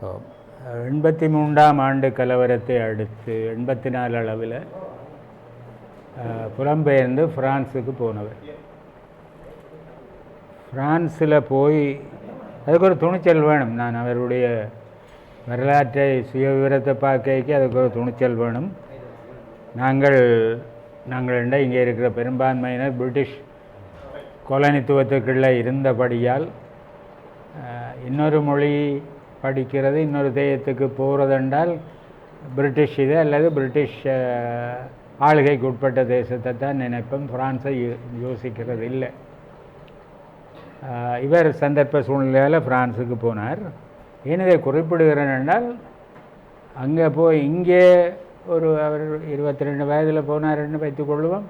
83ஆம் ஆண்டு கலவரத்தை அடுத்து 84 அளவில் புலம்பெயர்ந்து ஃப்ரான்ஸுக்கு போனவர். ஃப்ரான்ஸில் போய் அதுக்கு ஒரு துணிச்சல் வேணும். நான் அவருடைய வரலாற்றை சுயவிவரத்தை பார்க்க அதுக்கு ஒரு துணிச்சல் வேணும். நாங்கள் இங்கே இருக்கிற பெரும்பான்மையினர் பிரிட்டிஷ் கொலனித்துவத்துக்குள்ளே இருந்தபடியால் இன்னொரு மொழி படிக்கிறது, இன்னொரு தேயத்துக்கு போகிறதென்றால் பிரிட்டிஷ் இது அல்லது பிரிட்டிஷ் ஆளுகைக்கு உட்பட்ட தேசத்தை தான் நினைப்போம். ஃப்ரான்ஸை யோசிக்கிறது இல்லை. இவர் சந்தர்ப்ப சூழ்நிலையால் ஃப்ரான்ஸுக்கு போனார். ஏன் இதை குறிப்பிடுகிறேன் என்றால், அங்கே போய் இங்கே அவர் 22 வயதில் போனார்னு வைத்துக்கொள்வோம்.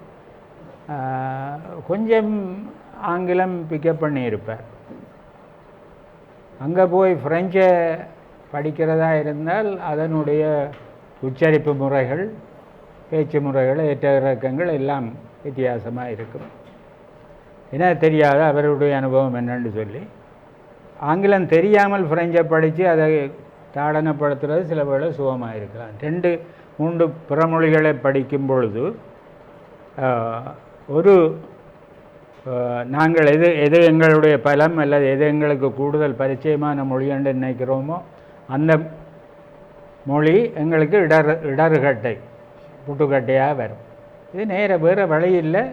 கொஞ்சம் ஆங்கிலம் பிக்கப் பண்ணியிருப்பார். அங்கே போய் ஃப்ரெஞ்சை படிக்கிறதா இருந்தால் அதனுடைய உச்சரிப்பு முறைகள், பேச்சு முறைகள், ஏற்ற இறக்கங்கள் எல்லாம் வித்தியாசமாக இருக்கும். ஏன்னா தெரியாத அவருடைய அனுபவம் என்னன்னு சொல்லி ஆங்கிலம் தெரியாமல் ஃப்ரெஞ்சை படித்து அதை தாடனப்படுத்துறது சில வேளை சுகமாக இருக்கலாம். 2-3 பிறமொழிகளை படிக்கும் பொழுது நாங்கள் எது எங்களுடைய பலம் அல்லது எது எங்களுக்கு கூடுதல் பரிச்சயமான மொழி என்று நினைக்கிறோமோ அந்த மொழி எங்களுக்கு இடறுகட்டை புட்டுக்கட்டையாக வரும். இது வேறு வழி இல்லை,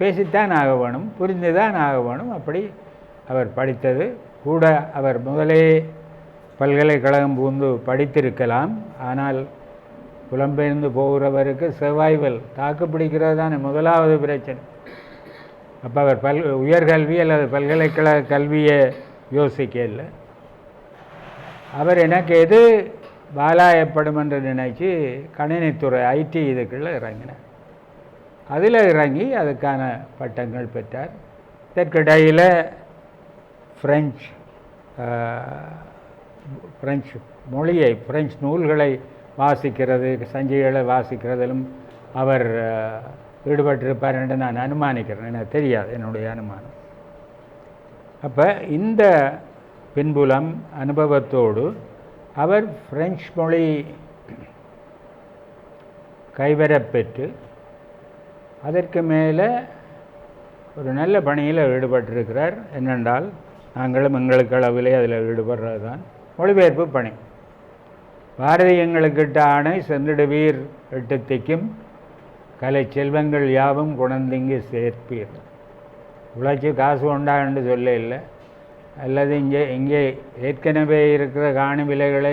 பேசித்தான் ஆக வேணும், புரிந்து தான் ஆக வேணும். அப்படி அவர் படித்தது கூட. அவர் முதலே பல்கலைக்கழகம் பூந்து படித்திருக்கலாம். ஆனால் புலம்பெயர்ந்து போகிறவருக்கு சர்வைவல், தாக்கு பிடிக்கிறது தானே முதலாவது பிரச்சனை. அப்போ அவர் உயர்கல்வி அல்லது பல்கலைக்கழக கல்வியை யோசிக்க இல்லை. அவர் எனக்கு எது பாலாயப்படும் என்று நினைச்சு கணினித்துறை ஐடி இதுக்குள்ளே இறங்கினார். அதில் இறங்கி அதுக்கான பட்டங்கள் பெற்றார். இதற்கிடையில் ஃப்ரெஞ்சு நூல்களை வாசிக்கிறது, சஞ்சிகளை வாசிக்கிறதிலும் அவர் ஈடுபட்டிருப்பார் என்று நான் அனுமானிக்கிறேன். எனக்கு தெரியாது, என்னுடைய அனுமானம். அப்போ இந்த பின்புலம் அனுபவத்தோடு அவர் ஃப்ரெஞ்சு மொழி கைவரப்பெற்று அதற்கு மேலே ஒரு நல்ல பணியில் ஈடுபட்டிருக்கிறார். என்னென்றால் நாங்களும் எங்களுக்கு அளவிலே அதில் ஈடுபடுறது தான் மொழிபெயர்ப்பு பணி. பாரதி எங்களுக்கிட்ட ஆணை சென்றிடுவீர் எட்டுத்திக்கும் கலை செல்வங்கள் யாவும் குணந்திங்கு சேர்ப்பீர். உழைச்சி காசு உண்டான்னு சொல்ல இல்லை, அல்லது இங்கே ஏற்கனவே இருக்கிற காணி விலைகளை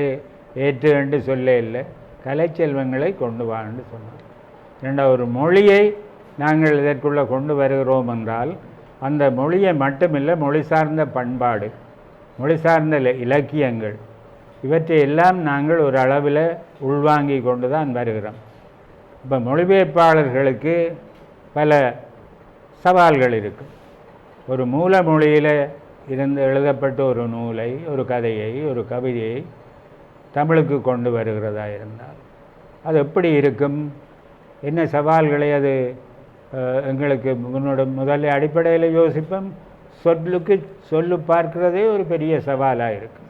ஏற்று என்று சொல்ல இல்லை, கலை செல்வங்களை கொண்டு வான்னு சொன்னார். ஒரு மொழியை நாங்கள் இதற்குள்ளே கொண்டு வருகிறோம் என்றால் அந்த மொழியை மட்டுமில்லை, மொழி சார்ந்த பண்பாடு, மொழி சார்ந்த இலக்கியங்கள், இவற்றை எல்லாம் நாங்கள் ஒரு அளவில் உள்வாங்கி கொண்டு தான் வருகிறோம். இப்போ மொழிபெயர்ப்பாளர்களுக்கு பல சவால்கள் இருக்கும். ஒரு மூல மொழியில் இருந்து எழுதப்பட்ட ஒரு நூலை, ஒரு கதையை, ஒரு கவிதையை தமிழுக்கு கொண்டு வருகிறதா இருந்தால் அது எப்படி இருக்கும், என்ன சவால்களை அது எங்களுக்கு முதல்ல அடிப்படையில் யோசிப்போம். சொல்லு பார்க்கிறதே ஒரு பெரிய சவாலாக இருக்கும்.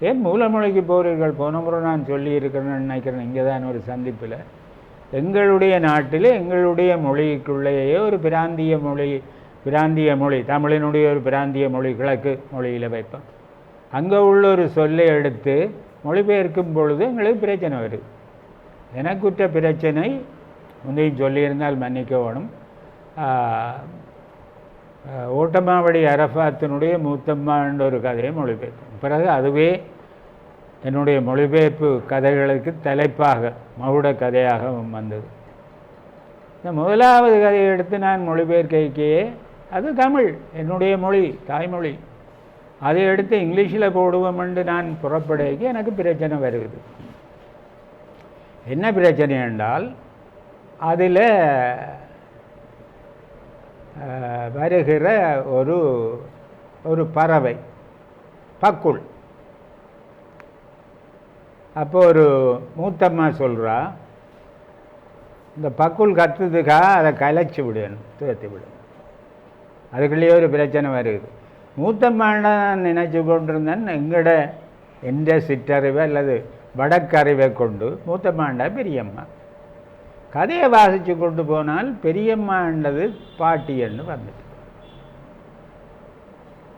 ஏன் மூலமொழிக்கு போகிறீர்கள்? போன முறை நான் சொல்லியிருக்கிறேன்னு நினைக்கிறேன். இங்கே தான் ஒரு சந்திப்பில் எங்களுடைய நாட்டில் எங்களுடைய மொழிக்குள்ளேயே ஒரு பிராந்திய மொழி தமிழினுடைய ஒரு பிராந்திய மொழி கிழக்கு மொழியில் வைப்போம். அங்கே உள்ள ஒரு சொல்லை எடுத்து மொழிபெயர்க்கும் பொழுது எங்களுக்கு பிரச்சனை வருது. எனக்குற்ற பிரச்சனை முந்தையும் சொல்லியிருந்தால் மன்னிக்க வேணும். ஓட்டமாவடி அரஃபாத்தினுடைய மூத்தம்மான்ற ஒரு கதையை மொழிபெயர்க்கும் பிறகு அதுவே என்னுடைய மொழிபெயர்ப்பு கதைகளுக்கு தலைப்பாக மகுட கதையாக வந்தது. இந்த முதலாவது கதையை எடுத்து நான் மொழிபெயர்க்கையே அது தமிழ், என்னுடைய மொழி, தாய்மொழி. அதை எடுத்து இங்கிலீஷில் போடுவோம் என்று நான் புறப்படைக்கு எனக்கு பிரச்சனை வருகிறது. என்ன பிரச்சனை என்றால், அதில் வருகிற ஒரு பறவை பக்குள். அப்போ ஒரு மூத்தம்மா சொல்கிறா, இந்த பக்குள் கற்றுதுக்கா அதை கலைச்சி விடணும், துரத்தி விடணும். அதுக்குள்ளேயே ஒரு பிரச்சனை வருது. மூத்தம்மான்னு நான் நினச்சி கொண்டிருந்தேன். எங்களோட என்ற சிற்றறிவை அல்லது வடக்கறிவை கொண்டு மூத்தம்மாண்டா பெரியம்மா. கதையை வாசித்து கொண்டு போனால் பெரியம்மாண்டது பாட்டி என்று வந்துட்டு.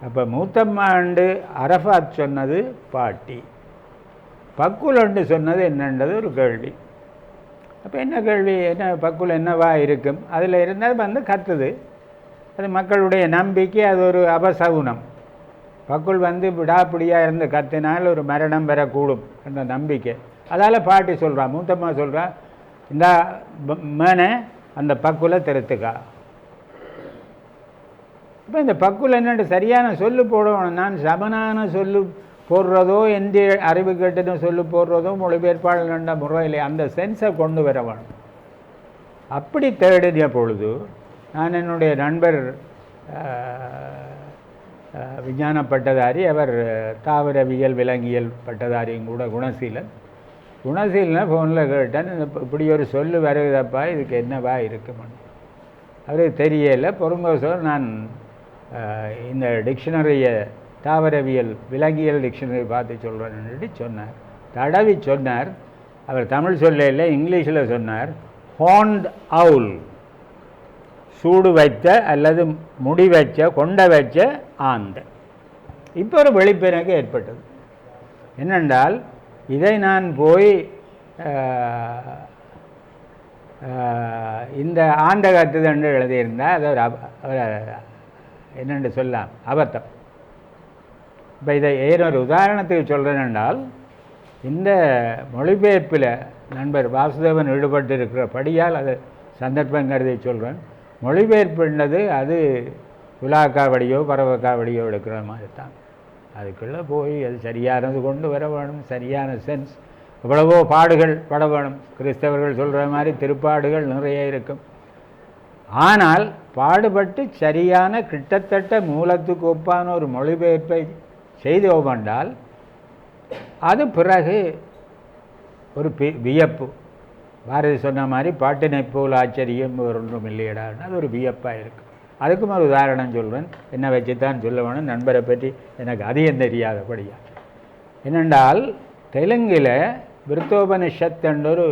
அப்போ மூத்தம்மாண்டு அரஃபாத் சொன்னது பாட்டி, பக்குலண்டு சொன்னது என்னன்றது ஒரு கேள்வி. அப்போ என்ன கேள்வி, என்ன பக்குல் என்னவா இருக்கும்? அதில் இருந்தால் வந்து கத்துது. அது மக்களுடைய நம்பிக்கை, அது ஒரு அபசகுனம். பக்குல் வந்து விடாப்பிடியாக இருந்து கத்தினால் ஒரு மரணம் பெறக்கூடும் என்ற நம்பிக்கை. அதால் பாட்டி சொல்கிறா, மூத்தம்மா சொல்கிறா, இந்த மேனை அந்த பக்குலை திருத்துக்கா. இப்போ இந்த பக்குல் என்னென்று சரியான சொல்லு போடணும். நான் சமனான சொல்லு போடுறதோ எந்த அறிவு கேட்டுன்னு சொல்லு போடுறதோ மொழிபெயர்ப்பாளர் என்ற முறையில் அந்த சென்ஸை கொண்டு வர வேணும். அப்படி தேடிய பொழுது நான் என்னுடைய நண்பர் விஞ்ஞான பட்டதாரி, அவர் தாவரவியல் விலங்கியல் பட்டதாரியும் கூட, குணசீலனை ஃபோனில் கேட்டேன், இப்படி ஒரு சொல்லு வருகுதப்பா, இதுக்கு என்னவா இருக்குமென்னு. அவருக்கு தெரியலை. பொறுங்கோசம் நான் இந்த டிக்ஷனரியை, தாவரவியல் விலங்கியல் டிக்ஷனரி பார்த்து சொல்கிறேன்னு சொன்னார். தடவி சொன்னார். அவர் தமிழ் சொல்ல இங்கிலீஷில் சொன்னார், ஹார்ன்ட் அவுல், சூடு வைத்த அல்லது முடி வச்ச, கொண்ட வச்ச ஆந்தை. இப்போ ஒரு விழிப்பு எனக்கு ஏற்பட்டது. என்னென்றால் இதை நான் போய் இந்த ஆண்ட கத்துதண்டு எழுதியிருந்தால் அது ஒரு என்னென்று சொல்லலாம், அபத்தம். இப்போ இதை ஏறொரு உதாரணத்துக்கு சொல்கிறேன் என்றால், இந்த மொழிபெயர்ப்பில் நண்பர் வாசுதேவன் ஈடுபட்டு இருக்கிறபடியால் அது சந்தர்ப்பம் கருதி சொல்கிறேன். மொழிபெயர்ப்புன்றது அது உலாக்காவடியோ பறவைக்காவடியோ எடுக்கிற மாதிரி தான். அதுக்குள்ளே போய் அது சரியானது கொண்டு வர வேணும், சரியான சென்ஸ். எவ்வளவோ பாடுகள் பட வேணும். கிறிஸ்தவர்கள் சொல்கிற மாதிரி திருப்பாடுகள் நிறைய இருக்கும். ஆனால் பாடுபட்டு சரியான கிட்டத்தட்ட மூலத்துக்கு ஒப்பான ஒரு மொழிபெயர்ப்பை செய்தோம் என்றால் அது பிறகு ஒரு வியப்பு. பாரதி சொன்ன மாதிரி பாட்டினை போல் ஆச்சரியம் ஒன்றும் இல்லையடான்னு அது ஒரு வியப்பாக இருக்கும். அதுக்கும் ஒரு உதாரணம் சொல்வேன். என்ன வச்சு தான் சொல்ல வேணும், நண்பரை பற்றி எனக்கு அதிகம் தெரியாதபடியா. என்னென்றால் தெலுங்கில் விருத்தோபனிஷத் என்ற ஒரு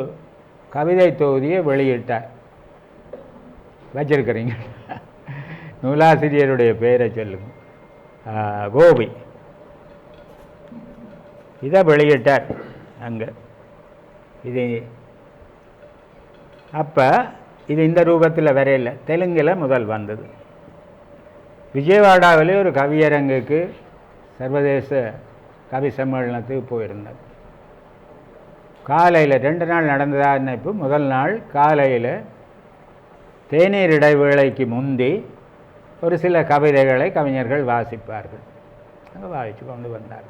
கவிதை தொகுதியை வெளியிட்டார். வச்சிருக்கிறீங்க, நூலாசிரியருடைய பெயரை சொல்லுங்க, கோபி. இதை வெளியிட்டார் அங்கே. இது அப்போ இது இந்த ரூபத்தில் வரையில, தெலுங்கில் முதல் வந்தது. விஜயவாடாவிலே ஒரு கவியரங்குக்கு, சர்வதேச கவி சம்மேளனத்துக்கு போயிருந்தது. காலையில் 2 நாள் நடந்ததா நினைப்பு. முதல் நாள் காலையில் தேநீர் இடைவேளைக்கு முந்தி ஒரு சில கவிதைகளை கவிஞர்கள் வாசிப்பார்கள். அங்கே வாசித்து கொண்டு வந்தார்.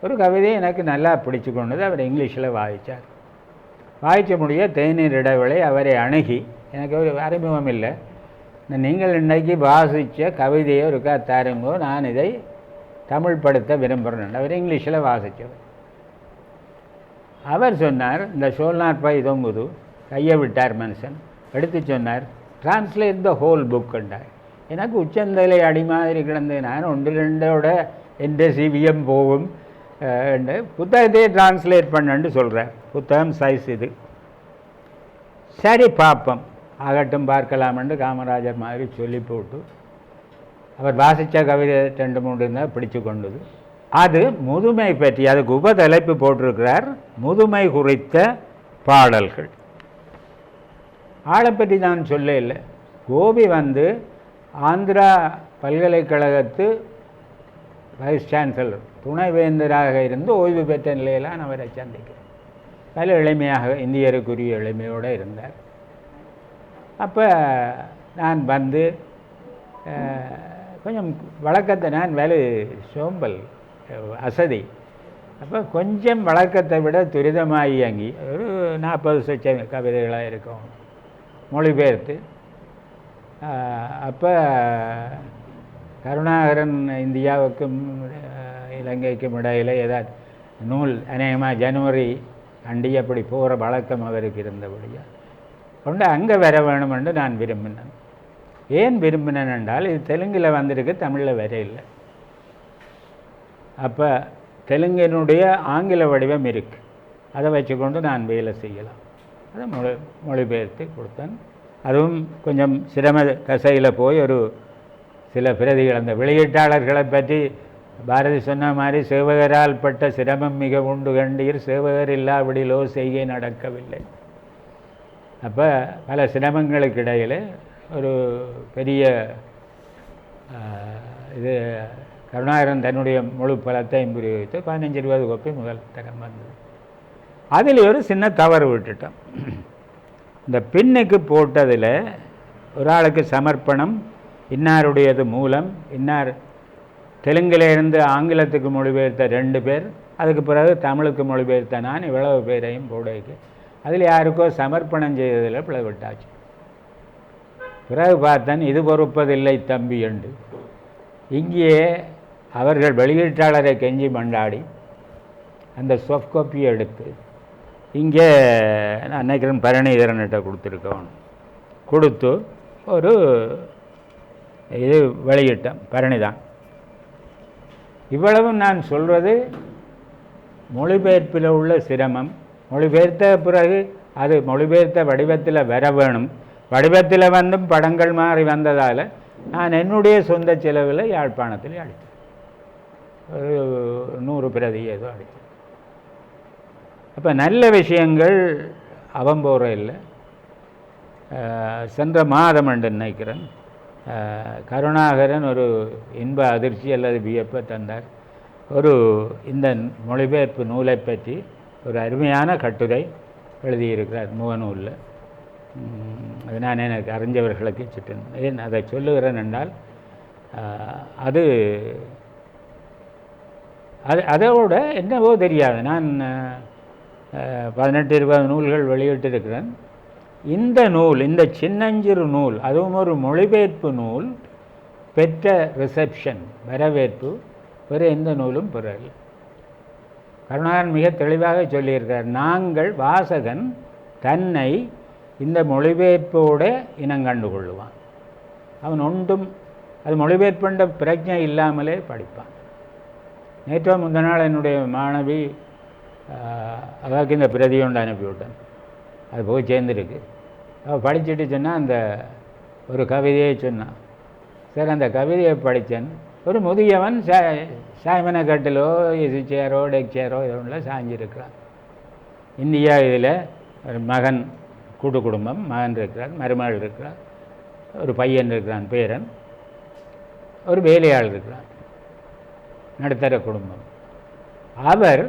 ஒரு கவிதை எனக்கு நல்லா பிடிச்சு கொண்டது. அவர் இங்கிலீஷில் வாசித்தார். வாய்ச்ச முடிய தேநீர் இடைவேளை அவரை அணுகி, எனக்கு ஒரு அறிமுகம் இல்லை, நீங்கள் இன்றைக்கு வாசித்த கவிதையை ஒருக்கா தாருங்கோ, நான் இதை தமிழ் படுத்த விரும்புகிறேன். அவர் இங்கிலீஷில் வாசித்தவர். அவர் சொன்னார், இந்த சோல்நாட் பை தொங்குது, கையை விட்டார் மனுஷன், எடுத்து சொன்னார், டிரான்ஸ்லேட் த ஹோல் புக் என்றார். எனக்கு உச்சந்தலை அடி மாதிரி கிடந்து, நான் 1-2 எந்த சிவிஎம் போகும் என்று புத்தகத்தையே டிரான்ஸ்லேட் பண்ணு சொல்கிறேன். புத்தகம் சைஸ் இது. சரி பார்ப்போம், ஆகட்டும் பார்க்கலாம் என்று காமராஜர் மாதிரி சொல்லி போட்டு அவர் வாசித்த கவிதை 2-3 இருந்தால் பிடிச்சு கொண்டது. அது முதுமை பற்றி, அதுக்கு உபதலைப்பு போட்டிருக்கிறார், முதுமை குறித்த பாடல்கள். ஆளை பற்றி நான் சொல்ல இல்லை. கோபி வந்து ஆந்திரா பல்கலைக்கழகத்து வைஸ் சான்சலர், துணைவேந்தராக இருந்து ஓய்வு பெற்ற நிலையில் நான் அவரை சந்திக்கிறேன். நல்ல எளிமையாக, இந்தியருக்குரிய எளிமையோடு இருந்தார். அப்போ நான் வந்து கொஞ்சம் வழக்கத்தை, நான் வேலை சோம்பல் அசதி, அப்போ கொஞ்சம் வழக்கத்தை விட துரிதமாக இயங்கி ஒரு 40 சொச்ச கவிதைகளாக இருக்கும் மொழிபெயர்த்து. அப்போ கருணாகரன் இந்தியாவுக்கும் இலங்கைக்கும் இடையில் ஏதாவது நூல் அநேகமாக ஜனவரி அண்டி அப்படி போகிற வழக்கம் அவருக்கு இருந்தபடியாக கொண்டு அங்கே வர வேணுமென்று நான் விரும்பினேன். ஏன் விரும்பினேன் என்றால் இது தெலுங்கில் வந்திருக்கு, தமிழில் வர இல்லை. அப்போ தெலுங்கினுடைய ஆங்கில வடிவம் இருக்குது, அதை வச்சுக்கொண்டு நான் வேலை செய்யலாம். அதை மொழிபெயர்த்து கொடுத்தேன். அதுவும் கொஞ்சம் சிரம தசையில் போய் ஒரு சில பிரதிகள், அந்த வெளியீட்டாளர்களை பற்றி பாரதி சொன்ன மாதிரி சேவகரால் பட்ட சிரமம் மிக உண்டு கண்டீர், சேவகர் இல்லாவிடிலோ செய்கை நடக்கவில்லை. அப்போ பல சிரமங்களுக்கு இடையில் ஒரு பெரிய இது கருணாகரன் தன்னுடைய முழு பலத்தையும் புரிவித்து 15-20 கோப்பை முதல் தரம் வந்தது. அதில் ஒரு சின்ன தவறு விட்டுட்டோம். இந்த பின்னுக்கு போட்டதில் ஒரு ஆளுக்கு சமர்ப்பணம், இன்னாருடையது மூலம், இன்னார் தெலுங்கிலிருந்து ஆங்கிலத்துக்கு மொழிபெயர்த்த 2 பேர், அதுக்கு பிறகு தமிழுக்கு மொழிபெயர்த்த நான், இவ்வளவு பேரையும் போடைக்கு அதில் யாருக்கோ சமர்ப்பணம் செய்ததில் பிளவிட்டாச்சு. பிறகு பார்த்தேன், இது பொறுப்பதில்லை தம்பி என்று. இங்கே அவர்கள் வெளியீட்டாளரை கெஞ்சி மண்டாடி அந்த சாஃப்ட் காப்பியை எடுத்து இங்கே நான் நினைக்கிறேன் பரணிதரன்கிட்ட கொடுத்துருக்கோம், கொடுத்து ஒரு இது வெளியிட்டேன். பரணிதான். இவ்வளவும் நான் சொல்வது மொழிபெயர்ப்பில் உள்ள சிரமம். மொழிபெயர்த்த பிறகு அது மொழிபெயர்த்த வடிவத்தில் வர வேணும். வடிவத்தில் வந்தும் படங்கள் மாறி வந்ததால் நான் என்னுடைய சொந்த செலவில் யாழ்ப்பாணத்தில் அடித்தேன். ஒரு 100 பிரதி ஏதோ அடித்தேன். அப்போ நல்ல விஷயங்கள் அவம்போற இல்லை. சென்ற மாதம் என்று நினைக்கிறேன் கருணாகரன் ஒரு இன்ப அதிர்ச்சி அல்லது வியப்பை தந்தார். ஒரு இந்த மொழிபெயர்ப்பு நூலை பற்றி ஒரு அருமையான கட்டுரை எழுதியிருக்கிறார் முகநூலில். அது நான் எனக்கு அறிஞ்சவர்களுக்கு சிட்டேன். ஏன் அதை சொல்லுகிறேன் என்றால் அது அதோட என்னவோ தெரியாது. நான் 18-20 நூல்கள் வெளியிட்டிருக்கிறேன். இந்த நூல், இந்த சின்னஞ்சிறு நூல், அதுவும் ஒரு மொழிபெயர்ப்பு நூல், பெற்ற ரிசப்ஷன், வரவேற்பு வேறு எந்த நூலும் பெறவில்லை. கருணாகரன் மிக தெளிவாக சொல்லியிருக்கார், நாங்கள் வாசகன் தன்னை இந்த மொழிபெயர்ப்போடு இனங்கண்டு கொள்ளுவான். அவன் ஒன்றும் அது மொழிபெயர்ப்புன்ற பிரச்சனை இல்லாமலே படிப்பான். நேற்றோ முந்த நாள் என்னுடைய மாணவி அவருக்கு இந்த பிரதி ஒன்று அனுப்பிவிட்டேன். அது போய் சேர்ந்துருக்கு. அவள் படிச்சுட்டு சொன்னால் அந்த ஒரு கவிதையை சொன்னான். சரி, அந்த கவிதையை படித்தேன். ஒரு முதியவன் சாய்மன கட்டிலோ சேரோ டெக் சேரோ இதொன்றில் சாஞ்சிருக்கிறான். இந்தியா இதில் ஒரு மகன், கூட்டு குடும்பம், மகன் இருக்கிறார், மருமகள் இருக்கிறார், ஒரு பையன் இருக்கிறான், பேரன், ஒரு வேலையாள் இருக்கிறான், நடுத்தர குடும்பம். அவர்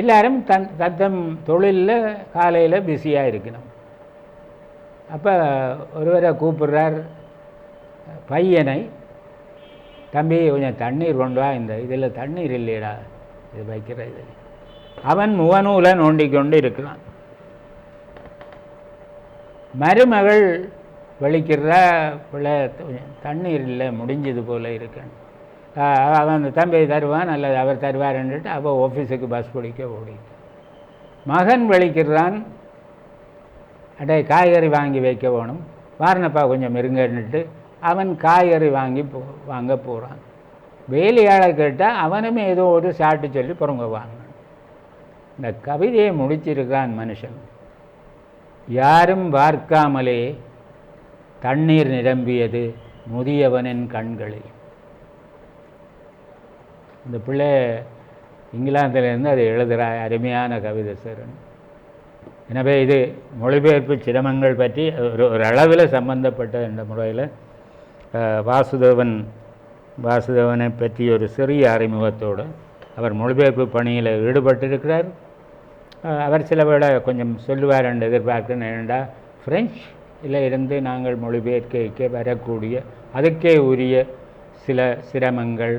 எல்லாரும் தத்தம் தொழிலில் காலையில் பிஸியாக இருக்கணும். அப்போ ஒருவரை கூப்பிடுறார் பையனை, தம்பி கொஞ்சம் தண்ணீர் கொண்டு வா, இந்த இதில் தண்ணீர் இல்லையடா இது வைக்கிற இதில். அவன் முகநூலை நோண்டிக்கொண்டு இருக்கிறான். மருமகள் வெளிக்கிற பிள்ளை தண்ணீர் இல்லை, முடிஞ்சது போல் இருக்கணும். அவன் தம்பி தருவான் அல்லது அவர் தருவார்ன்னுட்டு அப்போ ஆஃபீஸுக்கு பஸ் பிடிக்க ஓடிட்டு மகன் வெளிக்கிறான். அடே காய்கறி வாங்கி வைக்க வேணும், வாரணப்பா கொஞ்சம் இருங்கன்னுட்டு அவன் காய்கறி வாங்க போகிறான். வேலையாளை கேட்டால் அவனுமே ஏதோ ஒரு சாட்டு சொல்லி புறங்க வாங்க. இந்த கவிதையை முடிச்சிருக்கிறான் மனுஷன். யாரும் பார்க்காமலே தண்ணீர் நிரம்பியது முதியவனின் கண்களில். இந்த பிள்ளை இங்கிலாந்திலேருந்து அதை எழுதுகிற அருமையான கவிதை சரண். எனவே இது மொழிபெயர்ப்பு சிரமங்கள் பற்றி ஒரு அளவில் சம்பந்தப்பட்ட என்ற முறையில் வாசுதேவனை பற்றி ஒரு சிறிய அறிமுகத்தோடு அவர் மொழிபெயர்ப்பு பணியில் ஈடுபட்டிருக்கிறார். அவர் சில வேளை கொஞ்சம் சொல்லுவார் என்று எதிர்பார்க்கிறேன். ஏனெண்டா ஃப்ரெஞ்சில் இருந்து நாங்கள் மொழிபெயர்க்க வரக்கூடிய அதுக்கே உரிய சில சிரமங்கள்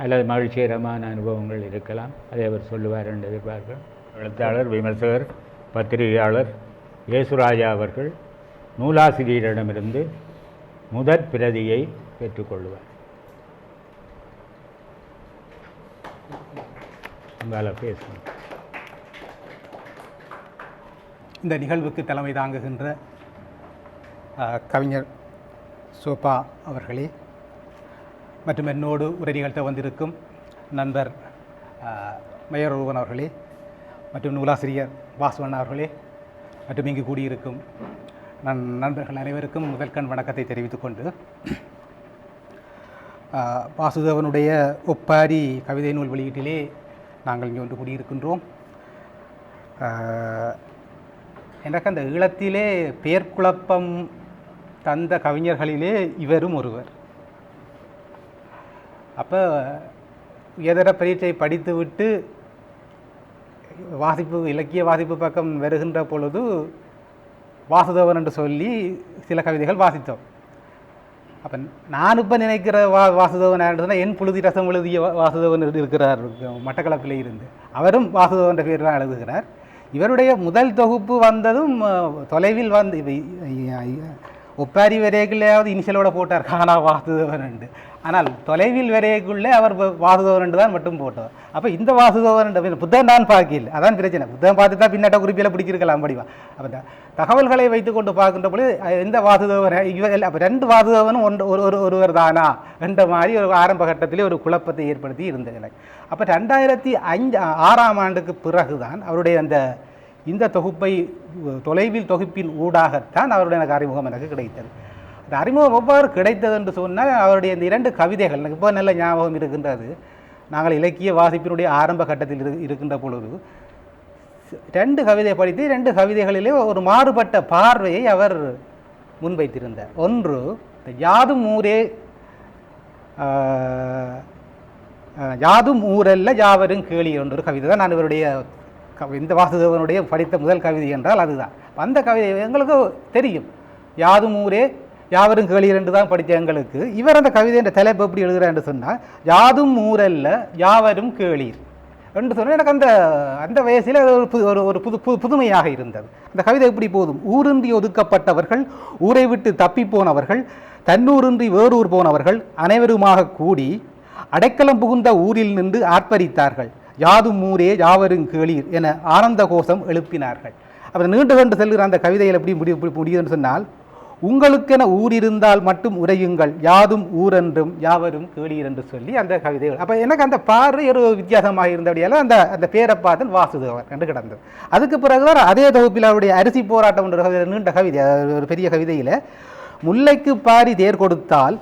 அல்லது மகிழ்ச்சிகரமான அனுபவங்கள் இருக்கலாம். அதை அவர் சொல்லுவார் என்று எதிர்பார்க்கிறேன். எழுத்தாளர், விமர்சகர், பத்திரிகையாளர் இயேசுராஜா அவர்கள் நூலாசிரியரிடமிருந்து முதற் பிரதியை பெற்றுக்கொள்வார். உங்களால் பேசுங்க. இந்த நிகழ்வுக்கு தலைமை தாங்குகின்ற கவிஞர் சோபா அவர்களே மற்றும் என்னோடு உரை நிகழ்த்த வந்திருக்கும் நண்பர் மேயர் ரூபன் அவர்களே மற்றும் நூலாசிரியர் வாசுவன் அவர்களே மற்றும் இங்கு கூடியிருக்கும் நண்பர்கள் அனைவருக்கும் முதற்கண் வணக்கத்தை தெரிவித்துக் கொண்டு வாசுதேவனுடைய ஒப்பாரி கவிதை நூல் வெளியீட்டிலே நாங்கள் இங்கே ஒன்று கூடியிருக்கின்றோம். எனக்கு அந்த ஈழத்திலே பெயர் குழப்பம் தந்த கவிஞர்களிலே இவரும் ஒருவர். அப்போ உயர்தர பரீட்சை படித்துவிட்டு இலக்கிய வாசிப்பு பக்கம் வருகின்ற பொழுது வாசுதேவன் என்று சொல்லி சில கவிதைகள் வாசித்தோம். அப்போ நான் இப்போ நினைக்கிற வாசுதேவன் சொன்னால் என் புழுதி ரசம் எழுதிய வாசுதேவன் இருக்கிறார் மட்டக்களப்பில் இருந்து. அவரும் வாசுதேவன் பேர் தான் எழுதுகிறார். இவருடைய முதல் தொகுப்பு வந்ததும் தொலைவில் ஒப்பாரி வரைக்குள்ளேயாவது இனிஷியலோட போட்டார் காணா வாசுதேவன் என்று. ஆனால் தொலைவில் வரைக்குள்ளே அவர் வாசுதேவன் என்று தான் மட்டும் போட்டார். அப்போ இந்த வாசுதேவன் புத்தகம் நான் பார்க்கல, அதான் பிரச்சனை. புத்தகம் பார்த்து தான் பின்னாட்ட குறிப்பில் பிடிச்சிருக்கலாம் படிவா. அப்போ தகவல்களை வைத்துக்கொண்டு பார்க்கின்ற பொழுது இந்த வாசுதேவன் இவர் அப்போ ரெண்டு வாசுதேவனும் ஒருவர் தானா என்ற மாதிரி ஒரு ஆரம்ப கட்டத்திலே ஒரு குழப்பத்தை ஏற்படுத்தி இருந்தது. அப்போ 2006ஆம் ஆண்டுக்கு பிறகுதான் அவருடைய இந்த தொகுப்பை தொலைவில் தொகுப்பின் ஊடாகத்தான் அவருடைய எனக்கு அறிமுகம் எனக்கு கிடைத்தது. அந்த அறிமுகம் எவ்வாறு கிடைத்தது என்று சொன்னால் அவருடைய இந்த 2 கவிதைகள் எனக்கு இப்போ நல்ல ஞாபகம் இருக்கின்றது. நாங்கள் இலக்கிய வாசிப்பினுடைய ஆரம்ப கட்டத்தில் இருக்கின்ற பொழுது 2 கவிதை படித்து 2 கவிதைகளிலே ஒரு மாறுபட்ட பார்வையை அவர் முன்வைத்திருந்தார். ஒன்று யாதும் ஊரே யாதும் ஊரல்ல யாவரும் கேளி என்ற ஒரு கவிதை தான். நான் இவருடைய இந்த வாசுதேவனுடைய படித்த முதல் கவிதை என்றால் அதுதான். அந்த கவிதை எங்களுக்கு தெரியும், யாதும் ஊரே யாவரும் கேளீர் என்று தான் படித்த எங்களுக்கு. இவர் அந்த கவிதை என்ற தலைப்பு எப்படி எழுதுகிறார் என்று சொன்னால் யாதும் ஊரல்ல யாவரும் கேளீர் என்று சொன்னால் எனக்கு அந்த வயசில் ஒரு புதுமையாக இருந்தது. அந்த கவிதை எப்படி போதும், ஊரின்றி ஒதுக்கப்பட்டவர்கள், ஊரை விட்டு தப்பி போனவர்கள், தன்னூரின்றி வேறூர் போனவர்கள் அனைவருமாக கூடி அடைக்கலம் புகுந்த ஊரில் நின்று ஆர்ப்பரித்தார்கள். யாதும் ஊரே யாவரும் கேளீர் என ஆனந்த கோஷம் எழுப்பினார்கள். அப்போ நீண்டு கொண்டு செல்கிற அந்த கவிதையில் எப்படி முடியுதுன்னு சொன்னால், உங்களுக்கென ஊர் இருந்தால் மட்டும் உரையுங்கள், யாதும் ஊரென்றும் யாவரும் கேளீர் என்று சொல்லி அந்த கவிதைகள். அப்போ எனக்கு அந்த பார்வை ஒரு வித்தியாசமாக இருந்தபடியால் அந்த பேரை பார்த்து வாசுதேவன் என்று கிடந்தது. அதுக்கு பிறகுதான் அதே தொகுப்பில் அவருடைய அரிசி போராட்டம் என்ற நீண்ட கவிதை, ஒரு பெரிய கவிதையில் முல்லைக்கு பாரி தேர் கொடுத்தால்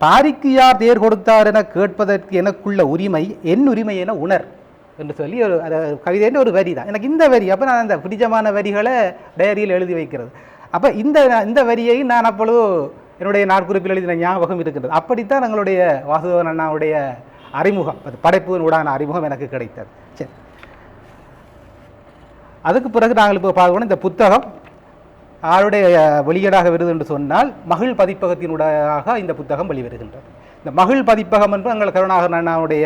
பாரிக்கு யார் தேர் கொடுத்தார் என கேட்பதற்கு எனக்குள்ள உரிமை என் உரிமை என உணர் என்று சொல்லி ஒரு கவிதைன்ற ஒரு வரி தான் எனக்கு இந்த வரி. அப்போ நான் அந்த பிடிச்சமான வரிகளை டைரியில் எழுதி வைக்கிறது. அப்போ இந்த வரியை நான் அப்பொழுது என்னுடைய நாட்குறிப்பில் எழுதின ஞாபகம் இருக்கின்றது. அப்படித்தான் எங்களுடைய வாசுதேவன் அண்ணாவுடைய அறிமுகம், படைப்பின் ஊடான அறிமுகம் எனக்கு கிடைத்தது. சரி, அதுக்கு பிறகு நாங்கள் இப்போ பார்க்கணும், இந்த புத்தகம் யாருடைய வெளியீடாக வருது என்று சொன்னால் மகிழ் பதிப்பகத்தினூடாக இந்த புத்தகம் வெளிவருகின்றது. இந்த மகிழ் பதிப்பகம் என்று எங்கள் கருணாகரன் அண்ணாவுடைய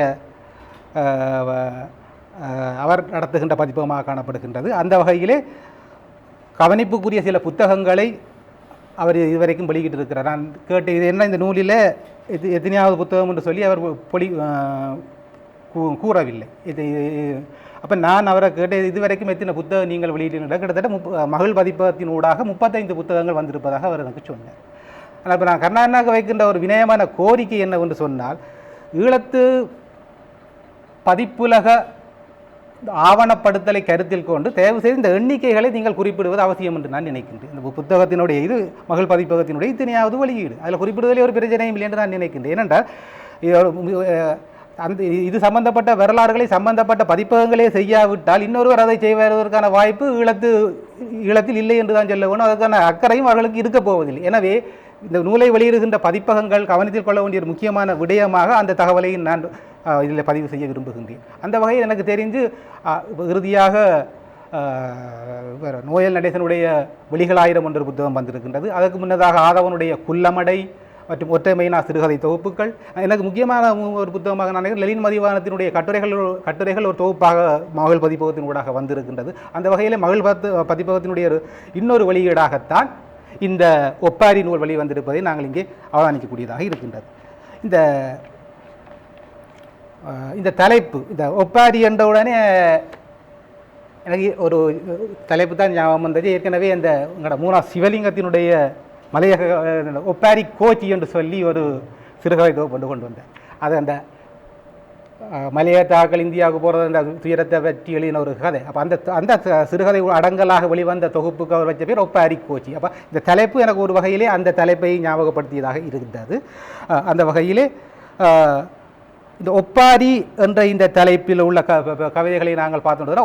அவர் நடத்துகின்ற பதிப்பகமாக காணப்படுகின்றது. அந்த வகையிலே கவனிப்புக்குரிய சில புத்தகங்களை அவர் இதுவரைக்கும் வெளியிட்டிருக்கிறார். நான் கேட்டு இது என்ன இந்த நூலில் எத்தனையாவது புத்தகம் என்று சொல்லி அவர் கூறவில்லை. இது அப்போ நான் அவரை கேட்டு இதுவரைக்கும் எத்தனை புத்தகம் நீங்கள் வெளியிட்டீர்கள், கிட்டத்தட்ட மகிழ் பதிப்பகத்தின் ஊடாக 35 புத்தகங்கள் வந்திருப்பதாக அவர் எனக்கு சொன்னார். ஆனால் இப்போ நான் கருணாகரனுக்கு வைக்கின்ற ஒரு வினயமான கோரிக்கை என்னவென்று சொன்னால், ஈழத்து பதிப்புலக ஆவணப்படுத்தலை கருத்தில் கொண்டு தயவு செய்து இந்த எண்ணிக்கைகளை நீங்கள் குறிப்பிடுவது அவசியம் என்று நான் நினைக்கின்றேன். இந்த புத்தகத்தினுடைய இது மகிழ் பதிப்பகத்தினுடைய இத்தனையாவது வெளியீடு, அதில் குறிப்பிடுவதிலே ஒரு பிரச்சனையும் இல்லை என்று நான் நினைக்கின்றேன். ஏனென்றால் இது சம்பந்தப்பட்ட வரலாறுகளை சம்பந்தப்பட்ட பதிப்பகங்களே செய்யாவிட்டால் இன்னொருவர் அதை செய்வதற்கான வாய்ப்பு ஈழத்தில் இல்லை என்று தான் சொல்ல வேணும். அதற்கான அக்கறையும் அவர்களுக்கு இருக்கப் போவதில்லை. எனவே இந்த நூலை வெளியிடுகின்ற பதிப்பகங்கள் கவனத்தில் கொள்ள வேண்டிய ஒரு முக்கியமான விடயமாக அந்த தகவலை நான் இதில் பதிவு செய்ய விரும்புகின்றேன். அந்த வகையில் எனக்கு தெரிந்து இறுதியாக நோயல் நடேசனுடைய வெளிகளாயிரம் என்ற புத்தகம் வந்திருக்கின்றது. அதற்கு முன்னதாக ஆதவனுடைய குள்ளமடை மற்றும் ஒற்றைமையினா சிறுகதை தொகுப்புகள். எனக்கு முக்கியமான ஒரு புத்தகமாக நான் லெனின் மதிவானத்தினுடைய கட்டுரைகள் ஒரு தொகுப்பாக மகள் பதிப்பகத்தின் ஊடாக வந்திருக்கின்றது. அந்த வகையில் மகள் பதிப்பகத்தினுடைய இன்னொரு வெளியீடாகத்தான் இந்த ஒப்பாரி நூல் வழி வந்திருப்பதை நாங்கள் இங்கே அவதானிக்கக்கூடியதாக இருக்கின்றது. இந்த தலைப்பு, இந்த ஒப்பாரி என்றவுடனே எனக்கு ஒரு தலைப்பு தான் ஞாபகம் வந்தது. ஏற்கனவே இந்த எங்களோட மூணா சிவலிங்கத்தினுடைய மலையக ஒப்பாரி கோச்சி என்று சொல்லி ஒரு சிறுகதை தொகுப்பு கொண்டு வந்தேன். அது அந்த மலையேற்றாக்கள் இந்தியாவுக்கு போகிறது அந்த துயரத்தை பற்றி எழுதின ஒரு கதை. அப்போ அந்த சிறுகதை அடங்கலாக வெளிவந்த தொகுப்புக்கு அவர் வச்ச பேர் ஒப்பாரி கோச்சி. அப்போ இந்த தலைப்பு எனக்கு ஒரு வகையிலே அந்த தலைப்பை ஞாபகப்படுத்தியதாக இருந்தது. அந்த வகையிலே இந்த ஒப்பாரி என்ற இந்த தலைப்பில் உள்ள கவிதைகளை நாங்கள் பார்த்தோம்னா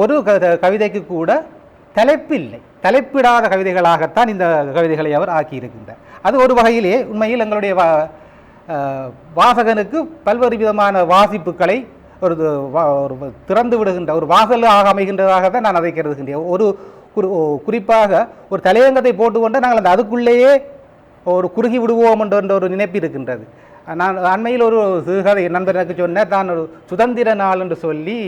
ஒரு கவிதைக்கு கூட தலைப்பில்லை, தலைப்பிடாத கவிதைகளாகத்தான் இந்த கவிதைகளை அவர் ஆக்கியிருக்கின்றார். அது ஒரு வகையிலே உண்மையில் எங்களுடைய வாசகனுக்கு பல்வேறு விதமான வாசிப்புகளை ஒரு திறந்து விடுகின்ற ஒரு வாசலாக அமைகின்றதாக தான் நான் அதை கருதுகின்றேன். குறிப்பாக ஒரு தலையங்கத்தை போட்டுக்கொண்டு நாங்கள் அந்த அதுக்குள்ளேயே ஒரு குறுகி விடுவோம் என்ற ஒரு நினைப்பு இருக்கின்றது. நான் அண்மையில் ஒரு சிறுகதை நண்பர் எனக்கு சொன்னேன், நான் ஒரு சுதந்திர நாள் என்று சொல்லி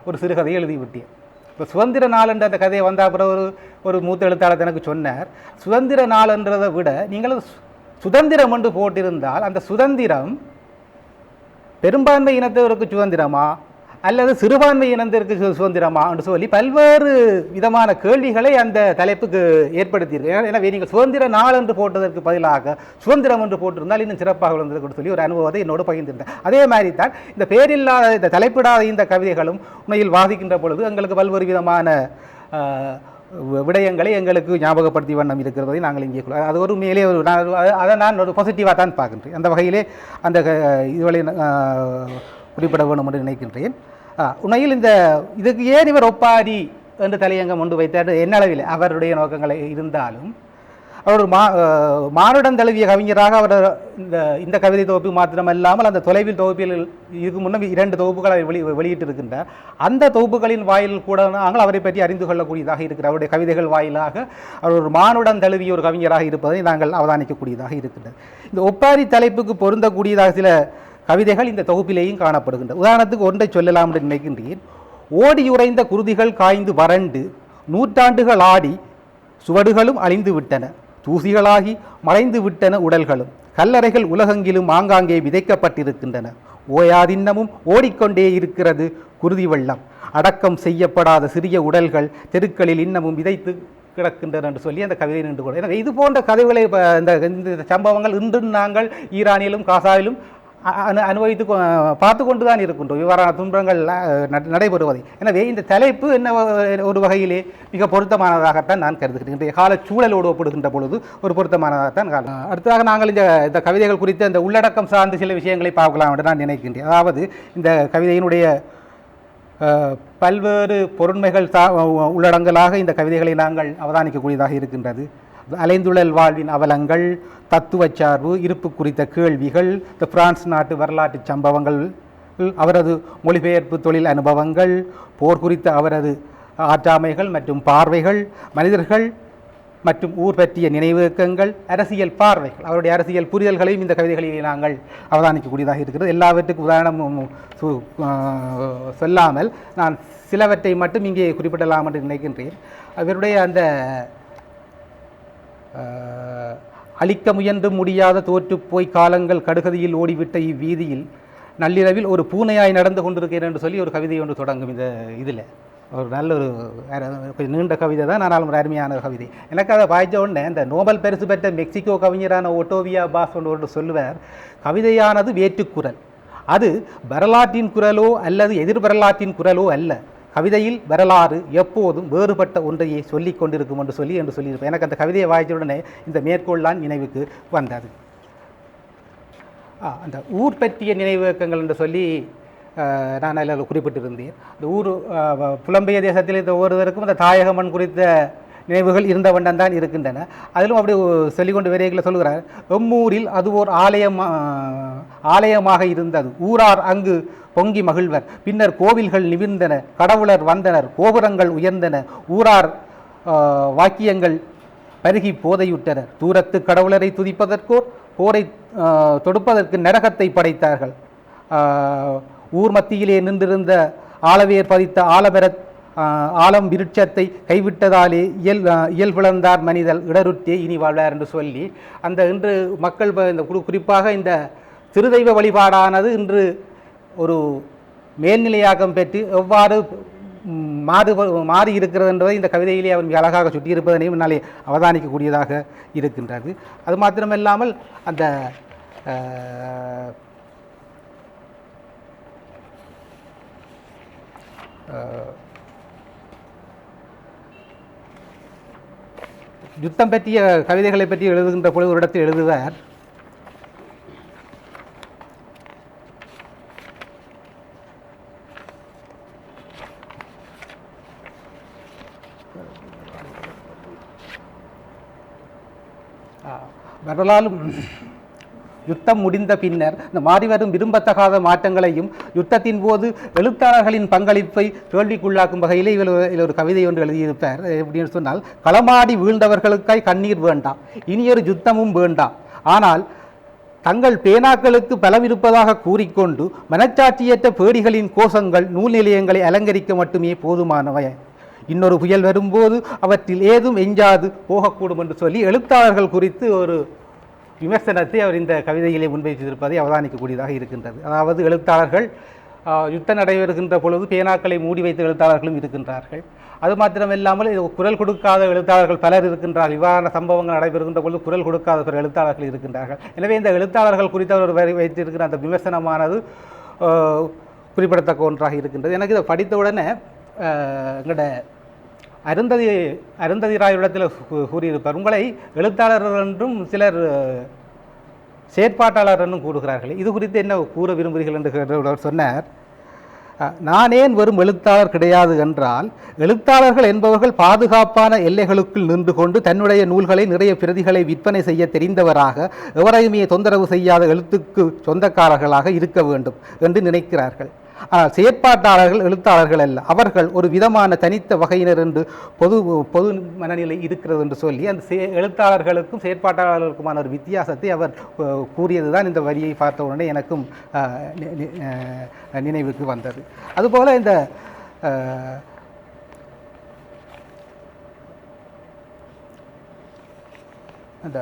ஒரு சிறுகதையை எழுதிவிட்டேன். இப்போ சுதந்திர நாள் என்ற அந்த கதையை வந்த அப்புறம் ஒரு மூத்த எழுத்தாளர் எனக்கு சொன்னார், சுதந்திர நாள் என்றதை விட நீங்கள் சுதந்திரம் என்று போட்டிருந்தால் அந்த சுதந்திரம் பெரும்பான்மை இனத்தவருக்கு சுதந்திரமா அல்லது சிறுபான்மை இனத்திற்கு சுதந்திரமா என்று சொல்லி பல்வேறு விதமான கேள்விகளை அந்த தலைப்புக்கு ஏற்படுத்தியிருக்கு. எனவே நீங்கள் சுதந்திர நாள் என்று போட்டதற்கு பதிலாக சுதந்திரம் என்று போட்டிருந்தால் இன்னும் சிறப்பாக விழுந்திருக்கு சொல்லி ஒரு அனுபவத்தை என்னோடு பகிர்ந்திருந்தேன். அதே மாதிரி தான் இந்த பேரில்லாத இந்த தலைப்பிடாத இந்த கவிதைகளும் உண்மையில் வாசிக்கின்ற பொழுது எங்களுக்கு பல்வேறு விதமான விடயங்களை எங்களுக்கு ஞாபகப்படுத்தி வண்ணம் இருக்கிறதை நாங்கள் இங்கே அது ஒரு மேலே அதை நான் ஒரு பாசிட்டிவாக தான் பார்க்கின்றேன். அந்த வகையிலே அந்த இதுவரை குறிப்பிட வேண்டும் என்று நினைக்கின்றேன். உண்மையில் இதுக்கு ஏன் இவர் ஒப்பாரி என்று தலையங்கம் கொண்டு வைத்தார் என்னளவில் அவருடைய நோக்கங்களை இருந்தாலும் அவர் ஒரு மானுடம் தழுவிய கவிஞராக அவர் இந்த கவிதை தொகுப்பு மாத்திரமல்லாமல் அந்த தொலைவில் தொகுப்பில் இதுக்கு முன்னும் 2 தொகுப்புகளை வெளியிட்டிருக்கின்றார். அந்த தொகுப்புகளின் வாயில் கூட நாங்கள் அவரை பற்றி அறிந்து கொள்ளக்கூடியதாக இருக்கிற அவருடைய கவிதைகள் வாயிலாக அவர் ஒரு மானுடம் தழுவிய ஒரு கவிஞராக இருப்பதை நாங்கள் அவதானிக்கக்கூடியதாக இருக்கின்றது. இந்த ஒப்பாரி தலைப்புக்கு பொருந்தக்கூடியதாக சில கவிதைகள் இந்த தொகுப்பிலேயும் காணப்படுகின்றன. உதாரணத்துக்கு ஒன்றை சொல்லலாம் என்று நினைக்கின்றேன். ஓடியுறைந்த குருதிகள் காய்ந்து வறண்டு நூற்றாண்டுகள் ஆடி சுவடுகளும் அழிந்து விட்டன, தூசிகளாகி மறைந்து விட்டன உடல்களும், கல்லறைகள் உலகெங்கிலும் ஆங்காங்கே விதைக்கப்பட்டிருக்கின்றன, ஓயாதின்னமும் ஓடிக்கொண்டே இருக்கிறது குருதி வெள்ளம், அடக்கம் செய்யப்படாத சிறிய உடல்கள் தெருக்களில் இன்னமும் விதைத்து கிடக்கின்றன என்று சொல்லி அந்த கவிதை நின்று கொள்ள. எனவே இது போன்ற கதைகளை இந்த சம்பவங்கள் இன்றும் நாங்கள் ஈரானிலும் காசாவிலும் அனுபவித்து பார்த்து கொண்டு தான் இருக்கின்றோம் இவ்வாறான துன்பங்கள் நடைபெறுவதை. எனவே இந்த தலைப்பு என்ன ஒரு வகையிலே மிக பொருத்தமானதாகத்தான் நான் கருதுகிறேன். இன்றைய கால சூழலோடு ஒப்பிடுகின்ற பொழுது ஒரு பொருத்தமானதாகத்தான் காலம். அடுத்ததாக நாங்கள் இந்த கவிதைகள் குறித்த இந்த உள்ளடக்கம் சார்ந்து சில விஷயங்களை பார்க்கலாம் என்று நான் நினைக்கின்றேன். அதாவது இந்த கவிதையினுடைய பல்வேறு பொருண்மைகள் உள்ளடங்கலாக இந்த கவிதைகளை நாங்கள் அவதானிக்கக்கூடியதாக இருக்கின்றது. அலைந்துழல் வாழ்வின் அவலங்கள், தத்துவச்சார்பு, இருப்பு குறித்த கேள்விகள், இந்த பிரான்ஸ் நாட்டு வரலாற்று சம்பவங்கள், அவரது மொழிபெயர்ப்பு தொழில் அனுபவங்கள், போர் குறித்த அவரது ஆற்றாமைகள் மற்றும் பார்வைகள், மனிதர்கள் மற்றும் ஊர் பற்றிய நினைவுக்கங்கள், அரசியல் பார்வைகள், அவருடைய அரசியல் புரிதல்களையும் இந்த கவிதைகளிலே நாங்கள் அவதானிக்கக்கூடியதாக இருக்கிறது. எல்லாவற்றுக்கும் உதாரணம் சொல்லாமல் நான் சிலவற்றை மட்டும் இங்கே குறிப்பிடலாம் என்று நினைக்கின்றேன். அவருடைய அந்த அழிக்க முயன்று முடியாத தோற்றுப்போய் காலங்கள் கடுகதியில் ஓடிவிட்ட இவ்வீதியில் நள்ளிரவில் ஒரு பூனையாய் நடந்து கொண்டிருக்கிறேன் என்று சொல்லி ஒரு கவிதை ஒன்று தொடங்கும். இந்த இதில் ஒரு நல்ல ஒரு நீண்ட கவிதை தான், ஆனாலும் ஒரு அருமையான கவிதை. எனக்கு அதை வாய்ச்ச உடனே இந்த நோபல் பரிசு பெற்ற மெக்சிகோ கவிஞரான ஒட்டோவியா பாஸ் ஒன்று சொல்லுவார், கவிதையானது வேற்றுக்குரல், அது வரலாற்றின் குரலோ அல்லது எதிர் வரலாற்றின் குரலோ அல்ல, கவிதையில் வரலாறு எப்போதும் வேறுபட்ட ஒன்றையே சொல்லிக் கொண்டிருக்கும் என்று சொல்லியிருப்பேன். எனக்கு அந்த கவிதையை வாய்ச்சவுடனே இந்த மேற்கோள்தான் நினைவுக்கு வந்தது. அந்த ஊர் பற்றிய நினைவுக்கங்கள் என்று சொல்லி நான் அதில் குறிப்பிட்டிருந்தேன். இந்த ஊர் புலம்பெயர் தேசத்தில் இந்த ஒருவருக்கும் இந்த தாயக மண் குறித்த நினைவுகள் இருந்த வண்ணம் தான் இருக்கின்றன. அதிலும் அப்படி சொல்லிக்கொண்டு வரையில் சொல்கிறார், எம்மூரில் அது ஓர் ஆலயமாக இருந்தது, ஊரார் அங்கு பொங்கி மகிழ்வர், பின்னர் கோவில்கள் நிமிர்ந்தன, கடவுளர் வந்தனர், கோபுரங்கள் உயர்ந்தன, ஊரார் வாக்கியங்கள் பருகி போதையுற்றனர், தூரத்து கடவுளரை துதிப்பதற்கோர் போரை தொடுப்பதற்கு நரகத்தை படைத்தார்கள், ஊர் மத்தியிலே நின்றிருந்த ஆலவேர் பதித்த ஆலபெரத் ஆலம் விருட்சத்தை கைவிட்டதாலே இயல்பிழந்தார் மனிதல் இடருற்றே இனி வாழ்வார் என்று சொல்லி அந்த இன்று மக்கள் இந்த குறிப்பாக இந்த திருதெய்வ வழிபாடானது இன்று ஒரு மேல்நிலையாக்கம் பெற்று எவ்வாறு மாறி இருக்கிறது என்பதை இந்த கவிதையிலே அவர் மிக அழகாக சுட்டியிருப்பதனையும் என்னாலே அவதானிக்கக்கூடியதாக இருக்கின்றது. அது மாத்திரமில்லாமல் அந்த யுத்தம் பற்றிய கவிதைகளை பற்றி எழுதுகின்ற பொழுது ஒரு இடத்தில் எழுதுவார், வரலாறும் யுத்தம் முடிந்த பின்னர் இந்த மாறிவரும் விரும்பத்தகாத மாற்றங்களையும் யுத்தத்தின் போது எழுத்தாளர்களின் பங்களிப்பை கேள்விக்குள்ளாக்கும் வகையிலே இதில் ஒரு கவிதை ஒன்று எழுதியிருப்பார். எப்படின்னு சொன்னால், களமாடி வீழ்ந்தவர்களுக்காய் கண்ணீர் வேண்டாம், இனியொரு யுத்தமும் வேண்டாம், ஆனால் தங்கள் பேனாக்களுக்கு பலமிருப்பதாக கூறிக்கொண்டு மனச்சாட்சியற்ற பேடிகளின் கோஷங்கள் நூல் நிலையங்களை அலங்கரிக்க மட்டுமே போதுமானவை. இன்னொரு புயல் வரும்போது அவற்றில் ஏதும் எஞ்சாது போகக்கூடும் என்று சொல்லி எழுத்தாளர்கள் குறித்து ஒரு விமர்சனத்தை அவர் இந்த கவிதையிலே முன்வைத்திருப்பதை அவதானிக்கக்கூடியதாக இருக்கின்றது. அதாவது எழுத்தாளர்கள் யுத்தம் நடைபெறுகின்ற பொழுது பேனாக்களை மூடி வைத்த எழுத்தாளர்களும் இருக்கின்றார்கள். அது மாத்திரமில்லாமல் குரல் கொடுக்காத எழுத்தாளர்கள் பலர் இருக்கின்றார்கள். இவ்வாறான சம்பவங்கள் நடைபெறுகின்ற பொழுது குரல் கொடுக்காத பிற எழுத்தாளர்கள் இருக்கின்றார்கள். எனவே இந்த எழுத்தாளர்கள் குறித்து அவர் வைத்திருக்கிற அந்த விமர்சனமானது குறிப்பிடத்தக்க ஒன்றாக இருக்கின்றது. எனக்கு இதை படித்தவுடனே எங்களோட அருந்ததி ராயுடத்தில் கூறியிருப்பார், உங்களை எழுத்தாளர் என்றும் சிலர் செயற்பாட்டாளர் என்றும் கூறுகிறார்கள். இது குறித்து என்ன கூற விரும்புகிறீர்கள் என்று சொன்னார். நான் ஏன் வெறும் எழுத்தாளர் கிடையாது என்றால், எழுத்தாளர்கள் என்பவர்கள் பாதுகாப்பான எல்லைகளுக்குள் நின்று கொண்டு தன்னுடைய நூல்களை நிறைய பிரதிகளை விற்பனை செய்ய தெரிந்தவராக, எவரையுமே தொந்தரவு செய்யாத எழுத்துக்கு சொந்தக்காரர்களாக இருக்க வேண்டும் என்று நினைக்கிறார்கள். ஆனால் செயற்பாட்டாளர்கள் எழுத்தாளர்கள் அல்ல, அவர்கள் ஒரு விதமான தனித்த வகையினர் என்று பொது மனநிலை இருக்கிறது என்று சொல்லி அந்த எழுத்தாளர்களுக்கும் செயற்பாட்டாளர்களுக்குமான ஒரு வித்தியாசத்தை அவர் கூறியதுதான் இந்த வரியை பார்த்த உடனே எனக்கும் நினைவுக்கு வந்தது. அதுபோல இந்த அந்த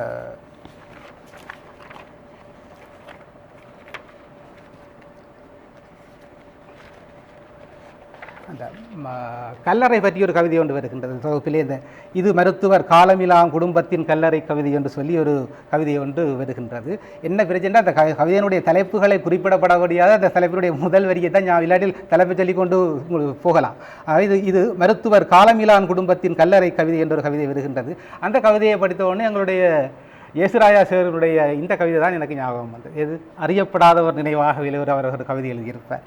அந்த கல்லறை பற்றி ஒரு கவிதை ஒன்று வருகின்றது தொகுப்பிலே. இந்த இது மருத்துவர் காலமிலாம் குடும்பத்தின் கல்லறை கவிதை என்று சொல்லி ஒரு கவிதை ஒன்று வருகின்றது. என்ன பிரச்சனை, அந்த கவிதையினுடைய தலைப்புகளை குறிப்பிடப்பட முடியாத அந்த தலைப்பினுடைய முதல் வரியை தான் நான் இல்லாட்டில் தலைப்பு சொல்லி கொண்டு போகலாம். இது மருத்துவர் காலமிலான் குடும்பத்தின் கல்லறை கவிதை என்ற ஒரு கவிதை வருகின்றது. அந்த கவிதையை படித்த உடனே எங்களுடைய இயேசுராயா சேருடைய இந்த கவிதை தான் எனக்கு ஞாபகம் வந்தது. எது அறியப்படாதவர் நினைவாக விளைவர் அவர் ஒரு கவிதை எழுதியிருப்பார்.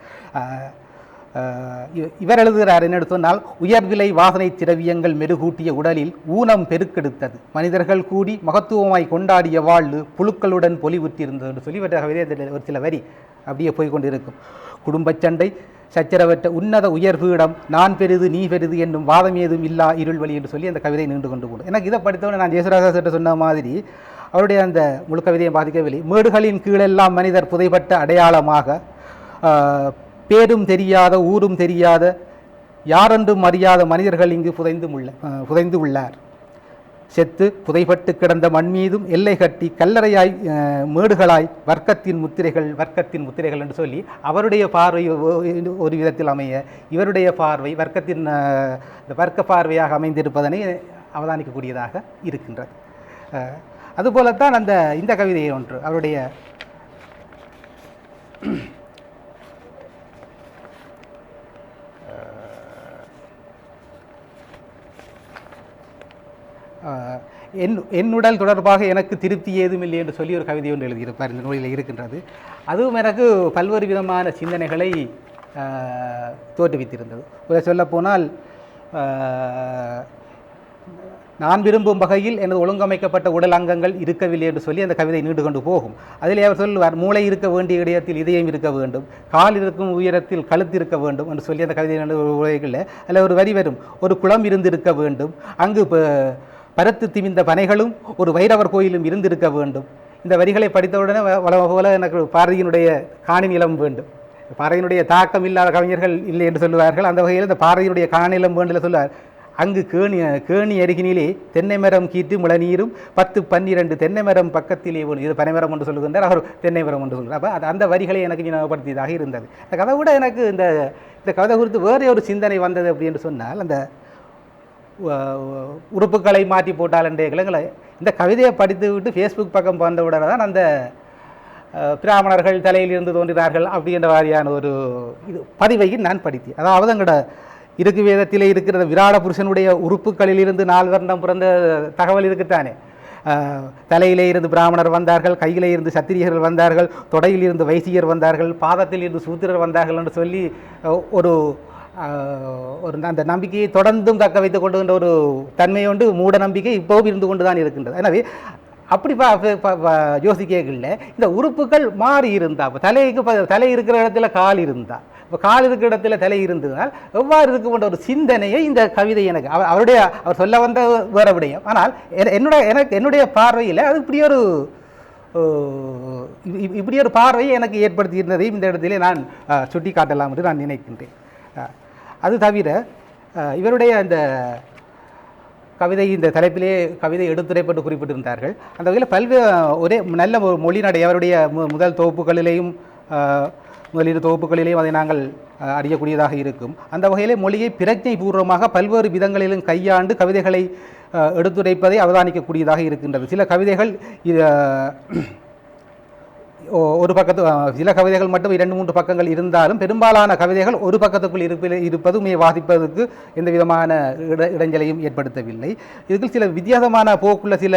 இவர் எழுதுகிறார் என்னென்னு சொன்னால், உயர்விலை வாசனை திரவியங்கள் மெருகூட்டிய உடலில் ஊனம் பெருக்கெடுத்தது, மனிதர்கள் கூடி மகத்துவமாய் கொண்டாடிய வாழ்வு புழுக்களுடன் பொலிவுற்றிருந்தது என்று சொல்லி இவற்றை கவிதை ஒரு சில வரி அப்படியே போய்கொண்டிருக்கும். குடும்பச் சண்டை சச்சரவற்ற உன்னத உயர்வீடம் நான் பெரிது நீ பெரிது என்னும் வாதம் ஏதும் இல்லா இருள் வழி என்று சொல்லி அந்த கவிதை நீண்டு கொண்டு போடும். எனக்கு இதை படித்தவொடனே நான் ஜெயசுராஜா சொன்ன மாதிரி அவருடைய அந்த முழு கவிதையை பாதிக்கவில்லை. மேடுகளின் கீழெல்லாம் மனிதர் புதைப்பட்ட அடையாளமாக, பேரும் தெரியாத ஊரும் தெரியாத யாரென்றும் அறியாத மனிதர்கள் இங்கு புதைந்து உள்ளார். செத்து புதைப்பட்டு கிடந்த மண் மீதும் எல்லை கட்டி கல்லறையாய் மேடுகளாய் வர்க்கத்தின் முத்திரைகள் என்று சொல்லி அவருடைய பார்வை ஒரு விதத்தில் அமைய, இவருடைய பார்வை வர்க்கத்தின் வர்க்க பார்வையாக அமைந்திருப்பதனை அவதானிக்கக்கூடியதாக இருக்கின்றது. அதுபோலத்தான் இந்த கவிதையை ஒன்று அவருடைய என்னுடல் தொடர்பாக எனக்கு திருப்தி ஏதும் இல்லை என்று சொல்லி ஒரு கவிதை ஒன்று எழுதியிருப்பார். இந்த நூலில் இருக்கின்றது. அதுவும் எனக்கு பல்வேறு விதமான சிந்தனைகளை தோற்றுவித்திருந்தது. சொல்லப்போனால், நான் விரும்பும் வகையில் எனது ஒழுங்கமைக்கப்பட்ட உடல் அங்கங்கள் இருக்கவில்லை என்று சொல்லி அந்த கவிதை நீண்டு கொண்டு போகும். அதில் அவர் சொல்லுவார், மூளை இருக்க வேண்டிய இடத்தில் இதயம் இருக்க வேண்டும், கால் இருக்கும் உயரத்தில் கழுத்து இருக்க வேண்டும் என்று சொல்லி அந்த கவிதை உலகில் அதில் ஒரு வரி வரும், ஒரு குளம் இருந்திருக்க வேண்டும், அங்கு பரத்து திமிந்த பனைகளும் ஒரு வைரவர் கோயிலும் இருந்திருக்க வேண்டும். இந்த வரிகளை படித்தவுடனே போல எனக்கு பாரதியினுடைய காணி நிலம் வேண்டும், பாரதியினுடைய தாக்கம் இல்லாத கவிஞர்கள் இல்லை என்று சொல்லுவார்கள். அந்த வகையில் இந்த பாரதியினுடைய காணி நிலம் வேண்டும் சொல்லுவார். அங்கு கேணி அருகினிலே தென்னை மரம் கீற்று முளநீரும் 10-12 தென்னை மரம் பக்கத்திலே இது பனைமரம் என்று சொல்லுகின்றார், அவர் தென்னை மரம் என்று சொல்கிறார். அப்போ அந்த வரிகளை எனக்கு ஞாபகப்படுத்தியதாக இருந்தது. அந்த கதை விட எனக்கு இந்த கதை குறித்து வேறு ஒரு சிந்தனை வந்தது அப்படி என்று சொன்னால், அந்த உறுப்புகளை மாற்றி போட்டால் என்ற கிழங்களை இந்த கவிதையை படித்து விட்டு ஃபேஸ்புக் பக்கம் வந்தவுடனே தான் அந்த பிராமணர்கள் தலையிலிருந்து தோன்றினார்கள் அப்படின்ற மாதிரியான ஒரு இது பதிவையும் நான் படித்தேன். அதாவது எங்களோட இருக்கு வேதத்திலே இருக்கிற விராட புருஷனுடைய உறுப்புகளிலிருந்து 4 வருடம் பிறந்த தகவல் இருக்குத்தானே. தலையிலே இருந்து பிராமணர் வந்தார்கள், கையிலே இருந்து சத்திரியர்கள் வந்தார்கள், தொடையில் இருந்து வைசியர் வந்தார்கள், பாதத்தில் இருந்து சூத்திரர் வந்தார்கள் என்று சொல்லி ஒரு அந்த நம்பிக்கையை தொடர்ந்தும் தக்க வைத்துக் கொண்டுகின்ற ஒரு தன்மையோண்டு மூட நம்பிக்கை இப்போவும் இருந்து கொண்டு தான் இருக்கின்றது. எனவே அப்படி யோசிக்கல, இந்த உறுப்புகள் மாறி இருந்தா, இப்போ தலை இருக்கிற இடத்துல கால் இருந்தா, இப்போ கால் இருக்கிற இடத்துல தலை இருந்ததுனால் எவ்வாறு இருக்குன்ற ஒரு சிந்தனையை இந்த கவிதை எனக்கு அவர் சொல்ல வந்த வேற விடயம். ஆனால் என்னுடைய பார்வையில் அது இப்படி ஒரு பார்வையை எனக்கு ஏற்படுத்தி இருந்ததையும் இந்த இடத்திலே நான் சுட்டி காட்டலாம் என்று நான் நினைக்கின்றேன். அது தவிர இவருடைய அந்த கவிதை, இந்த தலைப்பிலே கவிதை எடுத்துரைப்பட்டு குறிப்பிட்டிருந்தார்கள். அந்த வகையில் ஒரே நல்ல ஒரு மொழி நடை அவருடைய முதல் தொகுப்புகளிலேயும் முதலீடு தொகுப்புகளிலேயும் அதை நாங்கள் அறியக்கூடியதாக இருக்கும். அந்த வகையிலே மொழியை பிரஜை பூர்வமாக பல்வேறு விதங்களிலும் கையாண்டு கவிதைகளை எடுத்துரைப்பதை அவதானிக்கக்கூடியதாக இருக்கின்றது. சில கவிதைகள் ஒரு சில கவிதைகள் மட்டும் 2-3 பக்கங்கள் இருந்தாலும் பெரும்பாலான கவிதைகள் ஒரு பக்கத்துக்குள் இருப்பதும் வாசிப்பதற்கு எந்த விதமான இடைஞ்சலையும் ஏற்படுத்தவில்லை. இதுக்கு சில வித்தியாசமான போக்குள்ள சில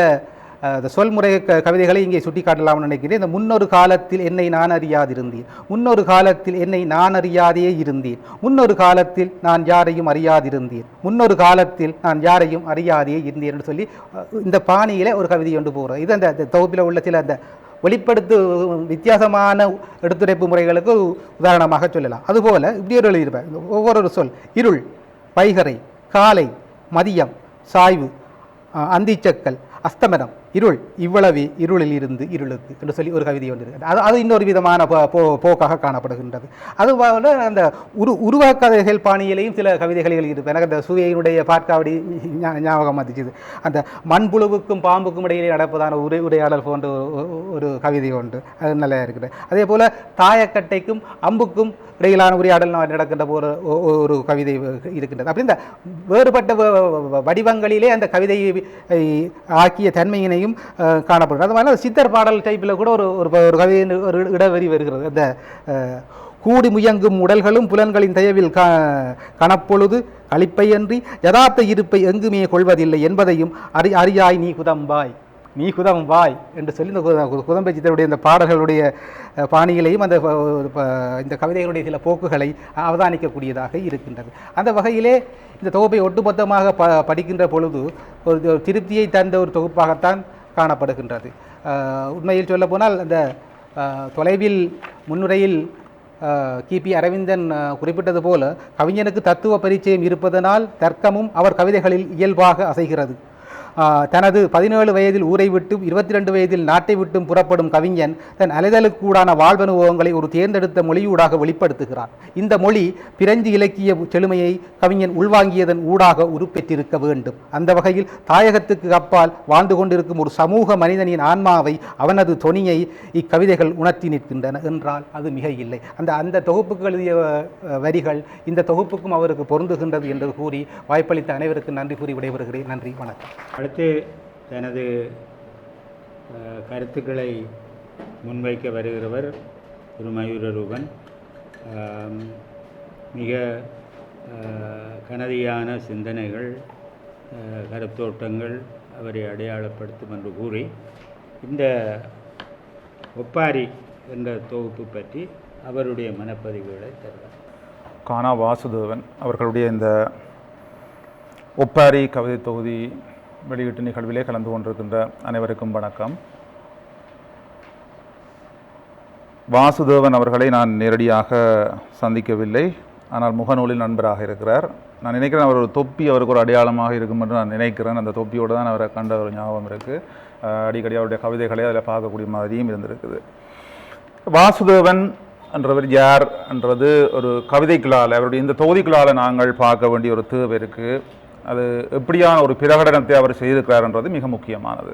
சொல்முறை கவிதைகளை இங்கே சுட்டி காட்டலாம்னு நினைக்கிறேன். இந்த முன்னொரு காலத்தில் என்னை நான் அறியாதிருந்தேன், முன்னொரு காலத்தில் என்னை நான் அறியாதே இருந்தேன், முன்னொரு காலத்தில் நான் யாரையும் அறியாதிருந்தேன், முன்னொரு காலத்தில் நான் யாரையும் அறியாதே இருந்தேன் என்று சொல்லி இந்த பாணியிலே ஒரு கவிதை கொண்டு போகிறோம். இது அந்த தொகுப்பில் உள்ள சில அந்த வெளிப்படுத்து வித்தியாசமான எடுத்துரைப்பு முறைகளுக்கு உதாரணமாக சொல்லலாம். அதுபோல் இப்படி ஒரு எழுதியிருப்பேன். ஒவ்வொரு சொல் இருள், வைகரை, காலை, மதியம், சாய்வு, அந்திச்சக்கல், அஸ்தமனம், இருள், இவ்வளவே இருளில் இருந்து இருளுக்கு என்று சொல்லி ஒரு கவிதை ஒன்று இருக்குது. அது இன்னொரு விதமான போக்காக காணப்படுகின்றது. அதுபோல அந்த உருவாக்கதைகள் பாணியிலையும் சில கவிதைகள் எழுதியிருப்பேன். எனக்கு அந்த சுவையினுடைய பாட்காவடி ஞாபகம் வந்துச்சுது. அந்த மண்புழுவுக்கும் பாம்புக்கும் இடையிலே நடப்பதான உரையாடல் போன்ற ஒரு கவிதை உண்டு, அது நல்லா இருக்குது. அதே போல் தாயக்கட்டைக்கும் அம்புக்கும் இடையிலான உரையாடல் நடக்கின்ற ஒரு கவிதை இருக்கின்றது. அப்படி இந்த வேறுபட்ட வடிவங்களிலே அந்த கவிதையை ஆக்கிய தன்மையினையும் காணப்படுகிறது. அது மாதிரி சித்தர் பாடல் டைப்பில் கூட ஒரு கவிதை ஒரு இடவரி வருகிறது. அந்த கூடி முயங்கும் உடல்களும் புலன்களின் தயவில் கணப்பொழுது களிப்பையன்றி யதார்த்த இருப்பை எங்குமே கொள்வதில்லை என்பதையும் அறியாய் நீ குதம்பாய், நீ குதம்பாய் என்று சொல்லி இந்த குதம்பை சித்தருடைய இந்த பாடல்களுடைய பாணிகளையும் இந்த கவிதைகளுடைய சில போக்குகளை அவதானிக்கக்கூடியதாக இருக்கின்றது. அந்த வகையிலே இந்த தொகுப்பை ஒட்டுமொத்தமாக படிக்கின்ற பொழுது ஒரு திருப்தியை தந்த ஒரு தொகுப்பாகத்தான் காணப்படுகின்றது. உண்மையில் சொல்ல போனால் அந்த தொலைவில் முன்னுரையில் கிபி அரவிந்தன் குறிப்பிட்டது போல கவிஞனுக்கு தத்துவ பரிச்சயம் இருப்பதனால் தர்க்கமும் அவர் கவிதைகளில் இயல்பாக அசைகிறது. தனது 17 வயதில் ஊரை விட்டும் 22 வயதில் நாட்டை விட்டும் புறப்படும் கவிஞன் தன் அலைதலுக்கூடான வாழ்வனுபவங்களை ஒரு தேர்ந்தெடுத்த மொழியூடாக வெளிப்படுத்துகிறார். இந்த மொழி பிரெஞ்சு இலக்கிய செழுமையை கவிஞன் உள்வாங்கியதன் ஊடாக உருப்பெற்றிருக்க வேண்டும். அந்த வகையில் தாயகத்துக்கு அப்பால் வாழ்ந்து கொண்டிருக்கும் ஒரு சமூக மனிதனின் ஆன்மாவை, அவனது தொனியை இக்கவிதைகள் உணர்த்தி நிற்கின்றன என்றால் அது மிக இல்லை. அந்த தொகுப்புக்கு எழுதிய வரிகள் இந்த தொகுப்புக்கும் அவருக்கு பொருந்துகின்றது என்று கூறி வாய்ப்பளித்த அனைவருக்கும் நன்றி கூறி விடைபெறுகிறேன். நன்றி, வணக்கம். அடுத்து தனது கருத்துக்களை முன்வைக்க வருகிறவர் திரு மயூரரூபன். மிக கனதியான சிந்தனைகள், கருத்தோட்டங்கள் அவரை அடையாளப்படுத்தும் என்று கூறி இந்த ஒப்பாரி என்ற தொகுப்பு பற்றி அவருடைய மனப்பதிவுகளை தருவார். கானா வாசுதேவன் அவர்களுடைய இந்த ஒப்பாரி கவிதை தொகுதி வெளியீட்டு நிகழ்விலே கலந்து கொண்டிருக்கின்ற அனைவருக்கும் வணக்கம். வாசுதேவன் அவர்களை நான் நேரடியாக சந்திக்கவில்லை, ஆனால் முகநூலில் நண்பராக இருக்கிறார். நான் நினைக்கிறேன் அவர் ஒரு தொப்பி அவருக்கு ஒரு அடையாளமாக இருக்கும் என்று நான் நினைக்கிறேன். அந்த தொப்பியோடு தான் அவரை கண்ட ஒரு ஞாபகம் இருக்குது. அடிக்கடி அவருடைய கவிதைகளை அதில் பார்க்கக்கூடிய மாதிரியும் இருந்திருக்குது. வாசுதேவன் என்றவர் யார் என்றது ஒரு கவிதைகளால், அவருடைய இந்த தொகுதிகளால் நாங்கள் பார்க்க வேண்டிய ஒரு தேவை இருக்குது. அது எப்படியான ஒரு பிரகடனத்தை அவர் செய்திருக்கிறார் என்றது மிக முக்கியமானது.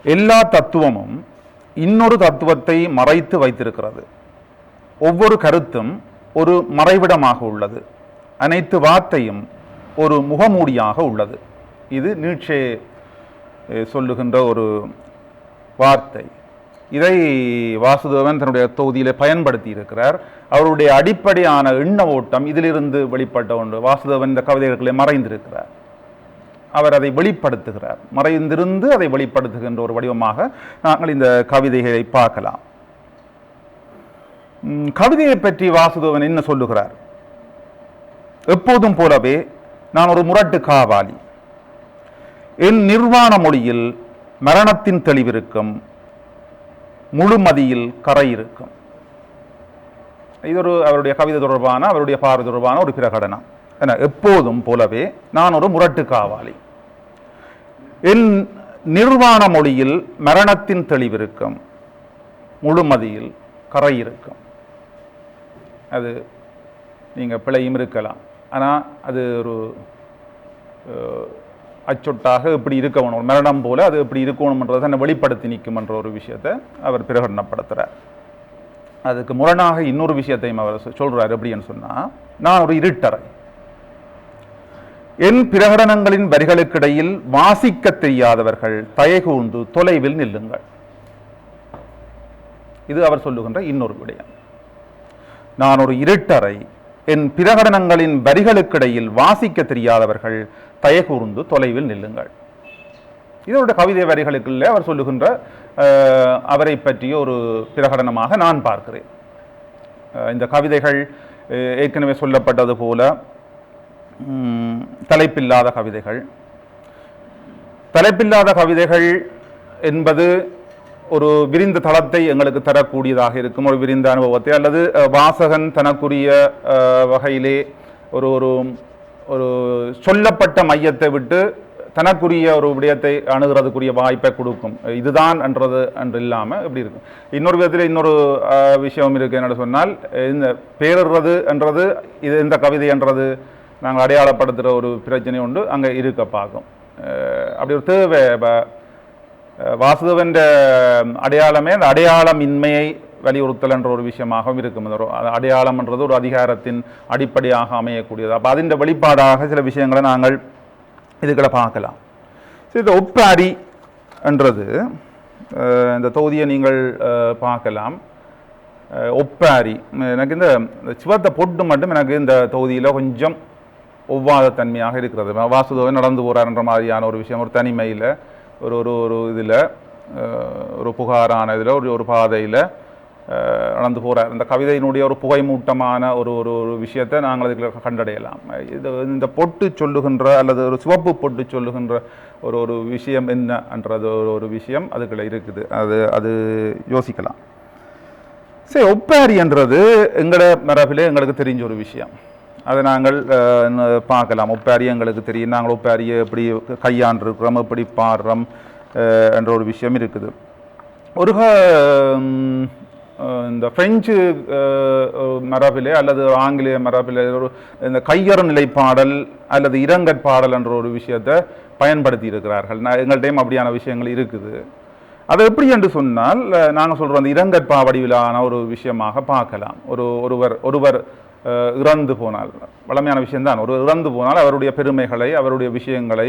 எல்லா தத்துவமும் இன்னொரு தத்துவத்தை மறைத்து வைத்திருக்கிறது. ஒவ்வொரு கருத்தும் ஒரு மறைவிடமாக உள்ளது. அனைத்து வார்த்தையும் ஒரு முகமூடியாக உள்ளது. இது நீட்சே சொல்லுகின்ற ஒரு வார்த்தை. இதை வாசுதேவன் தன்னுடைய தொகுதியிலே பயன்படுத்தி இருக்கிறார். அவருடைய அடிப்படையான எண்ண ஓட்டம் இதிலிருந்து வெளிப்பட்ட ஒன்று. வாசுதேவன் இந்த கவிதைகளிலே மறைந்திருக்கிறார், அவர் அதை வெளிப்படுத்துகிறார், மறைந்திருந்து அதை வெளிப்படுத்துகின்ற ஒரு வடிவமாக நாங்கள் இந்த கவிதைகளை பார்க்கலாம். கவிதையை பற்றி வாசுதேவன் என்ன சொல்லுகிறார்? எப்போதும் போலவே நான் ஒரு முரட்டு காவாலி, என் நிர்வாண மொழியில் மரணத்தின் தெளிவிருக்கும், முழுமதியில் கரை இருக்கும். இது ஒரு அவருடைய கவிதை தொடர்பான, அவருடைய பார்வை தொடர்பான ஒரு பிரகடனம். எப்போதும் போலவே நான் ஒரு முரட்டு காவாலி, என் நிர்வாண மொழியில் மரணத்தின் தெளிவிருக்கும், முழுமதியில் கரை இருக்கும். அது நீங்கள் பிழையும் இருக்கலாம், ஆனால் அது ஒரு அச்சொட்டாக எப்படி இருக்கணும், மரணம் போல அது எப்படி இருக்கணும்ன்றதை தன்னை வெளிப்படுத்தி நிற்கும் என்ற ஒரு விஷயத்தை அவர் பிரகடனப்படுத்துகிறார். அதுக்கு முரணாக இன்னொரு விஷயத்தையும் அவர் சொல்கிறார். எப்படின்னு சொன்னால், நான் ஒரு இருட்டறை, என் பிரகடனங்களின் வரிகளுக்கிடையில் வாசிக்க தெரியாதவர்கள் தயகூர்ந்து தொலைவில் நில்லுங்கள். இது அவர் சொல்லுகின்ற இன்னொரு விடயம். நான் ஒரு இருட்டறை, என் பிரகடனங்களின் வரிகளுக்கிடையில் வாசிக்க தெரியாதவர்கள் தயகூர்ந்து தொலைவில் நில்லுங்கள். இதோட கவிதை வரிகளுக்குள்ளே அவர் சொல்லுகின்ற அவரை பற்றிய ஒரு பிரகடனமாக நான் பார்க்கிறேன். இந்த கவிதைகள் ஏற்கனவே சொல்லப்பட்டது போல தலைப்பில்லாத கவிதைகள். தலைப்பில்லாத கவிதைகள் என்பது ஒரு விரிந்த தளத்தை எங்களுக்கு தரக்கூடியதாக இருக்கும், ஒரு விரிந்த அனுபவத்தை, அல்லது வாசகன் தனக்குரிய வகையிலே ஒரு ஒரு ஒரு சொல்லப்பட்ட மையத்தை விட்டு தனக்குரிய ஒரு விடயத்தை அணுகிறதுக்குரிய வாய்ப்பை கொடுக்கும். இதுதான் என்றது என்று இல்லாமல் இப்படி இருக்கும். இன்னொரு விதத்தில் இன்னொரு விஷயம் இருக்குது. என்ன சொன்னால், இந்த பேருறது என்றது இது இந்த கவிதை என்றது நாங்கள் அடையாளப்படுத்துகிற ஒரு பிரச்சனை உண்டு, அங்கே இருக்க பார்க்கும். அப்படி ஒரு தேவை வாசுதேவன் அடையாளமே அந்த அடையாளமின்மையை வலியுறுத்தல் என்ற ஒரு விஷயமாகவும் இருக்கும். அடையாளம் என்றது ஒரு அதிகாரத்தின் அடிப்படையாக அமையக்கூடியது. அப்போ அதின் வெளிப்பாடாக சில விஷயங்களை நாங்கள் இதுக்களை பார்க்கலாம். சரி, இந்த ஒப்பாரி என்றது இந்த தொகுதியை நீங்கள் பார்க்கலாம். ஒப்பாரி எனக்கு இந்த சிவத்தை பொட்டு மட்டும் எனக்கு இந்த தொகுதியில் கொஞ்சம் ஒவ்வாத தன்மையாக இருக்கிறது. வாசுதேவன் நடந்து போகிறார்ன்ற மாதிரியான ஒரு விஷயம், ஒரு தனிமையில், ஒரு ஒரு ஒரு இதில், ஒரு புகாரான இதில், ஒரு பாதையில் நடந்து போகிறார். இந்த கவிதையினுடைய ஒரு புகைமூட்டமான ஒரு ஒரு ஒரு விஷயத்தை நாங்கள் அதுக்கு கண்டடையலாம். இது இந்த பொட்டு சொல்லுகின்ற அல்லது ஒரு சிவப்பு பொட்டு சொல்லுகின்ற ஒரு ஒரு விஷயம் என்னன்றது ஒரு விஷயம் அதுக்குள்ள இருக்குது. அது யோசிக்கலாம். சரி, ஒப்பாரி என்றது எங்களோட மரபிலே எங்களுக்கு தெரிஞ்ச ஒரு விஷயம். அதை நாங்கள் பார்க்கலாம். ஒப்பாரி எங்களுக்கு தெரியும், நாங்கள் ஒப்பாரியை எப்படி கையாண்டிருக்கிறோம், எப்படி பாடுறோம் என்ற ஒரு விஷயம் இருக்குது. ஒரு இந்த பிரெஞ்சு மரபிலே அல்லது ஆங்கிலேய மரபிலே ஒரு இந்த கையறு நிலைப்பாடல் அல்லது இரங்கற்பாடல் என்ற ஒரு விஷயத்தை பயன்படுத்தி இருக்கிறார்கள். எங்கள்கிட்டையும் அப்படியான விஷயங்கள் இருக்குது. அது எப்படி என்று சொன்னால், நாங்கள் சொல்கிறோம் அந்த இரங்கற்பா வடிவிலான ஒரு விஷயமாக பார்க்கலாம். ஒருவர் இறந்து போனால், வளமையான விஷயம்தான், ஒரு இறந்து போனால் அவருடைய பெருமைகளை, அவருடைய விஷயங்களை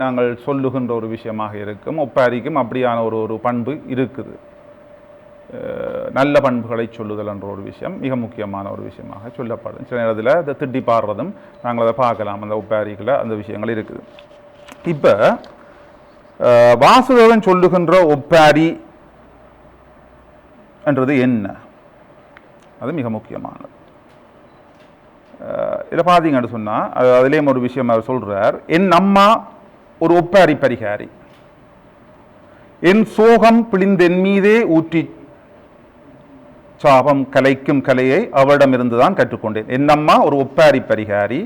நாங்கள் சொல்லுகின்ற ஒரு விஷயமாக இருக்கும். ஒப்பாரிக்கும் அப்படியான ஒரு பண்பு இருக்குது. நல்ல பண்புகளை சொல்லுதல் என்ற ஒரு விஷயம் மிக முக்கியமான ஒரு விஷயமாக சொல்லப்படும். சில நேரத்தில் அதை திட்டி பாடுறதும் நாங்கள் அதை பார்க்கலாம். அந்த ஒப்பாரிகளை அந்த விஷயங்கள் இருக்குது. இப்போ வாசுதேவன் சொல்லுகின்ற ஒப்பாரி என்றது என்ன? அது மிக முக்கியமானது. இதை பார்த்தீங்கன்னு சொன்னால், அதுலேயும் ஒரு விஷயம் அவர் சொல்கிறார். என் அம்மா ஒரு ஒப்பாரி பரிகாரி, என் சோகம் பிழிந்தென் மீதே ஊற்றி சாபம் கலைக்கும் கலையை அவரிடமிருந்து தான் கற்றுக்கொண்டேன். என் அம்மா ஒரு ஒப்பாரி பரிகாரி,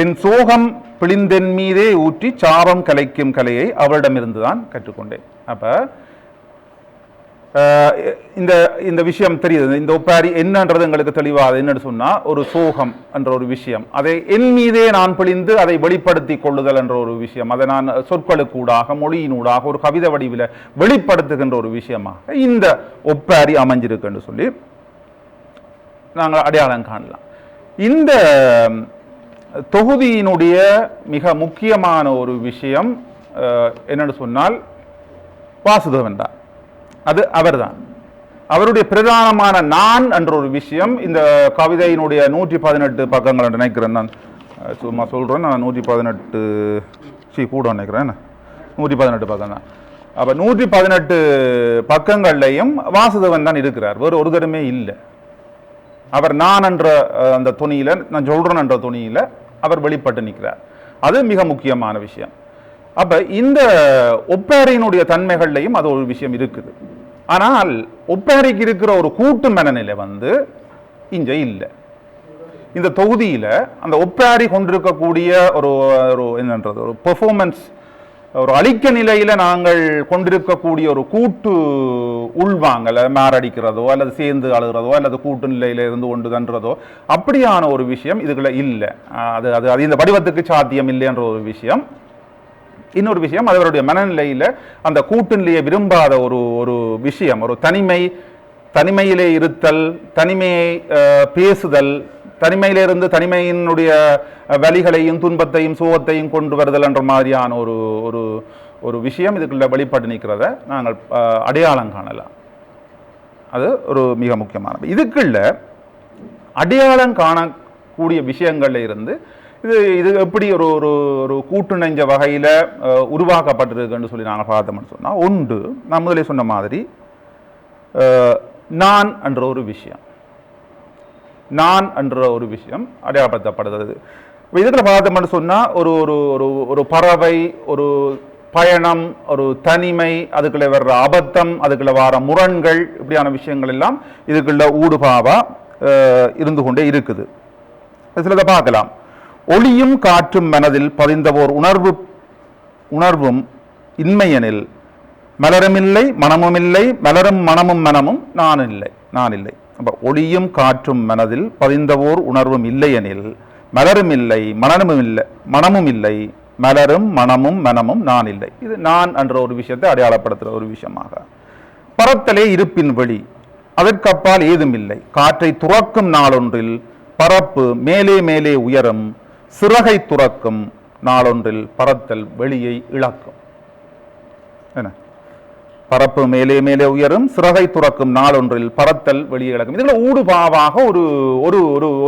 என் சோகம் பிழிந்தென் மீதே ஊற்றி சாபம் கலைக்கும் கலையை அவரிடமிருந்து தான் கற்றுக்கொண்டேன். அப்போ இந்த விஷயம் தெரியுது. இந்த ஒப்பாரி என்னன்றது எங்களுக்கு தெளிவாக என்னன்னு சொன்னால், ஒரு சோகம் என்ற ஒரு விஷயம், அதை என் மீதே நான் பிழிந்து அதை வெளிப்படுத்தி கொள்ளுதல் என்ற ஒரு விஷயம், அதை நான் சொற்களுக்கூடாக மொழியினூடாக ஒரு கவிதை வடிவில் வெளிப்படுத்துகின்ற ஒரு விஷயமாக இந்த ஒப்பாரி அமைஞ்சிருக்குன்னு சொல்லி நாங்கள் அடையாளம் காணலாம். இந்த தொகுதியினுடைய மிக முக்கியமான ஒரு விஷயம் என்னென்னு சொன்னால், வாசுதேவன் தான். அது அவர்தான். அவருடைய பிரதானமான நான் என்ற ஒரு விஷயம் இந்த கவிதையினுடைய 118 பக்கங்கள் நினைக்கிறேன். நான் சும்மா சொல்கிறேன், நான் 118 கூட நினைக்கிறேன், 118 பக்கம் தான். அப்போ 118 பக்கங்கள்லையும் வாசுதேவன் தான் இருக்கிறார், வேறு ஒரு தரமே இல்லை. அவர் நான் என்ற அந்த துணியில், நான் சொல்கிறேன் என்ற துணியில் அவர் வெளிப்பட்டு நிற்கிறார். அது மிக முக்கியமான விஷயம். அப்போ இந்த ஒப்பேரியினுடைய தன்மைகள்லையும் அது ஒரு விஷயம் இருக்குது. ஆனால் ஒப்பேரிக்கு இருக்கிற ஒரு கூட்டு மனநிலை இங்கே இல்லை. இந்த தொகுதியில் அந்த ஒப்பேரி கொண்டிருக்கக்கூடிய ஒரு என்னன்றது ஒரு பெர்ஃபார்மன்ஸ், ஒரு அழிக்க நிலையில் நாங்கள் கொண்டிருக்கக்கூடிய ஒரு கூட்டு உள்வாங்கலை, மாரடிக்கிறதோ அல்லது சேர்ந்து அழுகிறதோ அல்லது கூட்டு நிலையில் இருந்து கொண்டு தன்றதோ அப்படியான ஒரு விஷயம் இதுக்குள்ள இல்லை. அது இந்த வடிவத்துக்கு சாத்தியம் இல்லைன்ற ஒரு விஷயம். இன்னொரு விஷயம், அவருடைய மனநிலையில் அந்த கூட்டுநிலையை விரும்பாத ஒரு விஷயம், ஒரு தனிமையிலே இருத்தல், தனிமையை பேசுதல், தனிமையிலிருந்து தனிமையினுடைய வலிகளையும் துன்பத்தையும் சோகத்தையும் கொண்டு வருதல் என்ற மாதிரியான ஒரு விஷயம் இதுக்குள்ள வெளிப்பட்டு நிற்கிறத நாங்கள் அடையாளம் காணலாம். அது ஒரு மிக முக்கியமானது. இதுக்குள்ள அடையாளம் காணக்கூடிய விஷயங்கள்ல இருந்து இது எப்படி ஒரு கூட்டு நெஞ்ச வகையில் உருவாக்கப்பட்டிருக்குன்னு சொல்லி நாங்கள் பார்த்தோம்னு சொன்னால், ஒன்று நான் முதலே சொன்ன மாதிரி நான் என்ற ஒரு விஷயம், நான் என்ற ஒரு விஷயம் அடையாளப்படுத்தப்படுகிறது. இதுக்குள்ள பார்த்தோம்னு சொன்னால் ஒரு பறவை, ஒரு பயணம், ஒரு தனிமை, அதுக்குள்ள வர்ற அபத்தம், அதுக்குள்ள வர முரண்கள், இப்படியான விஷயங்கள் எல்லாம் இதுக்குள்ள ஊடுபாவா இருந்து கொண்டே இருக்குது. சிலதை பார்க்கலாம். ஒளியும் காற்றும் மனதில் பதிந்தவோர் உணர்வும் இன்மையனில் மலருமில்லை மனமுமில்லை, மலரும் மனமும் மனமும் நான் இல்லை. அப்போ ஒளியும் காற்றும் மனதில் பதிந்தவோர் உணர்வும் இல்லையெனில் மலரும் இல்லை மனமும் இல்லை, மலரும் மனமும் மனமும் நான் இல்லை. இது நான் என்ற ஒரு விஷயத்தை அடையாளப்படுத்துகிற ஒரு விஷயமாக. பறத்தலே இருப்பின் வெளி, அதற்கப்பால் ஏதும் இல்லை. காற்றை துறக்கும் நாளொன்றில் பரப்பு மேலே மேலே உயரும், சிறகை துறக்கும் நாளொன்றில் பறத்தல் வெளியை இழக்கும். என்ன? பரப்பு மேலே மேலே உயரும், சிறகை துறக்கும் நாளொன்றில் பறத்தல் வெளியே இழக்கும். இதில் ஊடுபாவாக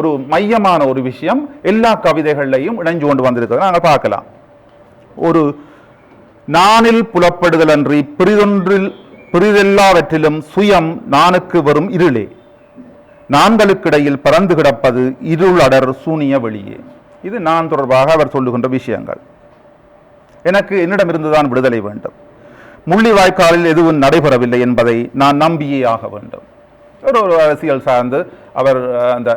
ஒரு மையமான ஒரு விஷயம் எல்லா கவிதைகளையும் இணைஞ்சு கொண்டு வந்திருக்கிறது நாங்கள் பார்க்கலாம். ஒரு நானில் புலப்படுதல் அன்றி பிரிதெல்லாவற்றிலும் சுயம் நானுக்கு வரும் இருளே, நான்களுக்கிடையில் பறந்து கிடப்பது இருளடர் சூனிய வெளியே. இது நான் தொடர்பாக அவர் சொல்லுகின்ற விஷயங்கள். எனக்கு என்னிடமிருந்துதான் விடுதலை வேண்டும், முள்ளிவாய்க்காலில் எதுவும் நடைபெறவில்லை என்பதை நான் நம்பியே ஆக வேண்டும். ஒரு அரசியல் சார்ந்து அவர் அந்த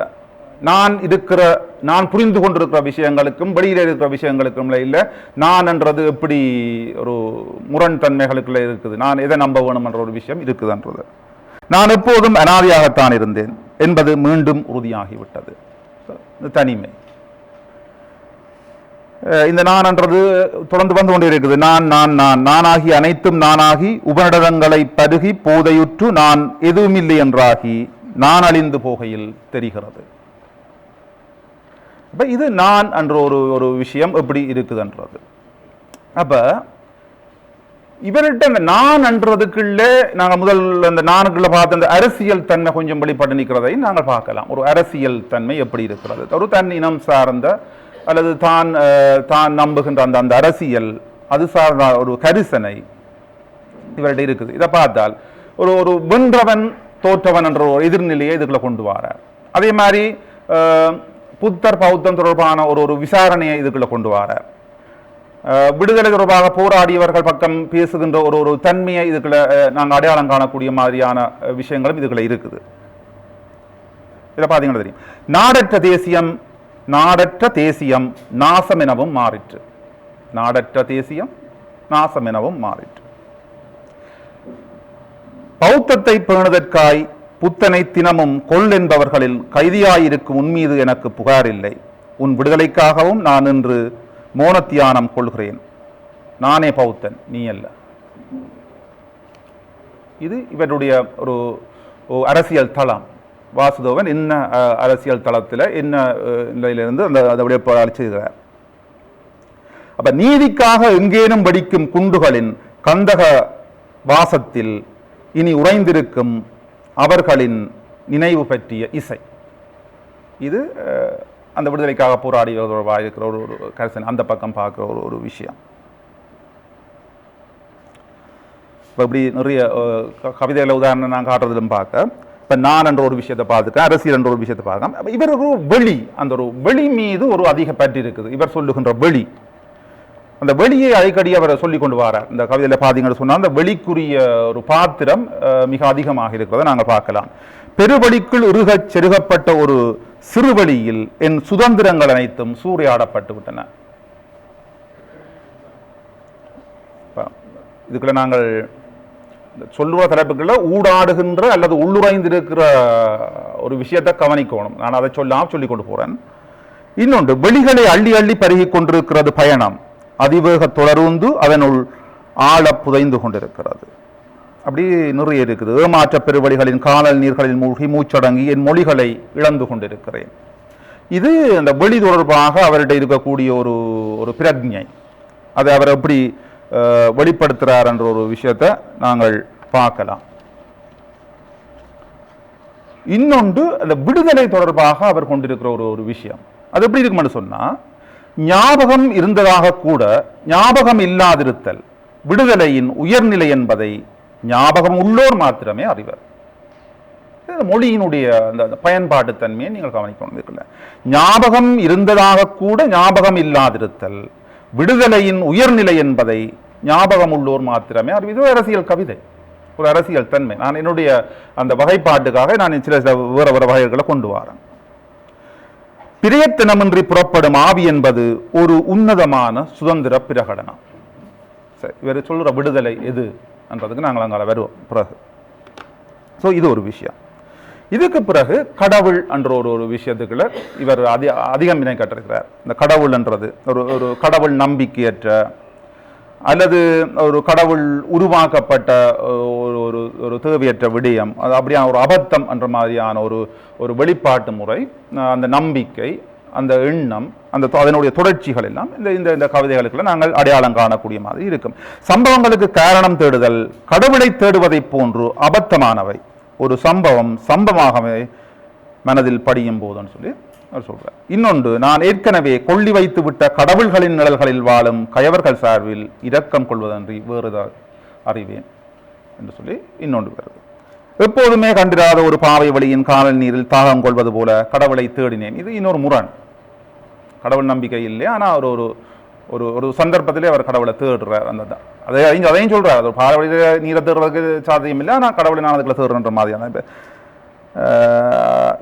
நான் புரிந்து கொண்டிருக்கிற விஷயங்களுக்கும் வெளியில் இருக்கிற விஷயங்களுக்கும் இல்லை, நான் என்றது எப்படி ஒரு முரண் தன்மைகளுக்குள்ள இருக்குது, நான் எதை நம்ப வேணும் என்ற ஒரு விஷயம் இருக்குதுன்றது. நான் எப்போதும் அனாதையாகத்தான் இருந்தேன் என்பது மீண்டும் உறுதியாகிவிட்டது. தனிமை, இந்த நான் என்றது தொடர்ந்து வந்து கொண்டே இருக்குது. நானாகி அனைத்தும் நானாகி உபநிடதங்களை பருகி போதையுற்று நான் எதுவுமில்லை என்றாகி நான் அழிந்து போகையில் தெரிகிறது. அப்ப இது நான் என்ற ஒரு விஷயம் எப்படி இருக்குதுன்றது. அப்ப இவர்கிட்ட அந்த நான் என்றதுக்குள்ளே நாங்கள் முதல் அந்த நானுக்குள்ள பார்த்த அந்த அரசியல் தன்மை கொஞ்சம் வெளிப்பட்டு நிற்கிறதை நாங்கள் பார்க்கலாம். ஒரு அரசியல் தன்மை எப்படி இருக்கிறது, ஒரு தன் இனம் சார்ந்த அல்லது தான் நம்புகின்ற அந்த அரசியல் அது சார்ந்த ஒரு கரிசனை இவர்கிட்ட இருக்குது. இதை பார்த்தால் ஒரு வென்றவன் தோற்றவன் என்ற ஒரு எதிர்நிலையை இதுக்குள்ள கொண்டு வரார். அதே மாதிரி புத்தர் பௌத்தம் தொடர்பான ஒரு விசாரணையை இதுக்குள்ள கொண்டு வரார். விடுதலை தொடர்பாக போராடியவர்கள் பக்கம் பேசுகின்ற ஒரு தன்மையை இதுக்குள்ள நாங்கள் அடையாளம் காணக்கூடிய மாதிரியான விஷயங்களும் இதுக்குள்ள இருக்குது. இதில் பார்த்தீங்கன்னா தெரியும், நாடற்ற தேசியம் நாசம் எனவும் மாறிற்று. நாடற்ற தேசியம் நாசம் எனவும் மாறிற்று. பௌத்தத்தை பேணுதற்காய் புத்தனை தினமும் கொள் என்பவர்களில் கைதியாயிருக்கும் உன்மீது எனக்கு புகார் இல்லை. உன் விடுதலைக்காகவும் நான் இன்று மோனத்தியானம் கொள்கிறேன். நானே பௌத்தன், நீ அல்ல. இது இவருடைய ஒரு அரசியல் தளம். வாசுதேவன் என்ன அரசியல் தளத்தில் என்ன நிலையிலிருந்து அதை அழிச்சிருக்கிறார். அப்ப நீதிக்காக எங்கேனும் வெடிக்கும் குண்டுகளின் கந்தக வாசத்தில் இனி உறைந்திருக்கும் அவர்களின் நினைவு பற்றிய இசை. இது அந்த விடுதலைக்காக போராடியவர்களாக இருக்கிற ஒரு கரிசன் அந்த பக்கம் பார்க்குற ஒரு விஷயம். இப்போ இப்படி நிறைய கவிதையில் உதாரணம் நான் காட்டுறதுலும் பார்க்க, இப்போ நான் என்ற ஒரு விஷயத்தை பார்த்துக்கேன், அரசியல் என்ற ஒரு விஷயத்தை பார்க்க, இவர் ஒரு வெளி, அந்த ஒரு வெளி மீது ஒரு அதிக பற்றி இருக்குது. இவர் சொல்லுகின்ற வெளி, அந்த வெளியை அடிக்கடி அவர் சொல்லி கொண்டு வரார். இந்த கவிதையில் பார்த்தீங்கன்னு சொன்னால் அந்த வெளிக்குரிய ஒரு பாத்திரம் மிக அதிகமாக இருக்கிறத நாங்கள் பார்க்கலாம். பெருவெளிக்குள் இறுகச் செருகப்பட்ட ஒரு சிறுவெளியில் என் சுதந்திரங்கள் அனைத்தும் சூறையாடப்பட்டு விட்டன. இதுக்குள்ள நாங்கள் சொல்லுவ தலைப்புகளில் ஊடாடுகின்ற அல்லது உள்ளுரைந்திருக்கிற ஒரு விஷயத்தை கவனிக்கணும். நான் அதை சொல்லிக் கொண்டு போறேன். இன்னொன்று, வெளிகளை அள்ளி அள்ளி பருகி கொண்டிருக்கிறது பயணம், அதிவேக தொடர்ந்து அதனுள் ஆழ புதைந்து கொண்டிருக்கிறது. அப்படி நிறைய இருக்குது. ஏமாற்ற பெருவழிகளின் காணல் நீர்களில் மூழ்கி மூச்சடங்கி என் மொழிகளை இழந்து கொண்டிருக்கிறேன். இது அந்த வெளி தொடர்பாக அவர்கிட்ட இருக்கக்கூடிய ஒரு பிரஜை. அதை அவர் எப்படி வெளிப்படுத்துகிறார் என்ற ஒரு விஷயத்தை நாங்கள் பார்க்கலாம். இன்னொன்று, அந்த விடுதலை தொடர்பாக அவர் கொண்டிருக்கிற ஒரு விஷயம். அது எப்படி இருக்குமென்னு சொன்னால், ஞாபகம் இருந்ததாக கூட ஞாபகம் இல்லாதிருத்தல் விடுதலையின் உயர்நிலை என்பதை ஞாபகம் உள்ளோர் மாத்திரமே அறிவர். மொழியினுடைய அந்த பயன்பாட்டு தன்மையை நீங்கள் கவனிக்கணும். இருக்குல்ல, ஞாபகம் இருந்ததாக கூட ஞாபகம் இல்லாதிருத்தல் விடுதலையின் உயர்நிலை என்பதை ஞாபகம் உள்ளோர் மாத்திரமே அறிவு. இது அரசியல் கவிதை, ஒரு அரசியல் தன்மை. நான் என்னுடைய அந்த வகைப்பாட்டுக்காக நான் சில வேற வகைகளை கொண்டு வரேன். பிரயத்தனமின்றி புறப்படும் ஆவி என்பது ஒரு உன்னதமான சுதந்திர பிரகடனம். சரி, இவர் சொல்ற விடுதலை எது என்றதுக்கு நாங்கள் அங்கே வருவோம் பிறகு. ஸோ இது ஒரு விஷயம். இதுக்கு பிறகு கடவுள் என்ற ஒரு விஷயத்துக்குள்ள இவர் அதிகம் வினை கட்டிருக்கிறார். இந்த கடவுள் என்றது ஒரு கடவுள் நம்பிக்கையற்ற அல்லது ஒரு கடவுள் உருவாக்கப்பட்ட ஒரு தேவையற்ற விடயம், அது அப்படியான ஒரு அபத்தம் என்ற மாதிரியான ஒரு வெளிப்பாட்டு முறை, அந்த நம்பிக்கை, அந்த எண்ணம், அதனுடைய தொடர்ச்சிகள் எல்லாம் இந்த கவிதைகளுக்குள்ள நாங்கள் அடையாளம் காணக்கூடிய மாதிரி இருக்கும். சம்பவங்களுக்கு காரணம் தேடுதல் கடவுளை தேடுவதை போன்று அபத்தமானவை. ஒரு சம்பவமாகவே மனதில் படியும் போதுன்னு சொல்லி அவர் சொல்றார். இன்னொன்று, நான் ஏற்கனவே கொள்ளி வைத்து விட்ட கடவுள்களின் நிழல்களில் வாழும் கயவர்கள் சார்பில் இரக்கம் கொள்வதன்றி வேறு அறிவேன் என்று சொல்லி இன்னொன்று வருது. எப்போதுமே கண்டிராத ஒரு பாவை வழியின் காணல் நீரில் தாகம் கொள்வது போல கடவுளை தேடினேன். இது இன்னொரு முரண். கடவுள் நம்பிக்கை இல்லை, ஆனால் ஒரு சந்தர்ப்பத்திலே அவர் கடவுளை தேடுறார். அதையும் சொல்றார். அது பாறை வழியில நீரை தேடுறதுக்கு சாத்தியம் இல்லை, ஆனால் கடவுளை நான் அதுக்குள்ள தேடுறன்ற மாதிரியான.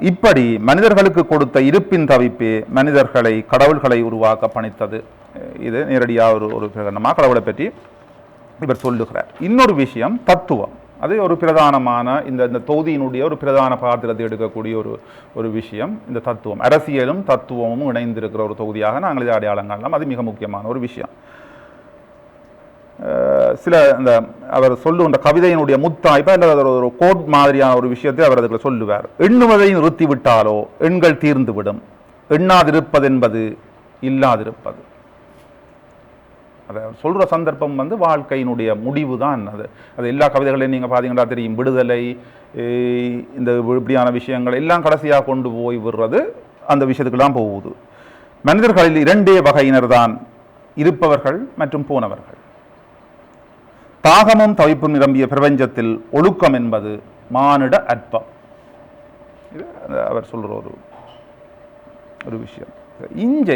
இப்படி மனிதர்களுக்கு கொடுத்த இருப்பின் தவிப்பே மனிதர்களை கடவுள்களை உருவாக்க பணித்தது. இது நேரடியாக ஒரு பிரகடனமாக கடவுளை பற்றி இவர் சொல்லுகிறார். இன்னொரு விஷயம் தத்துவம். அது ஒரு பிரதானமான இந்த தொகுதியினுடைய ஒரு பிரதான பாத்திரத்தை எடுக்கக்கூடிய ஒரு விஷயம். இந்த தத்துவம், அரசியலும் தத்துவமும் இணைந்திருக்கிற ஒரு தொகுதியாக நாங்கள் இதை அடையாளம் காணலாம். அது மிக முக்கியமான ஒரு விஷயம். சில அவர் சொல்லுகின்ற கவிதையினுடைய முத்தாய்ப்பா அல்லது ஒரு கோட் மாதிரியான ஒரு விஷயத்தை அவர் அதுக்குள்ள சொல்லுவார். எண்ணுவதை நிறுத்திவிட்டாலோ எண்கள் தீர்ந்துவிடும், எண்ணாதிருப்பது என்பது இல்லாதிருப்பது. அதை சொல்ற சந்தர்ப்பம் வாழ்க்கையினுடைய முடிவு தான். அது எல்லா கவிதைகளையும் நீங்கள் பார்த்தீங்கன்னா தெரியும். விடுதலை, இந்த இப்படியான விஷயங்கள் எல்லாம் கடைசியாக கொண்டு போய் விடுறது அந்த விஷயத்துக்கெல்லாம் போகுது. மனிதர்களில் இரண்டே வகையினர் தான் இருப்பவர்கள் மற்றும் போனவர்கள். தாகமும் தவிப்பும் நிரம்பிய பிரபஞ்சத்தில் ஒழுக்கம் என்பது மானிட அற்பம். இது அவர் சொல்ற ஒரு விஷயம்.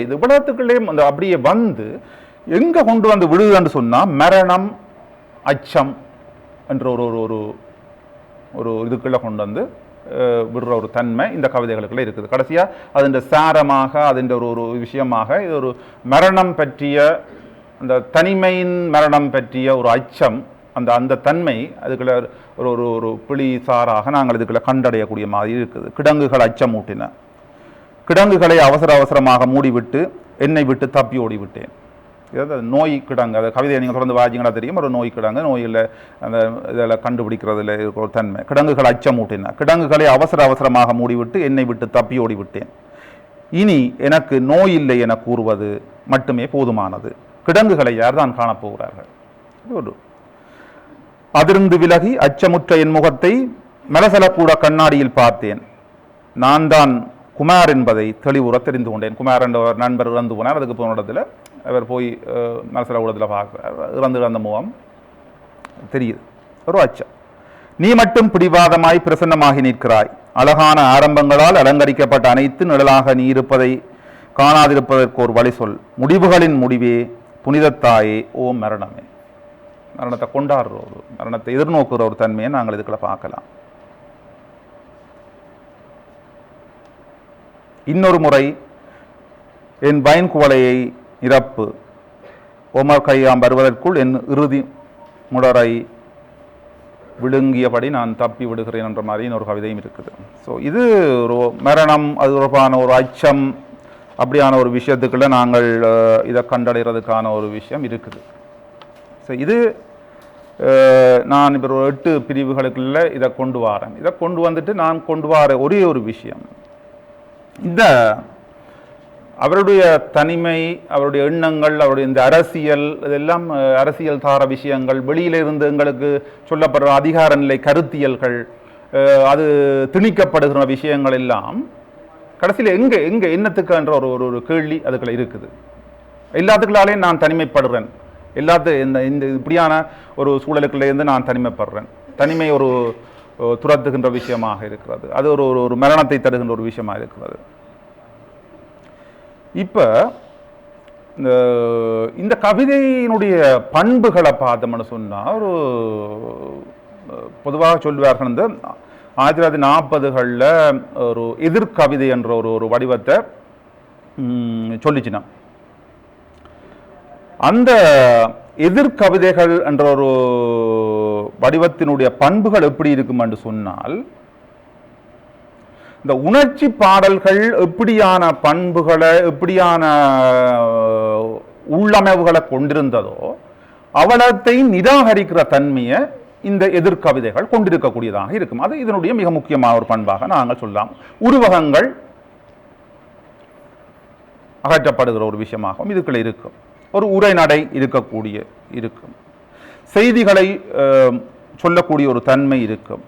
இது உலகத்துக்குள்ளே அப்படியே எங்க கொண்டு வந்து விடுதுன்னு சொன்னா மரணம், அச்சம் என்ற ஒரு இதுக்குள்ள கொண்டு வந்து விடுற ஒரு தன்மை இந்த கவிதைகளுக்குள்ள இருக்குது. கடைசியா அது சாரமாக அதன் ஒரு விஷயமாக இது ஒரு மரணம் பற்றிய, அந்த தனிமையின் மரணம் பற்றிய ஒரு அச்சம், அந்த தன்மை அதுக்குள்ள ஒரு பிழி சாராக நாங்கள் இதுக்குள்ள கண்டடையக்கூடிய மாதிரி இருக்குது. கிடங்குகள் அச்சமூட்டின, கிடங்குகளை அவசரமாக மூடிவிட்டு என்னை விட்டு தப்பி ஓடி விட்டேன். நோய் கிடங்கு, அதை கவிதையை நீங்கள் தொடர்ந்து வாசிங்கன்னா தெரியும். ஒரு நோய் கிடங்கு, நோயில் அந்த இதில் கண்டுபிடிக்கிறதுல இருக்கிற ஒரு தன்மை. கிடங்குகள் அச்சமூட்டின, கிடங்குகளை அவசரமாக மூடிவிட்டு என்னை விட்டு தப்பி ஓடி விட்டேன். இனி எனக்கு நோய் இல்லை என கூறுவது மட்டுமே போதுமானது. கிடங்குகளை யார் தான் காணப்போகிறார்கள்? அதிர்ந்து விலகி அச்சமுற்ற என் முகத்தை மலசலக்கூட கண்ணாடியில் பார்த்தேன். நான் தான் குமார் என்பதை தெளிவுற தெரிந்து கொண்டேன். குமார் என்ற ஒரு நண்பர் இறந்து போனார். அதுக்கு போன இடத்துல அவர் போய் மலசலக்கூடத்தில் பார்க்கிறார். இறந்த முகம் தெரியுது. ஒரு அச்சம். நீ மட்டும் பிடிவாதமாய் பிரசன்னமாகி நிற்கிறாய். அழகான ஆரம்பங்களால் அலங்கரிக்கப்பட்ட அனைத்து நிழலாக நீ இருப்பதை காணாதிருப்பதற்கு ஒரு வழி சொல். முடிவுகளின் முடிவே புனிதத்தாயே ஓ மரணமே. மரணத்தை கொண்டாடுற ஒரு மரணத்தை எதிர்நோக்குற ஒரு தன்மையை நாங்கள் இதுக்குள்ள பார்க்கலாம். இன்னொரு முறை என் வைன் குவளையை நிரப்பு. ஒமர் கையாம் வருவதற்குள் என் இறுதி முடரை விழுங்கியபடி நான் தப்பி விடுகிறேன் என்ற மாதிரி இன்னொரு கவிதையும் இருக்குது. ஸோ இது ஒரு மரணம், அது தொடர்பான ஒரு அச்சம், அப்படியான ஒரு விஷயத்துக்குள்ள நாங்கள் இதை கண்டடைகிறதுக்கான ஒரு விஷயம் இருக்குது. ஸோ இது நான் இப்போ ஒரு 8 பிரிவுகளுக்குள்ள இதை கொண்டு வரேன். இதை கொண்டு வந்துட்டு நான் கொண்டு வர ஒரே ஒரு விஷயம், இந்த அவருடைய தனிமை, அவருடைய எண்ணங்கள், அவருடைய இந்த அரசியல், இதெல்லாம் அரசியல் தார விஷயங்கள், வெளியிலிருந்து எங்களுக்கு சொல்லப்படுற அதிகார நிலை கருத்தியல்கள், அது திணிக்கப்படுகிற விஷயங்கள் எல்லாம் கடைசியில் எங்கே என்னத்துக்குன்ற ஒரு கேள்வி அதுக்குள்ள இருக்குது. எல்லாத்துக்குள்ளாலேயும் நான் தனிமைப்படுறேன், இந்த இப்படியான ஒரு சூழலுக்குள்ளேருந்து நான் தனிமைப்படுறேன். தனிமை ஒரு துரத்துகின்ற விஷயமாக இருக்கிறது. அது ஒரு மரணத்தை தருகின்ற ஒரு விஷயமாக இருக்கிறது. இப்போ இந்த கவிதையினுடைய பண்புகளை பார்த்தோம்னு சொன்னால், ஒரு பொதுவாக சொல்வார்கள், இந்த 1940களில் ஒரு எதிர்கவிதை என்ற ஒரு வடிவத்தை சொல்லிச்சினா. அந்த எதிர்கவிதைகள் என்ற ஒரு வடிவத்தினுடைய பண்புகள் எப்படி இருக்கும் என்று சொன்னால், இந்த உணர்ச்சி பாடல்கள் எப்படியான பண்புகளை, எப்படியான உள்ளமைவுகளை கொண்டிருந்ததோ அவலத்தை நிராகரிக்கிற தன்மையை இந்த எதிர்கவிதைகள் கொண்டிருக்கக்கூடியதாக இருக்கும். அது இதனுடைய மிக முக்கியமான ஒரு பண்பாக நாங்கள் சொல்லலாம். உருவகங்கள் அகற்றப்படுகிற ஒரு விஷயமாகவும் இதுக்குள்ள இருக்கும். ஒரு உரைநடை இருக்கும். செய்திகளை சொல்லக்கூடிய ஒரு தன்மை இருக்கும்.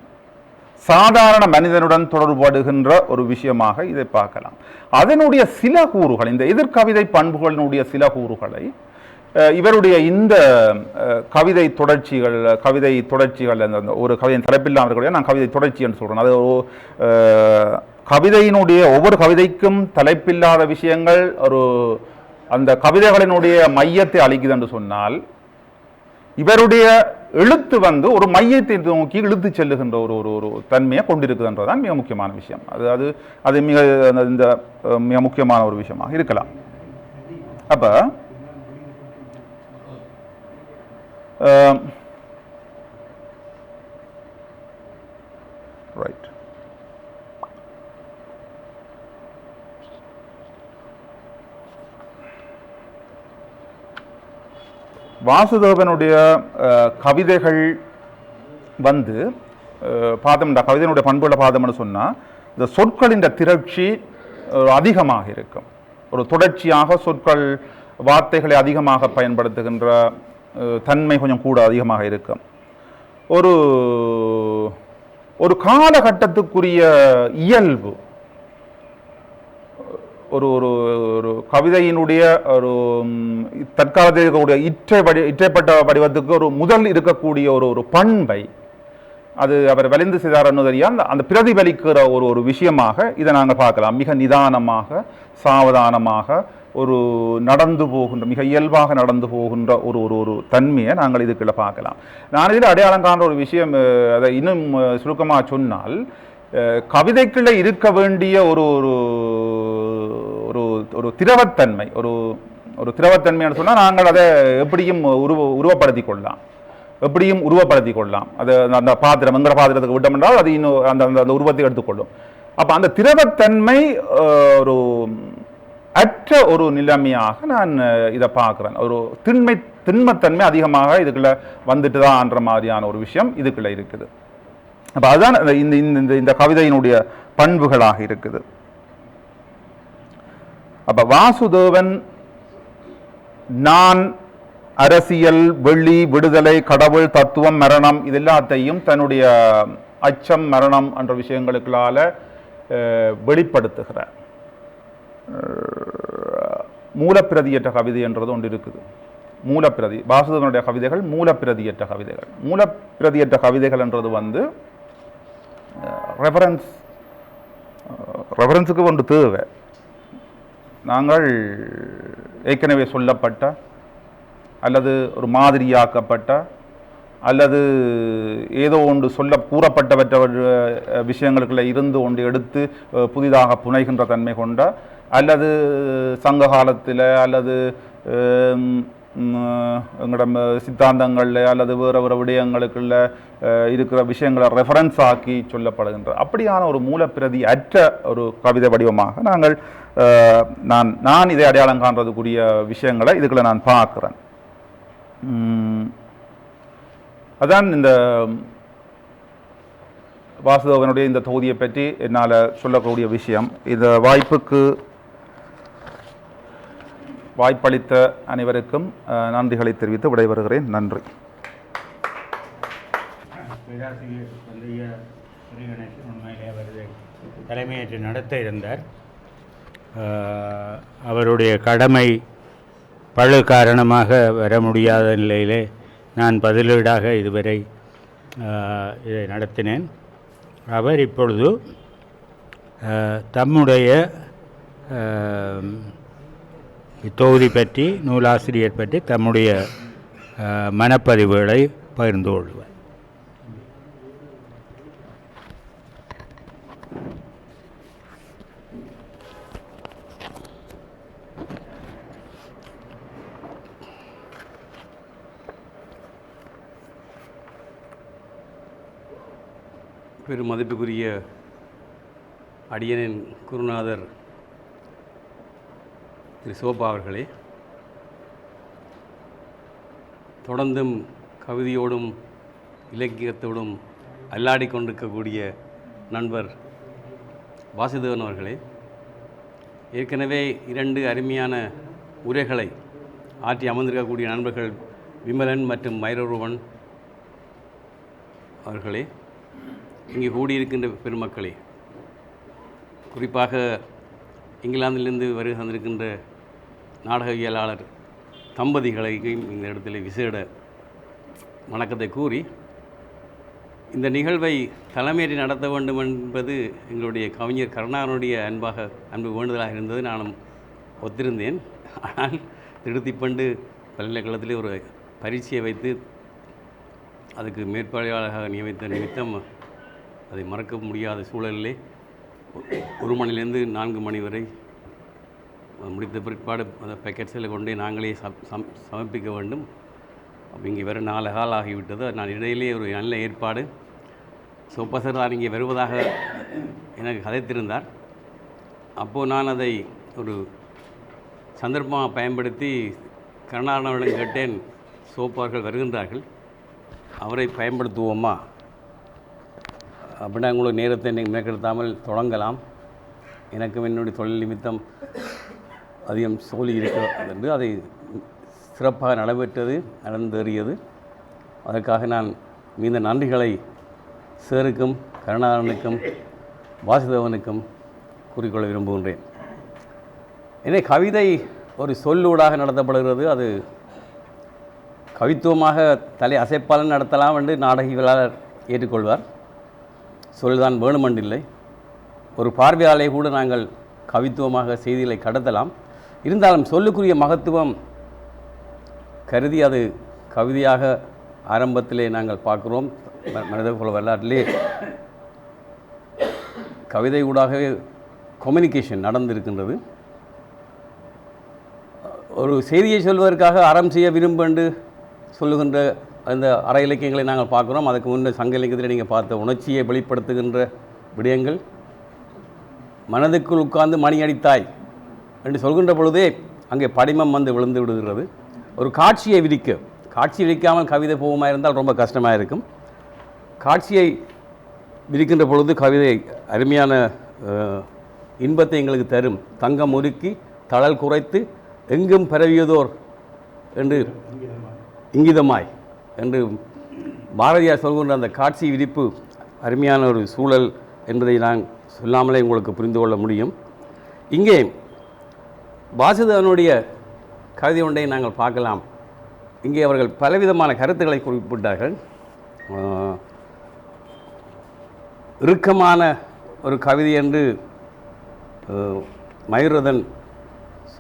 சாதாரண மனிதனுடன் தொடர்படுகின்ற ஒரு விஷயமாக இதை பார்க்கலாம். அதனுடைய சில கூறுகள், இந்த எதிர்கவிதை பண்புகளினுடைய சில கூறுகளை இவருடைய இந்த கவிதை தொடர்ச்சிகள் அந்த ஒரு கவிதையின் தலைப்பில்லாமல் நான் கவிதை தொடர்ச்சி என்று சொல்றேன். அது கவிதையினுடைய ஒவ்வொரு கவிதைக்கும் தலைப்பில்லாத விஷயங்கள் அந்த கவிதைகளினுடைய மையத்தை அளிக்குது என்று சொன்னால், இவருடைய எழுத்து ஒரு மையத்தை நோக்கி இழுத்து செல்லுகின்ற ஒரு தன்மையை கொண்டிருக்குதுன்றதுதான் மிக முக்கியமான விஷயம். அது மிக முக்கியமான ஒரு விஷயமாக இருக்கலாம். அப்ப ரைட், வாசுதேவனுடைய கவிதைகள் பார்த்தோம்னா, கவிதையினுடைய பண்புகளை பார்த்தோம்னு சொன்னால், இந்த சொற்களின் திரட்சி அதிகமாக இருக்கும். ஒரு தொடர்ச்சியாக சொற்கள், வார்த்தைகளை அதிகமாக பயன்படுத்துகின்ற தன்மை கொஞ்சம் கூட அதிகமாக இருக்கும். ஒரு காலகட்டத்துக்குரிய இயல்பு, ஒரு கவிதையினுடைய ஒரு தற்காலத்தில் இருக்கக்கூடிய இற்றைப்பட்ட வடிவத்துக்கு ஒரு முதல் இருக்கக்கூடிய ஒரு பண்பை அது அவர் வலிந்து செய்தார்னு தெரியா அந்த பிரதிபலிக்கிற ஒரு விஷயமாக இதை நாங்கள் பார்க்கலாம். மிக நிதானமாக, சாவதானமாக, நடந்து போகின்ற, மிக இயல்பாக நடந்து போகின்ற ஒரு தன்மையை நாங்கள் இதுக்குள்ள பார்க்கலாம். நான் இதில் அடையாளம் காண்ற ஒரு விஷயம், அதை இன்னும் சுருக்கமாக சொன்னால், கவிதைக்குள்ள இருக்க வேண்டிய ஒரு திரவத்தன்மை, ஒரு திரவத்தன்மைன்னு சொன்னால் நாங்கள் அதை எப்படியும் உருவப்படுத்தி கொள்ளலாம். அது அந்த பாத்திரம், எங்கிற பாத்திரத்துக்கு விட்டோம் என்றால் அது இன்னும் அந்த உருவத்தை எடுத்துக்கொள்ளும். அப்போ அந்த திரவத்தன்மை ஒரு அற்ற ஒரு நிலைமையாக நான் இதை பார்க்குறேன். ஒரு திண்மத்தன்மை அதிகமாக இதுக்குள்ள வந்துட்டு தான்ன்ற மாதிரியான ஒரு விஷயம் இதுக்குள்ள இருக்குது. அப்போ அதுதான் இந்த கவிதையினுடைய பண்புகளாக இருக்குது. அப்போ வாசுதேவன் நான் அரசியல், வெள்ளி, விடுதலை, கடவுள், தத்துவம், மரணம் இது எல்லாத்தையும் தன்னுடைய அச்சம், மரணம் என்ற விஷயங்களுக்களால வெளிப்படுத்துகிறார். மூலப்பிரதியற்ற கவிதை என்றது ஒன்று இருக்குது. மூலப்பிரதி வாசுதேவனுடைய கவிதைகள் மூலப்பிரதியற்ற கவிதைகள். மூலப்பிரதியற்ற கவிதைகள் என்றது ரெஃபரன்ஸுக்கு ஒன்று தேவை. நாங்கள் ஏற்கனவே சொல்லப்பட்ட அல்லது ஒரு மாதிரியாக்கப்பட்ட அல்லது ஏதோ ஒன்று கூறப்பட்டவற்ற விஷயங்களுக்குள்ள இருந்து ஒன்று எடுத்து புதிதாக புனைகின்ற தன்மை கொண்ட அல்லது சங்க காலத்தில் அல்லது எங்களோட சித்தாந்தங்களில் அல்லது வேறு வேறு விடயங்களுக்குள்ள இருக்கிற விஷயங்களை ரெஃபரன்ஸ் ஆக்கி சொல்லப்படுகின்ற அப்படியான ஒரு மூலப்பிரதி அற்ற ஒரு கவிதை வடிவமாக நான் இதை அடையாளம் காண்றதுக்குரிய விஷயங்களை இதுக்குள்ள நான் பார்க்குறேன். அதான் இந்த வாசுதேவனுடைய இந்த தொகுதியை பற்றி என்னால் சொல்லக்கூடிய விஷயம். இந்த வாய்ப்பளித்த அனைவருக்கும் நன்றிகளை தெரிவித்து விடைபெறுகிறேன். நன்றி. உண்மையிலே அவரது தலைமையேற்று நடத்த இருந்தார். அவருடைய கடமை பழு காரணமாக வர முடியாத நிலையிலே நான் பதிலீடாக இதுவரை இதை நடத்தினேன். அவர் இப்பொழுது தம்முடைய இத்தொகுதி பற்றி, நூலாசிரியர் பற்றி தம்முடைய மனப்பதிவுகளை பகிர்ந்து கொள்வார். பெரும் மதிப்புக்குரிய அடியனின் குருநாதர் திரு சோபா அவர்களே, தொடர்ந்தும் கவிதையோடும் இலக்கியத்தோடும் அல்லாடி கொண்டிருக்கக்கூடிய நண்பர் வாசுதேவன் அவர்களே, ஏற்கனவே 2 அருமையான உரைகளை ஆற்றி அமர்ந்திருக்கக்கூடிய நண்பர்கள் விமலன் மற்றும் மைரூவன் அவர்களே, இங்கே கூடியிருக்கின்ற பெருமக்களே, குறிப்பாக இங்கிலாந்திலிருந்து வருகை தந்திருக்கின்ற நாடகவியலாளர் தம்பதிகளையும் இந்த இடத்துல விசேட வணக்கத்தை கூறி, இந்த நிகழ்வை தலைமையேற்றி நடத்த வேண்டும் என்பது எங்களுடைய கவிஞர் கருணாகரனுடைய அன்பு வேண்டுதலாக இருந்தது. நானும் ஒத்திருந்தேன். ஆனால் திருத்திப்பண்டு பல்கலைக்கழகத்திலே ஒரு பரீட்சையை வைத்து அதுக்கு மேற்பார்வையாளராக நியமித்த நிமித்தம் அதை மறக்க முடியாத சூழலிலே 1 மணிலேருந்து 4 மணி வரை முடித்த பிற்பாடு அந்த பேக்கெட்ஸில் கொண்டே நாங்களே சமர்ப்பிக்க வேண்டும். அப்போ இங்கே வர 4 கால் ஆகிவிட்டது. நான் இடையிலே ஒரு நல்ல ஏற்பாடு, சோப்பா சார் தான் இங்கே வருவதாக எனக்கு கதைத்திருந்தார். அப்போது நான் அதை ஒரு சந்தர்ப்பமாக பயன்படுத்தி கருணாகரனிடம் கேட்டேன், சோப்பார்கள் வருகின்றார்கள், அவரை பயன்படுத்துவோமா அப்படின்னா உங்களுக்கு நேரத்தை நீங்கள் மேற்கெடுத்தாமல் தொடங்கலாம், எனக்கும் என்னுடைய தொழில் நிமித்தம் அதிகம் சோழி இருக்கிறது என்று அதை சிறப்பாக நடந்தேறியது. அதற்காக நான் மீந்த நன்றிகளை சேருக்கும் கருணாகரனுக்கும் வாசுதேவனுக்கும் கூறிக்கொள்ள விரும்புகின்றேன். எனவே கவிதை ஒரு சொல்லூடாக நடத்தப்படுகிறது. அது கவித்துவமாக தலை அசைப்பாளன் நடத்தலாம் என்று நாடகவியலாளர் ஏற்றுக்கொள்வார். சொல்தான் வேணுமென்றில்லை. ஒரு பார்வையாளரை கூட நாங்கள் கவித்துவமாக செய்திகளை கடத்தலாம். இருந்தாலும் சொல்லுக்குரிய மகத்துவம் கருதி அது கவிதையாக ஆரம்பத்திலே நாங்கள் பார்க்குறோம். மனிதகுல வரலாற்றிலே கவிதை ஊடாகவே கம்யூனிகேஷன் நடந்திருக்கின்றது. ஒரு செய்தியை சொல்வதற்காக அறம் செய்ய விரும்பென்று சொல்லுகின்ற அந்த அற இலக்கியங்களை நாங்கள் பார்க்குறோம். அதுக்கு முன்னே சங்க இலக்கியத்தில் நீங்கள் பார்த்த உணர்ச்சியை வெளிப்படுத்துகின்ற விடயங்கள், மனதுக்குள் உட்கார்ந்து மணி அடித்தாய் என்று சொல்கின்ற பொழுதே அங்கே படிமம் வந்து விழுந்து விடுகிறது. ஒரு காட்சியை விரிக்காமல் கவிதை போகுமா இருந்தால் ரொம்ப கஷ்டமாக இருக்கும். காட்சியை விரிக்கின்ற பொழுது கவிதை அருமையான இன்பத்தை எங்களுக்கு தரும். தங்கம் உருக்கி தளல் குறைத்து எங்கும் பரவியதோர் என்று இங்கிதமாய் என்று பாரதியார் சொல்கின்ற அந்த காட்சி விரிப்பு அருமையான ஒரு சூழல் என்பதை நான் சொல்லாமலே உங்களுக்கு புரிந்து கொள்ள முடியும். இங்கே வாசுதேவனுடைய கவிதை ஒன்றை நாங்கள் பார்க்கலாம். இங்கே அவர்கள் பலவிதமான கருத்துக்களை குறிப்பிட்டார்கள். இறுக்கமான ஒரு கவிதை என்று மயூரதன்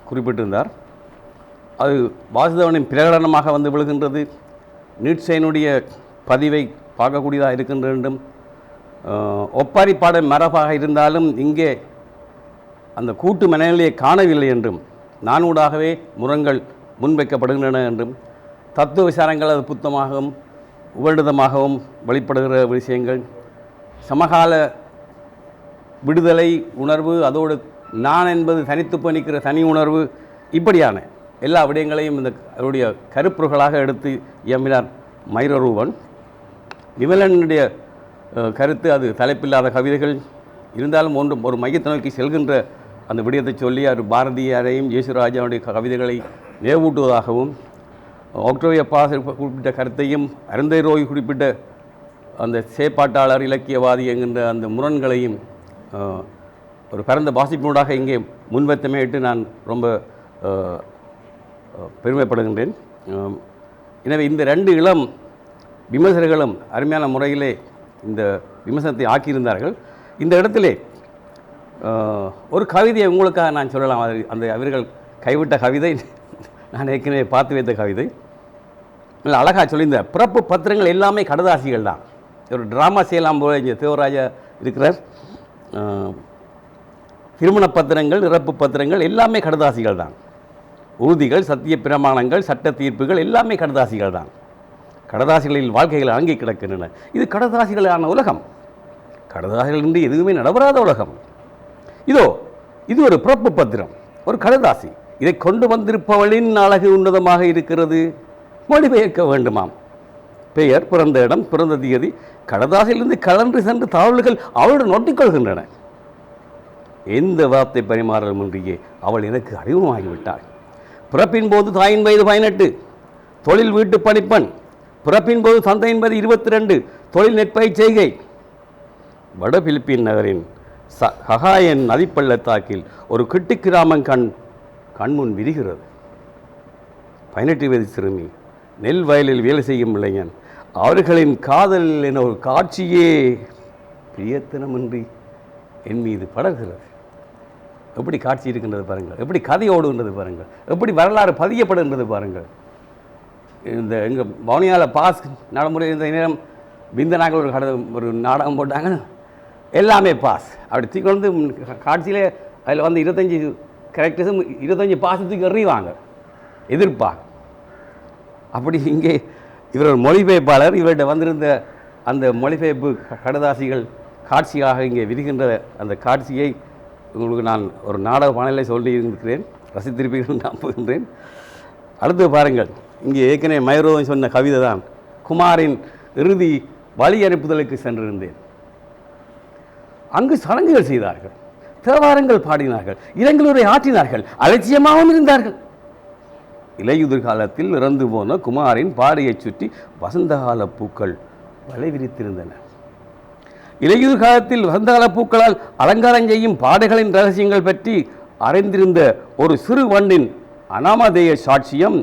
குறிப்பிட்டிருந்தார். அது வாசுதேவனின் பிரகடனமாக வந்து விழுகின்றது. நீட்சையினுடைய பதிவை பார்க்கக்கூடியதாக இருக்கின்ற வேண்டும். ஒப்பாரி பாடல் மரபாக இருந்தாலும் இங்கே அந்த கூட்டு மனநிலையை காணவில்லை என்றும் நானூடாகவே முரண்கள் முன்வைக்கப்படுகின்றன என்றும் தத்துவ விசாரங்கள் அது புத்தமாகவும் உபரிதமாகவும் வெளிப்படுகிற விஷயங்கள், சமகால விடுதலை உணர்வு, அதோடு நான் என்பது தனித்து பணிக்கிற தனி உணர்வு, இப்படியான எல்லா விடயங்களையும் இந்த அவருடைய கருப்பொருள்களாக எடுத்து இயம்பினார் மயூரரூபன். விமலனுடைய கருத்து அது தலைப்பில்லாத கவிதைகள் இருந்தாலும் ஒரு மையத்தை நோக்கி செல்கின்ற அந்த விடயத்தை சொல்லி அவர் பாரதியாரையும் ஜேசுராஜாவுடைய கவிதைகளை நினைவூட்டுவதாகவும், ஒக்டோவியா பாஸ் குறிப்பிட்ட கருத்தையும் அருந்தை ரோய் குறிப்பிட்ட அந்த செயற்பாட்டாளர் இலக்கியவாதி என்கின்ற அந்த முரண்களையும் ஒரு பரந்த வாசிப்பினூடாக இங்கே முன்வைத்தமையிட்டு நான் ரொம்ப பெருமைப்படுகின்றேன். எனவே இந்த ரெண்டு இளம் விமர்சகர்களும் அருமையான முறையிலே இந்த விமர்சனத்தை ஆக்கியிருந்தார்கள். இந்த இடத்திலே ஒரு கவிதையை உங்களுக்காக நான் சொல்லலாம். அந்த அவர்கள் கைவிட்ட கவிதை நான் ஏற்கனவே பார்த்து வைத்த கவிதை. இல்லை, அழகாக சொல்லியிருந்தார். பிறப்பு பத்திரங்கள் எல்லாமே கடதாசிகள் தான். ஒரு ட்ராமா செய்யலாம் போல இங்கே தேவராஜா இருக்கிறார். திருமண பத்திரங்கள், இறப்பு பத்திரங்கள் எல்லாமே கடதாசிகள் தான். உறுதிகள், சத்திய பிரமாணங்கள், சட்ட தீர்ப்புகள் எல்லாமே கடதாசிகள் தான். கடதாசிகளில் வாழ்க்கைகள் அங்கி கிடக்கின்றன. இது கடதாசிகளான உலகம். கடதாசிகள் இன்றி எதுவுமே நடைபெறாத உலகம். இது ஒரு பிறப்பு பத்திரம், ஒரு கடதாசி. இதை கொண்டு வந்திருப்பவளின் அழகு உன்னதமாக இருக்கிறது, மொழிபெயர்க்க வேண்டுமாம். பெயர், பிறந்த இடம், பிறந்த தேதி கடதாசிலிருந்து கலன்று சென்று தாவல்கள் அவளுடன் ஒட்டிக்கொள்கின்றன. எந்த வார்த்தை பரிமாறலும் இன்றியே அவள் எனக்கு அறிமுகமாகிவிட்டாள். பிறப்பின் போது தாயின் வயது 18, தொழில் வீட்டு பணிப்பெண். பிறப்பின் போது தந்தையின் வயது 22, தொழில் நெற்பயிர் செய்கை. வட பிலிப்பின் நகரின் ஹகாயன் நதிப்பள்ளத்தாக்கில் ஒரு கிட்டி கிராமம் கண்முன் விரிகிறது. 18 வயது சிறுமி, நெல் வயலில் வேலை செய்யும் இளைஞன், அவர்களின் காதல் என ஒரு காட்சியே பிரியத்தனமின்றி என் மீது படர்கிறது. எப்படி காட்சி இருக்கின்றது பாருங்கள், எப்படி கதை ஓடுகின்றது பாருங்கள், எப்படி வரலாறு பதியப்படுகின்றது பாருங்கள். இந்த எங்கள் பவுனியாவில் பாஸ் நடைமுறை இந்த நேரம் பிந்தனாக்கள் ஒரு நாடகம் போட்டாங்க, எல்லாமே பாஸ். அப்படி தூக்கி வந்து காட்சியிலே அதில் வந்து 25 கேரக்டர்ஸும் 25 பாசத்துக்கு எறிவாங்க எதிர்ப்பா. அப்படி இங்கே இவர் ஒரு மொழிபெயர்ப்பாளர், இவர்கிட்ட வந்திருந்த அந்த மொழிபெயர்ப்பு கடதாசிகள் காட்சியாக இங்கே விரிகின்ற அந்த காட்சியை உங்களுக்கு நான் ஒரு நாடக பாடலை சொல்லி இருக்கிறேன், ரசித்திருப்பீர்கள் நம்புகின்றேன். அடுத்து பாருங்கள், இங்கே ஏற்கனவே மயூரவன் சொன்ன கவிதை தான். குமாரின் இறுதி வழி அனுப்புதலுக்கு சென்றிருந்தேன். அங்கு சடங்குகள் செய்தார்கள், தேவாரங்கள் பாடினார்கள், இரங்கலுரை ஆற்றினார்கள், அலட்சியமாகவும் இருந்தார்கள். இலையுதிர் காலத்தில் இறந்து போன குமாரின் பாடையைச் சுற்றி வசந்தகால பூக்கள் வலை விரித்திருந்தன. இலையுதிர் காலத்தில் வசந்தகால பூக்களால் அலங்காரம் செய்யும் பாடைகளின் ரகசியங்கள் பற்றி அறிந்திருந்த ஒரு சிறு வண்டின் அனாமதேய சாட்சியம்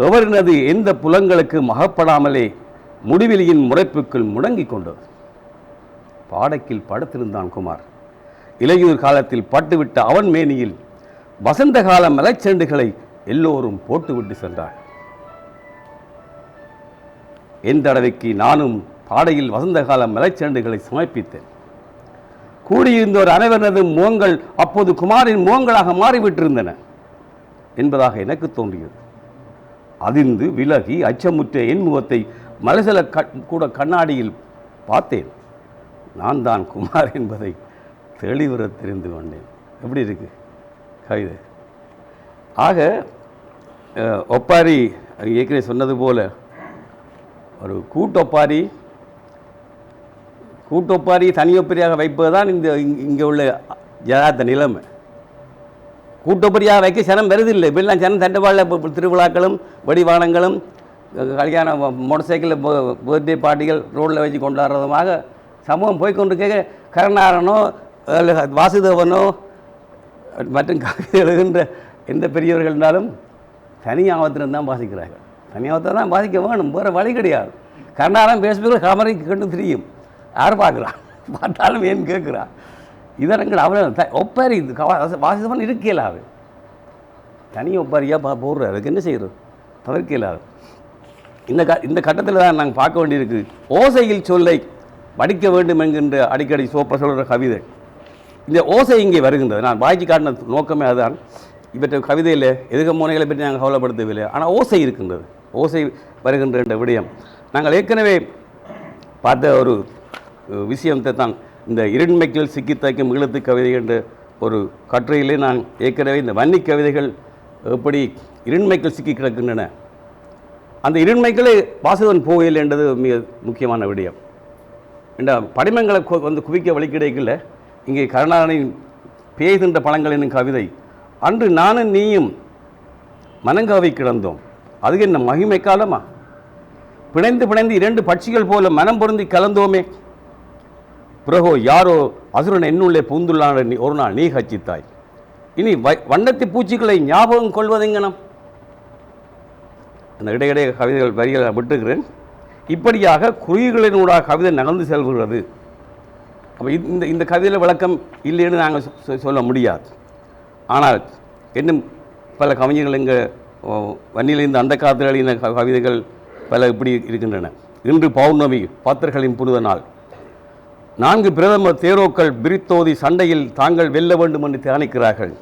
எவரினது எந்த புலங்களுக்கு மகப்படாமலே முடிவெளியின் முறைப்புக்குள் முடங்கிக் கொண்டது. பாடைக்கில் படுத்திருந்தான் குமார். இலையுதிர் காலத்தில் பட்டுவிட்ட அவன் மேனியில் வசந்த கால மலைச்செண்டுகளை எல்லோரும் போட்டுவிட்டு சென்றார். என் தடவைக்கு நானும் பாடையில் வசந்த கால மலைச்செண்டுகளை சமர்ப்பித்தேன். கூடியிருந்தோர் அனைவரது முகங்கள் அப்போது குமாரின் முகங்களாக மாறிவிட்டிருந்தன என்பதாக எனக்கு தோன்றியது. அதிர்ந்து விலகி அச்சமுற்ற என் முகத்தை மலசல கூட கண்ணாடியில் பார்த்தேன். நான் தான் குமார் என்பதை தெளிவுற தெரிந்து கொண்டேன். எப்படி இருக்கு கவிதை? ஆக ஒப்பாரி ஏற்கனவே சொன்னது போல ஒரு கூட்டொப்பாரி தனியொப்பரியாக வைப்பது தான் இங்கே உள்ள ஜனாத்த நிலைமை. கூட்டொப்பரியாக வைக்க சனம் வருதில்லை. இப்பெல்லாம் சனம் தண்டவாள திருவிழாக்களும் வடிவானங்களும் கல்யாண மோட்டர் சைக்கிளில் பர்த்டே பார்ட்டிகள் ரோட்டில் வச்சு கொண்டாடுறதுமாக சமூகம் போய்கொண்டிருக்க கருணாகரனோ வாசுதேவனோ மற்றும் கவிதை எழுதுகின்ற எந்த பெரியவர்கள் இருந்தாலும் தனியாகத்தினம் தான் வாசிக்கிறார்கள். தனியாகத்தை தான் வாசிக்க வேணும், வேறு வழி கிடையாது. கருணாகரன் ஃபேஸ்புக்கில் காமரை கேட்டு தெரியும், யார் பார்க்குறான், பார்த்தாலும் ஏன் கேட்குறான். இதரங்கள் அவன் ஒப்பாரி வாசிதவன் இருக்க இயலாது, தனி ஒப்பாரியாக போடுறாரு. அதுக்கு என்ன செய்கிறது, தவிர்க்க இயலாது. இந்த கட்டத்தில் தான் நாங்கள் பார்க்க வேண்டியிருக்கு. ஓசையில் சொல்லை படிக்க வேண்டும் என்கின்ற அடிக்கடி சோப்ப சொல்கிற கவிதை, இந்த ஓசை இங்கே வருகின்றது. நான் வாய்ச்சி காட்டின நோக்கமே அதுதான். இவற்றை கவிதையில் எதுக முனைகளை பற்றி நாங்கள் கவலைப்படுத்தவில்லை, ஆனால் ஓசை இருக்கின்றது, ஓசை வருகின்ற என்ற விடயம். நாங்கள் ஏற்கனவே பார்த்த ஒரு விஷயத்தை தான் இந்த இருண்மைக்குள் சிக்கி தைக்கும் ஈழத்து கவிதை என்ற ஒரு கட்டுரையிலே நான் ஏற்கனவே இந்த வன்னி கவிதைகள் எப்படி இருண்மைக்குள் சிக்கி கிடக்கின்றன, அந்த இருண்மைகளை வாசுதேவன் போகையில் என்றது மிக முக்கியமான விடயம். இந்த படிமங்களை வந்து குவிக்க வழி கிடைக்கல. இங்கே கருணாகரனின் பேய்கின்ற பழங்கள் என்னும் கவிதை, அன்று நானும் நீயும் மனங்காவை கிடந்தோம், அது என்ன மகிமை காலமா, பிணைந்து பிணைந்து இரண்டு பட்சிகள் போல மனம் பொருந்தி கலந்தோமே, பிறகோ யாரோ அசுரன் என்னுள்ளே பூந்துள்ளான ஒரு நாள் நீ கச்சித்தாய், இனி வண்ணத்தி பூச்சிகளை ஞாபகம் கொள்வதெங்கனம். அந்த இடையிடையே கவிதைகள் வரிகளை விட்டுக்கிறேன். இப்படியாக குறிகளினூடாக கவிதை நகர்ந்து செல்கிறது. அப்போ இந்த கவிதையில் விளக்கம் இல்லைன்னு நாங்கள் சொல்ல முடியாது. ஆனால் இன்னும் பல கவிஞர்கள் எங்கள் வன்னியிலிருந்து அந்த காலத்தில் எழுதின கவிதைகள் பல இப்படி இருக்கின்றன. இன்று பௌர்ணமி பத்தர்களின் புனித நாள், 4 பிரதமர் தேரோக்கள் பிரித்தோதி சண்டையில் தாங்கள் வெல்ல வேண்டும் என்று தியானிக்கிறார்கள்.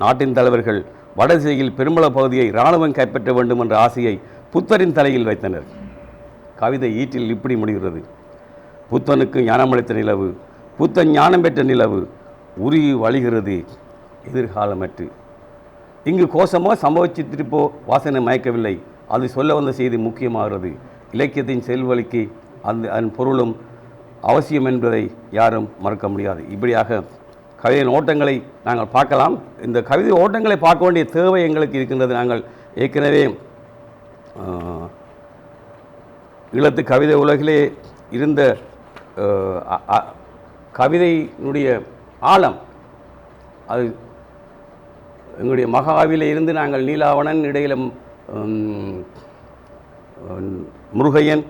நாட்டின் தலைவர்கள் வடதிசையில் பெரும்பள பகுதியை இராணுவம் கைப்பற்ற வேண்டும் என்ற ஆசையை புத்தரின் தலையில் வைத்தனர். கவிதை ஈட்டில் இப்படி முடிகிறது. புத்தனுக்கு ஞானமளித்த நிலவு, புத்தன் ஞானம் பெற்ற நிலவு உருகி வழிகிறது எதிர்காலமற்று. இங்கு கோஷமோ சம்பவச்சித்திருப்போ வாசனை மயக்கவில்லை, அது சொல்ல வந்த செய்தி முக்கியமாகிறது. இலக்கியத்தின் செல்வழிக்கு அதன் பொருளும் அவசியம் என்பதை யாரும் மறக்க முடியாது. இப்படியாக கவிதையின் ஓட்டங்களை நாங்கள் பார்க்கலாம். இந்த கவிதை ஓட்டங்களை பார்க்க வேண்டிய தேவை எங்களுக்கு இருக்கின்றது. நாங்கள் ஏற்கனவே ஈழத்து கவிதை உலகிலே இருந்த கவிதையினுடைய ஆழம், அது எங்களுடைய மகாவிலே இருந்து நாங்கள் நீலாவணன், இடையில முருகையன்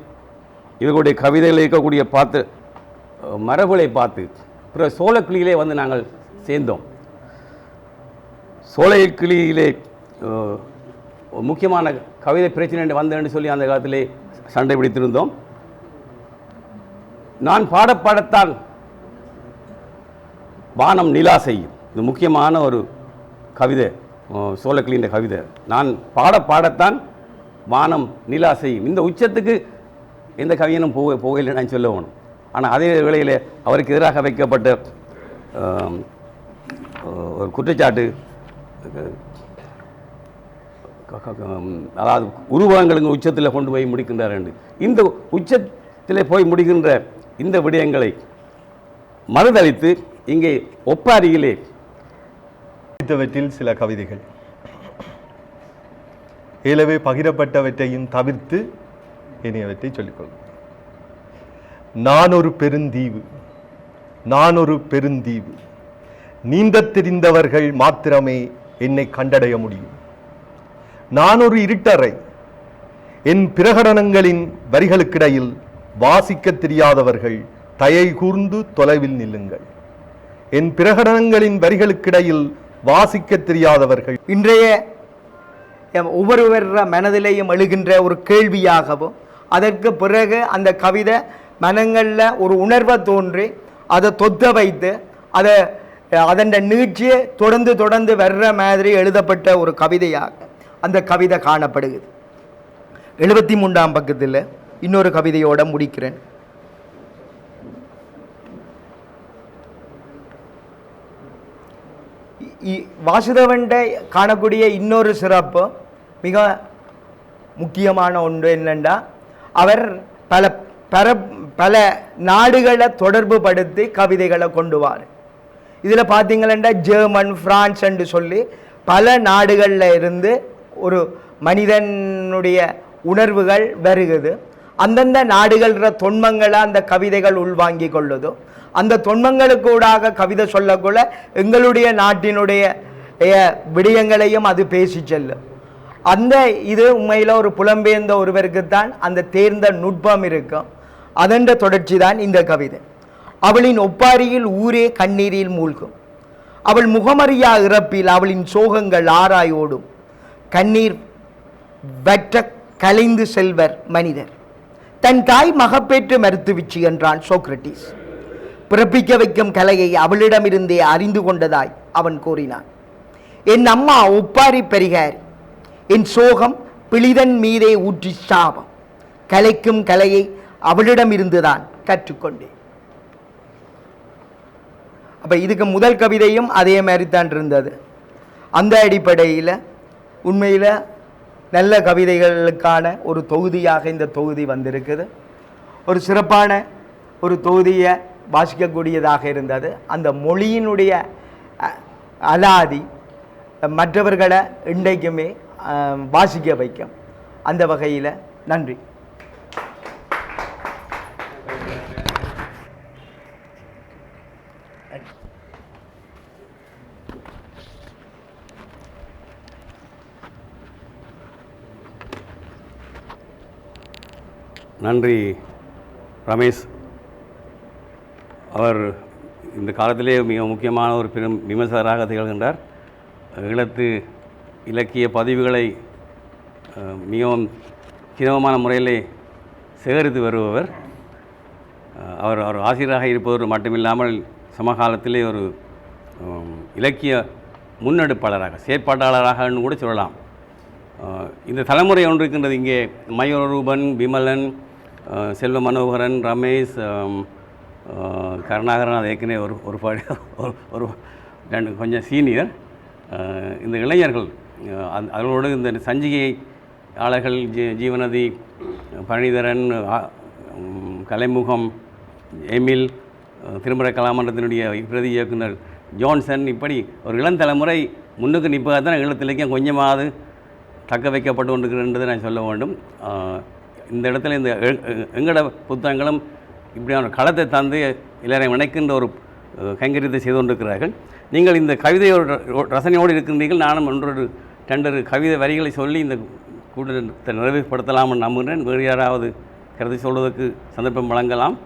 இவர்களுடைய கவிதையில் இருக்கக்கூடிய பார்த்து மரபுகளை பார்த்து பிற சோழக்கிளியிலே வந்து நாங்கள் சேர்ந்தோம். சோழக்கிளியிலே முக்கியமான கவிதை பிரச்சனை வந்தேன்னு சொல்லி அந்த காலத்திலே சண்டை பிடித்திருந்தோம். நான் பாடத்தான் வானம் நிலா செய்யும், இது முக்கியமான ஒரு கவிதை, சோழக்கிளியின் கவிதை. நான் பாடத்தான் வானம் நிலா செய்யும். இந்த உச்சத்துக்கு எந்த கவியனும் போகலை நான் சொல்ல வேணும். ஆனால் அதே வேளையில் அவருக்கு எதிராக வைக்கப்பட்ட ஒரு குற்றச்சாட்டு, அதாவது உருவகங்களுக்கு உச்சத்தில் கொண்டு போய் முடிக்கின்றார் என்று. இந்த உச்சத்தில் போய் முடிக்கின்ற இந்த விடயங்களை மறுதளித்து இங்கே ஒப்பாரியிலே சில கவிதைகள் ஏலவே பகிரப்பட்டவற்றையும் தவிர்த்து இனியவற்றை சொல்லிக்கொள்ளும். நான் ஒரு பெருந்தீவு, நீந்தத் தெரிந்தவர்கள் மாத்திரமே என்னை கண்டடைய முடியும். நான் ஒரு இருட்டறை, என் பிரகடனங்களின் வரிகளுக்கிடையில் வாசிக்க தெரியாதவர்கள் தயை கூர்ந்து தொலைவில் நில்லுங்கள். என் பிரகடனங்களின் வரிகளுக்கிடையில் வாசிக்க தெரியாதவர்கள். இன்றைய ஒவ்வொருவர் மனதிலேயும் எழுகின்ற ஒரு கேள்வியாகவும், அதற்கு பிறகு அந்த கவிதை மனங்களில் ஒரு உணர்வை தோன்றி அதை தொத்த வைத்து அதை அதன் நீட்சியை தொடர்ந்து வர்ற மாதிரி எழுதப்பட்ட ஒரு கவிதையாக அந்த கவிதை காணப்படுகிறது. 73ஆம் பக்கத்தில் இன்னொரு கவிதையோட முடிக்கிறேன். வாசுதேவன்ட காணக்கூடிய இன்னொரு சிறப்பு, மிக முக்கியமான ஒன்று என்னென்னா, அவர் பல நாடுகளை தொடர்பு படுத்தி கவிதைகளை கொண்டுவார். இதில் பார்த்தீங்களா ஜெர்மன், பிரான்ஸ் என்று சொல்லி பல நாடுகளில் இருந்து ஒரு மனிதனுடைய உணர்வுகள் வருகுது. அந்தந்த நாடுகள தொன்மங்களை அந்த கவிதைகள் உள்வாங்கி கொள்ளுதோ. அந்த தொன்மங்களுக்கூடாக கவிதை சொல்லக்குள்ள எங்களுடைய நாட்டினுடைய விடயங்களையும் அது பேசி செல்லும். அந்த இது உண்மையில் ஒரு புலம்பெயர்ந்த ஒருவருக்குத்தான் அந்த தேர்ந்த நுட்பம் இருக்கும். அதென்ற தொடர்ச்சி தான் இந்த கவிதை. அவளின் ஒப்பாரியில் ஊரே கண்ணீரில் மூழ்கும், அவள் முகமறியா இறப்பில் அவளின் சோகங்கள் ஆராயோடும், கண்ணீர் வற்ற கலைந்து செல்வர் மனிதர். தன் தாய் மகப்பேற்று மறுத்துவிச்சு என்றான் சோக்ரட்டிஸ். பிறப்பிக்க வைக்கும் கலையை அவளிடமிருந்தே அறிந்து கொண்டதாய் அவன் கூறினான். என் அம்மா ஒப்பாரி பெரிகாரி, என் சோகம் பிளிதன் மீதே ஊற்றி சாபம், கலைக்கும் கலையை அவளிடமிருந்துதான் கற்றுக்கொண்டேன். அப்போ இதுக்கு முதல் கவிதையும் அதே மாதிரி தான் இருந்தது. அந்த அடிப்படையில் உண்மையில் நல்ல கவிதைகளுக்கான ஒரு தொகுதியாக இந்த தொகுதி வந்திருக்குது. ஒரு சிறப்பான ஒரு தொகுதியை வாசிக்கக்கூடியதாக இருந்தது. அந்த மொழியினுடைய அலாதி மற்றவர்களை இன்றைக்குமே வாசிக்க வைக்கும். அந்த வகையில் நன்றி. நன்றி ரமேஷ். அவர் இந்த காலத்திலே மிக முக்கியமான ஒரு பெரும் விமர்சகராக திகழ்கின்றார். ஈழத்து இலக்கிய பதிவுகளை மிகவும் சிரமமான முறையிலே சேகரித்து வருபவர். அவர் ஆசிரியராக இருப்பவர் மட்டுமில்லாமல் சமகாலத்திலே ஒரு இலக்கிய முன்னெடுப்பாளராக, செயற்பாட்டாளராக கூட சொல்லலாம். இந்த தலைமுறை ஒன்று இருக்கின்றது. இங்கே மயூரரூபன், விமலன், செல்வ மனோகரன், ரமேஷ், கருணாகரன், அது ஏற்கனவே ஒரு ரெண்டு கொஞ்சம் சீனியர். இந்த இளைஞர்கள் அவர்களோடு இந்த சஞ்சிகையாளர்கள் ஜீவநதி, பரணிதரன், கலைமுகம், எமில், திருமறை கலாமன்றத்தினுடைய பிரதி இயக்குனர் ஜான்சன், இப்படி ஒரு இளந்தலைமுறை முன்னுக்கு நிற்பாக தான் ஈழத்திலேயும் கொஞ்சமாவது தக்க வைக்கப்பட்டு கொண்டிருக்கிறதை நான் சொல்ல வேண்டும். இந்த இடத்துல இந்த எங்களோட புத்தகங்களும் இப்படியான களத்தை தந்து எல்லாரையும் இணைக்கின்ற ஒரு கைங்கரியத்தை செய்து கொண்டிருக்கிறார்கள். நீங்கள் இந்த கவிதையோட ரசனையோடு இருக்கின்றீர்கள். நானும் ஒன்றொரு 2 கவிதை வரிகளை சொல்லி இந்த கூட்டத்தை நிறைவுபடுத்தலாம்னு நம்புகிறேன். வேறு யாராவது கருத்தை சொல்வதற்கு சந்தர்ப்பம் வழங்கலாம்.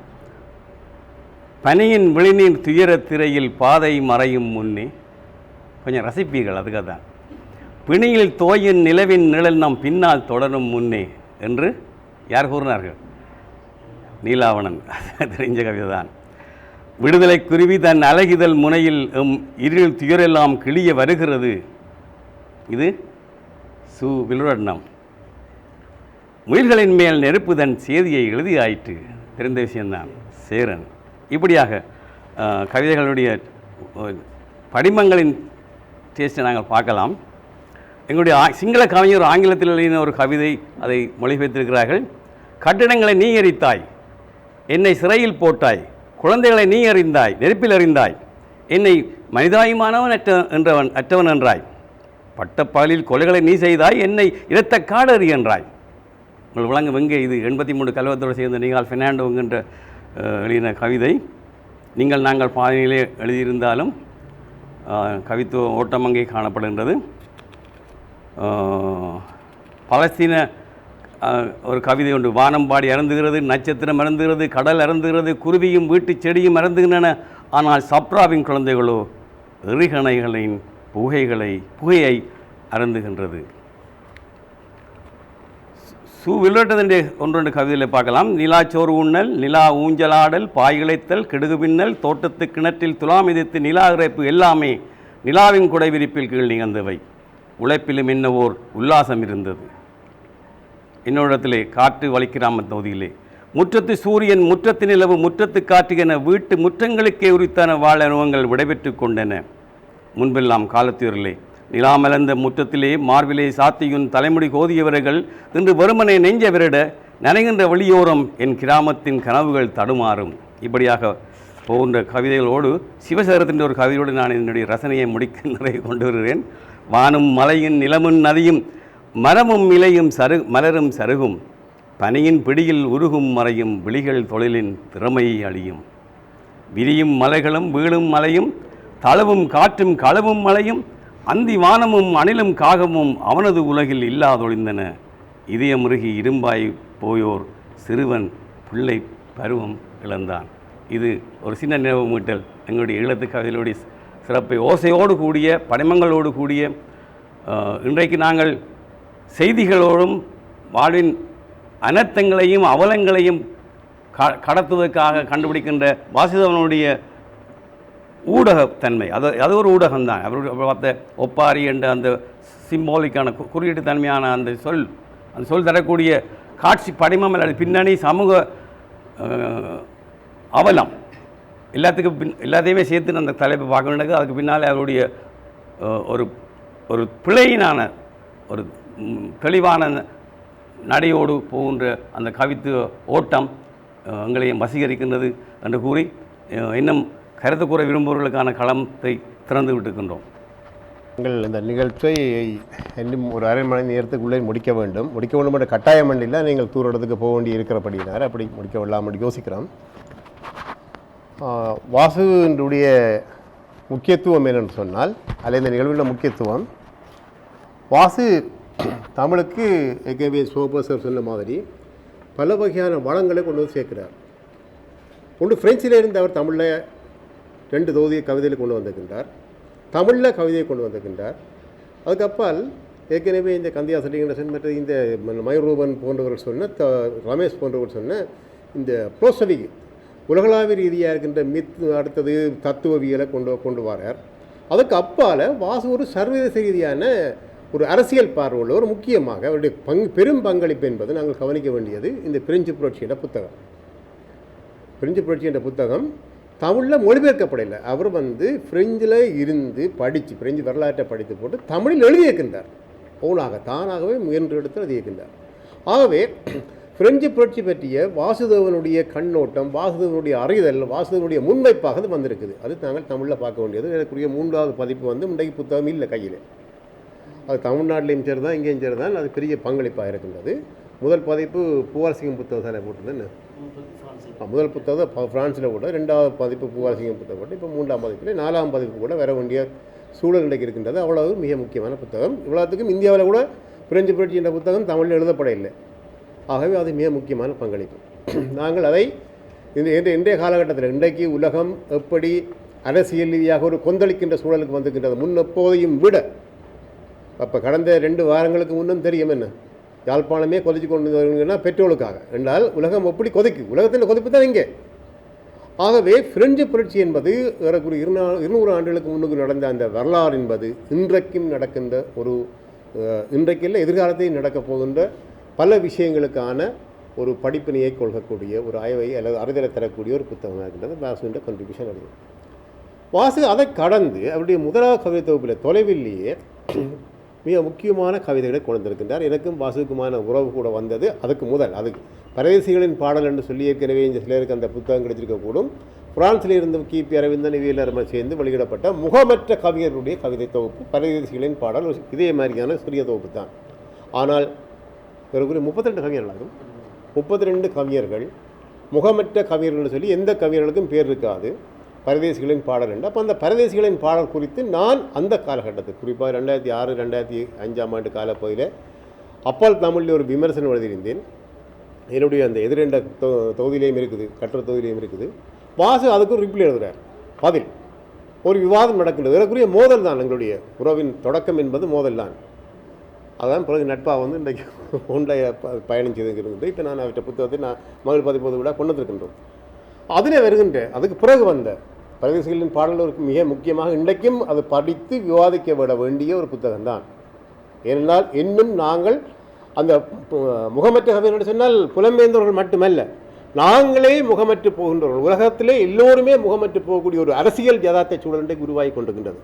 பனியின் விழிநீர் துயர திரையில் பாதை மறையும் முன்னே, கொஞ்சம் ரசிப்பீர்கள், அதுக்காக தான். பிணியில் தோயின் நிலவின் நிழல் நாம் பின்னால் தொடரும் முன்னே என்று யார் கூறினார்கள்? நீலாவணன். தெரிஞ்ச கவிதை தான். விடுதலை குருவி தன் அழகிதழ் முனையில் இருள் துயரெல்லாம் கிளிய வருகிறது. இது சு. வில்வண்ணம். முயல்களின் மேல் நெருப்பு தன் செய்தியை எழுதியாயிற்று. தெரிந்த விஷயம்தான். சேரன். இப்படியாக கவிதைகளுடைய படிமங்களின் டேஸ்ட்டை நாங்கள் பார்க்கலாம். எங்களுடைய சிங்கள கவிஞர் ஆங்கிலத்தில் எழுதின ஒரு கவிதை, அதை மொழிபெயர்த்திருக்கிறார்கள். கட்டிடங்களை நீ எரித்தாய், என்னை சிறையில் போட்டாய், குழந்தைகளை நீ அறிந்தாய், நெருப்பில் அறிந்தாய், என்னை மனிதாயமானவன் அற்றவன் என்றாய், பட்டப்பாலில் கொலைகளை நீ செய்தாய், என்னை இரத்த காடறி என்றாய். உங்கள் விளங்கு வெங்கே இது 83 கல்வத்தோடு சேர்ந்த நீங்கள் பெர்னாண்டோ என்கின்ற எழுதின கவிதை. நீங்கள் நாங்கள் பாதையிலே எழுதியிருந்தாலும் கவித்துவ ஓட்டம் அங்கே காணப்படுகின்றது. பலஸ்தீன ஒரு கவிதை ஒன்று. வானம் பாடி அறந்துகிறது, நட்சத்திரம் அறந்துகிறது, கடல் அறந்துகிறது, குருவியும் வீட்டு செடியும் அறந்துகின்றன, ஆனால் சப்ராவின் குழந்தைகளோ எரிகணைகளின் புகையை அறந்துகின்றது. சு. வில்வட்டத்தின் 1-2 கவிதையில் பார்க்கலாம். நிலாச்சோறு உண்ணல், நிலா ஊஞ்சலாடல், பாய்கிளைத்தல், கிடுகு பின்னல், தோட்டத்து கிணற்றில் துலாமிதித்து நிலா இறைப்பு எல்லாமே நிலாவின் குடை விரிப்பில் கீழ் நிகழ்ந்தவை. உழைப்பிலும் என்னவோர் உல்லாசம் இருந்தது. இன்னொரு காற்று வலிக்கிராம தொகுதியிலே முற்றத்து சூரியன், முற்றத்து நிலவு, முற்றத்து காற்று என வீட்டு முற்றங்களுக்கே உரித்தான வாழ அனுபவங்கள் விடைபெற்று கொண்டன. முன்பெல்லாம் காலத்தீரிலே நிலாமலர்ந்த முற்றத்திலே மார்பிலே சாத்தியுன் தலைமுடி கோதியவர்கள் இன்று வெறுமனை நெஞ்ச விரட நனைகின்ற வெளியோரம் என் கிராமத்தின் கனவுகள் தடுமாறும். இப்படியாக போன்ற கவிதைகளோடு சிவசேகரத்தின் ஒரு கவிதையோடு நான் என்னுடைய ரசனையை முடிக்க நிறைய கொண்டு வருகிறேன். வானும் மலையும் நிலமும் நதியும் மரமும் இலையும் மலரும் சருகும் பனியின் பிடியில் உருகும் மறையும் விழிகள் தொழிலின் திறமை அழியும். விரியும் மலைகளும் வீழும் மலையும் தளவும் காற்றும் களவும் மலையும் அந்தி வானமும் அணிலும் காகமும் அவனது உலகில் இல்லாதொழிந்தன. இதயமுருகி இரும்பாய் போயோர் சிறுவன் பிள்ளை பருவம் இழந்தான். இது ஒரு சின்ன நினைவு மீட்டல் எங்களுடைய ஈழத்து கவிதைகளுடைய சிறப்பை ஓசையோடு கூடிய படிமங்களோடு கூடிய இன்றைக்கு நாங்கள் செய்திகளோடும் வாழ்வின் அனர்த்தங்களையும் அவலங்களையும் கடத்துவதற்காக கண்டுபிடிக்கின்ற வாசுதேவனுடைய ஊடகத்தன்மை அது ஒரு ஊடகம்தான். அவருடைய பார்த்த ஒப்பாரி என்ற அந்த சிம்பாலிக்கான குறியீட்டு தன்மையான அந்த சொல் தரக்கூடிய காட்சி படிமம் அல்லது பின்னணி சமூக அவலம் எல்லாத்தையுமே சேர்த்து அந்த தலைப்பை பார்க்க வேண்டியது. அதுக்கு பின்னால் அவருடைய ஒரு பிழையினான ஒரு தெளிவான நடையோடு போகின்ற அந்த கவித்துவ ஓட்டம் எங்களையும் வசீகரிக்கின்றது என்று கூறி இன்னும் கருத்து கூற விரும்புவர்களுக்கான களத்தை திறந்து விட்டுக்கின்றோம். நீங்கள் இந்த நிகழ்ச்சியை இன்னும் ஒரு அரை மணி நேரத்துக்குள்ளே முடிக்க வேண்டும் என்ற கட்டாயம் இல்லை. நீங்கள் தூர இடத்துக்கு போக வேண்டி இருக்கிறபடினார் அப்படி முடிக்க விடலாம்னு யோசிக்கிறோம். வாசுவினுடைய முக்கியத்துவம் என்னென்னு சொன்னால் அதில் இந்த நிகழ்வில் முக்கியத்துவம் வாசு தமிழுக்கு ஏற்கனவே சோபசர் சொன்ன மாதிரி பல வகையான வளங்களை கொண்டு வந்து சேர்க்கிறார். ஒன்று பிரெஞ்சில் இருந்து அவர் தமிழில் 2 தொகுதி கவிதையில் கொண்டு வந்திருக்கின்றார், தமிழில் கவிதையை கொண்டு வந்திருக்கின்றார். அதுக்கப்பால் ஏற்கனவே இந்த கந்தியாசன் மற்ற இந்த மயூரூபன் போன்றவர்கள் சொன்ன ரமேஷ் போன்றவர்கள் சொன்ன இந்த புரோசவிக் உலகளாவிய ரீதியாக இருக்கின்ற அடுத்தது தத்துவவியலை கொண்டு வரார். அதுக்கு அப்பால் வாசு ஒரு சர்வதேச ரீதியான ஒரு அரசியல் பார்வையில் ஒரு முக்கியமாக அவருடைய பெரும் பங்களிப்பு என்பது நாங்கள் கவனிக்க வேண்டியது இந்த பிரெஞ்சு புரட்சி என்ற புத்தகம். பிரெஞ்சு புரட்சி என்ற புத்தகம் தமிழில் மொழிபெயர்க்கப்படலை. அவர் பிரெஞ்சில் இருந்து படித்து பிரெஞ்சு வரலாற்றை படித்து போட்டு தமிழில் எழுதியிருக்கின்றார். தானாகவே முயன்று எடுத்து எழுதியிருக்கின்றார். ஆகவே பிரெஞ்சு புரட்சி பற்றிய வாசுதேவனுடைய கண்ணோட்டம், வாசுதேவனுடைய அறிதல், வாசுதேவனுடைய முன்வைப்பாக அது வந்திருக்குது. அது நாங்கள் தமிழில் பார்க்க வேண்டியது. எனக்குரிய 3வது பதிப்பு இன்றைக்கு புத்தகம் இல்லை கையில். அது தமிழ்நாட்டிலையும் சரி தான், இங்கேயும் சரி தான். அது பெரிய பங்களிப்பாக இருக்கின்றது. முதல் பதிப்பு பூவாரசிங்கம் புத்தகம் தானே போட்டதுன்னு, முதல் புத்தகம் ஃப்ரான்ஸில் கூட, 2வது பதிப்பு பூவாரசிங்கம் புத்தகம் போட்டு, இப்போ 3ஆம் பதிப்பில் 4ஆம் பதிப்பு கூட வர வேண்டிய சூழல் இன்றைக்கு இருக்கின்றது. அவ்வளவு மிக முக்கியமான புத்தகம். இவ்வளோத்துக்கும் இந்தியாவில் கூட பிரெஞ்சு புரட்சி என்ற புத்தகம் தமிழில் எழுதப்பட இல்லை. ஆகவே அது மிக முக்கியமான பங்களிப்பு. நாங்கள் அதை இன்றைய காலகட்டத்தில் இன்றைக்கு உலகம் எப்படி அரசியல் ரீதியாக ஒரு கொந்தளிக்கின்ற சூழலுக்கு வந்துக்கின்றது முன்னெப்போதையும் விட. அப்போ கடந்த 2 வாரங்களுக்கு முன்னும் தெரியும் என்ன யாழ்ப்பாணமே கொதிச்சு கொண்டு வருங்கன்னா பெட்ரோலுக்காக என்றால் உலகம் எப்படி கொதிக்கு, உலகத்தின் கொதிப்பு தான் இங்கே. ஆகவே பிரெஞ்சு புரட்சி என்பது ஏறக்குறைய 200 ஆண்டுகளுக்கு முன்னுக்கு நடந்த அந்த வரலாறு என்பது இன்றைக்கும் நடக்கின்ற ஒரு இன்றைக்கு இல்லை எதிர்காலத்தையும் நடக்கப் போகின்ற பல விஷயங்களுக்கான ஒரு படிப்பினையை கொள்கக்கூடிய ஒரு ஆய்வை அல்லது அறிதலை தரக்கூடிய ஒரு புத்தகமாக இருக்கின்றது. வாசுவின் கண்ட்ரிபியூஷன் அறிவு. வாசு அதை கடந்து அவருடைய முதலாவது கவிதை தொகுப்பில் தொலைவிலேயே மிக முக்கியமான கவிதைகளை கொண்டிருக்கின்றார். எனக்கும் வாசுக்குமான உறவு கூட வந்தது அதுக்கு முதல். அதுக்கு பரதேசிகளின் பாடல் என்று சொல்லி ஏற்கனவே இந்த சிலருக்கு அந்த புத்தகம் கிடைச்சிருக்கக்கூடும். பிரான்சில் இருந்து கிபி அரவிந்தன் இவியலரம சேர்ந்து வெளியிடப்பட்ட முகமற்ற கவிஞர்களுடைய கவிதை தொகுப்பு பரதேசிகளின் பாடல் இதே மாதிரியான சிறிய தொகுப்பு தான். ஆனால் ஒரு 32 கவிஞர்களாகும். 32 கவிஞர்கள் முகமற்ற கவிஞர்கள் சொல்லி எந்த கவிஞர்களுக்கும் பேர் இருக்காது. பரதேசிகளின் பாடல் என்று. அப்போ அந்த பரதேசிகளின் பாடல் குறித்து நான் அந்த காலகட்டத்தில் குறிப்பாக 2006, 2005ஆம் ஆண்டு காலப்பகுதியில் அப்பால் தமிழில் ஒரு விமர்சனம் எழுதியிருந்தேன். என்னுடைய அந்த எதிரெண்ட தொகுதியிலையும் இருக்குது, கட்டுரை தொகுதியிலையும் இருக்குது. வாசு அதுக்கும் ரிப்ளை எழுதுகிறார். பதில் ஒரு விவாதம் நடக்கின்றது. இதற்குரிய மோதல் தான் எங்களுடைய உறவின் தொடக்கம் என்பது மோதல் தான். அதான் பிறகு நட்பாக இன்றைக்கு ஒன்றை பயணம் செய்துங்கிறது. இப்போ நான் அவற்றை புத்தகத்தை நான் மகள் பதிப்பது விட கொண்டு வந்திருக்கின்றோம். அதில் வருகின்ற அதுக்கு பிறகு வந்த பரதேசிகளின் பாடல்களுக்கு மிக முக்கியமாக இன்றைக்கும் அது படித்து விவாதிக்க விட வேண்டிய ஒரு புத்தகம்தான். ஏனென்றால் இன்னும் நாங்கள் அந்த முகமற்ற கவிஞர்கள் சொன்னால் புலம்பெயர்ந்தவர்கள் மட்டுமல்ல, நாங்களே முகமற்று போகின்றவர்கள். உலகத்திலே எல்லோருமே முகமற்று போகக்கூடிய ஒரு அரசியல் யதார்த்த சூழல் இன்றைக்கு உருவாகி கொண்டிருக்கின்றது.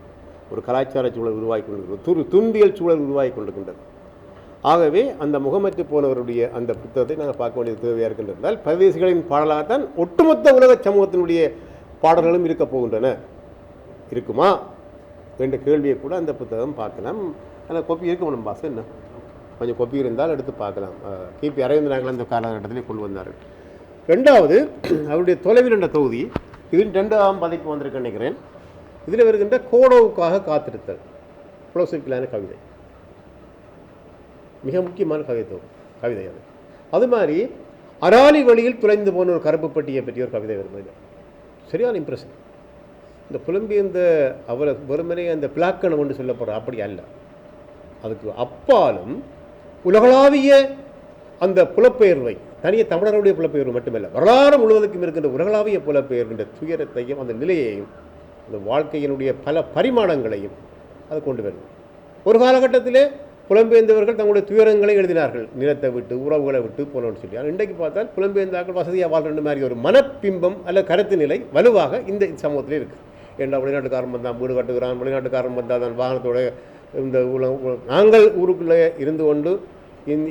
ஒரு கலாச்சார சூழல் உருவாகி கொண்டிருக்கிறது, துன்பியல் சூழல் உருவாகி கொண்டிருக்கின்றது. ஆகவே அந்த முகமற்று போனவருடைய அந்த புத்தகத்தை நாங்கள் பார்க்க வேண்டியது தேவையாக இருக்கின்றால் பரதேசிகளின் பாடலாகத்தான் ஒட்டுமொத்த உலக சமூகத்தினுடைய பாடல்களும் இருக்க போகின்றன. இருக்குமா என்ற கேள்வியை கூட அந்த புத்தகம் பார்க்கலாம். ஆனால் கோப்பி இருக்க வேணும் பாஸ். என்ன கொஞ்சம் கொப்பி இருந்தால் எடுத்து பார்க்கலாம். கிபி அரவிந்தனாக்கள் அந்த காலகட்டத்திலே கொண்டு வந்தார்கள். ரெண்டாவது அவருடைய தொலைவில் என்ற தொகுதி, இது 2ஆம் பதிப்பு வந்திருக்கு நினைக்கிறேன். இதில் வருகின்ற கோடோவுக்காக காத்திருத்தல் புலோசிக்கலான கவிதை, மிக முக்கியமான கவிதை அது. அது மாதிரி அராலி வழியில் துளைந்து போன ஒரு கருப்பு பட்டியை பற்றி ஒரு கவிதை வரும்போது சரியான இம்ப்ரெஷன். இந்த புலம்பெயர்ந்த அவரை வெறுமனே அந்த பிளாக்கணம் என்று சொல்ல போகிற அப்படி அல்ல, அதுக்கு அப்பாலும் உலகளாவிய அந்த புலப்பெயர்வை, தனிய தமிழருடைய புலப்பெயர்வு மட்டுமல்ல, வரலாறு முழுவதுக்கும் இருக்கின்ற உலகளாவிய புலப்பெயர்கின்ற துயரத்தையும் அந்த நிலையையும் அந்த வாழ்க்கையினுடைய பல பரிமாணங்களையும் அது கொண்டு வருது. ஒரு காலகட்டத்திலே புலம்பெயர்ந்தவர்கள் தங்களுடைய துயரங்களை எழுதினார்கள், நிலத்தை விட்டு உறவுகளை விட்டு போனோன்னு சொல்லி. ஆனால் இன்றைக்கு பார்த்தால் புலம்பெயர்ந்தார்கள் வசதியாக வாழ்கிற மாதிரி ஒரு மனப்பிம்பம் அல்ல கருத்து நிலை வலுவாக இந்த சமூகத்தில் இருக்குது. ஏன்னா வெளிநாட்டுக்காரன் வந்தான் வீடு கட்டுகிறான், வெளிநாட்டுக்காரன் வந்தால் தான் வாகனத்தோட இந்த நாங்கள் ஊருக்குள்ளே இருந்து கொண்டு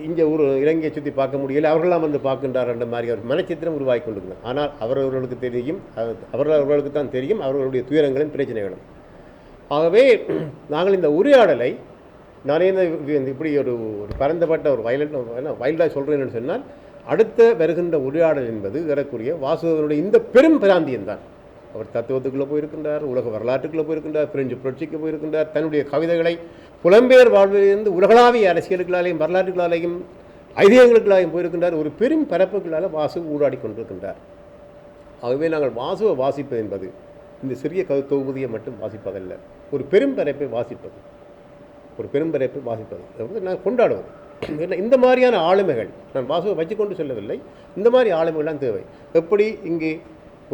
இங்கே ஊர் இலங்கையை சுற்றி பார்க்க முடியல, அவர்களாம் வந்து பார்க்கின்றார் என்ற மாதிரி ஒரு மனச்சித்திரம் உருவாகி கொண்டிருக்கிறார். ஆனால் அவர்களுக்கு தெரியும், அவர்களுக்கு தான் தெரியும் அவர்களுடைய துயரங்களின் பிரச்சனைகளும். ஆகவே நாங்கள் இந்த உரையாடலை நானே இப்படி ஒரு பரந்தப்பட்ட ஒரு வைல்டாக சொல்கிறேன்னு சொன்னால், அடுத்த வருகின்ற உரையாடல் என்பது ஏறக்குரிய வாசுதேவனுடைய இந்த பெரும் பிராந்தியம்தான். அவர் தத்துவத்துக்குள்ளே போயிருக்கின்றார், உலக வரலாற்றுக்குள்ளே போயிருக்கின்றார், பிரெஞ்சு புரட்சிக்கு போயிருக்கின்றார், தன்னுடைய கவிதைகளை புலம்பெயர் வாழ்விலிருந்து உலகளாவிய அரசியலுக்களாலேயும் வரலாற்றுகளாலேயும் ஐதியங்களுக்களாலையும் போயிருக்கின்றார். ஒரு பெரும் பரப்புகளால் வாசு ஊடாடி கொண்டிருக்கின்றார். ஆகவே நாங்கள் வாசுவை வாசிப்பது என்பது இந்த சிறிய தொகுதியை மட்டும் வாசிப்பதல்ல, ஒரு பெரும் பரப்பை வாசிப்பது, ஒரு பெரும்பரப்பை வாசிப்பது நான் கொண்டாடுவது. ஏன்னா இந்த மாதிரியான ஆளுமைகள், நான் வாசுவை வச்சுக்கொண்டு சொல்லவில்லை, இந்த மாதிரி ஆளுமைகள்லாம் தேவை. எப்படி இங்கே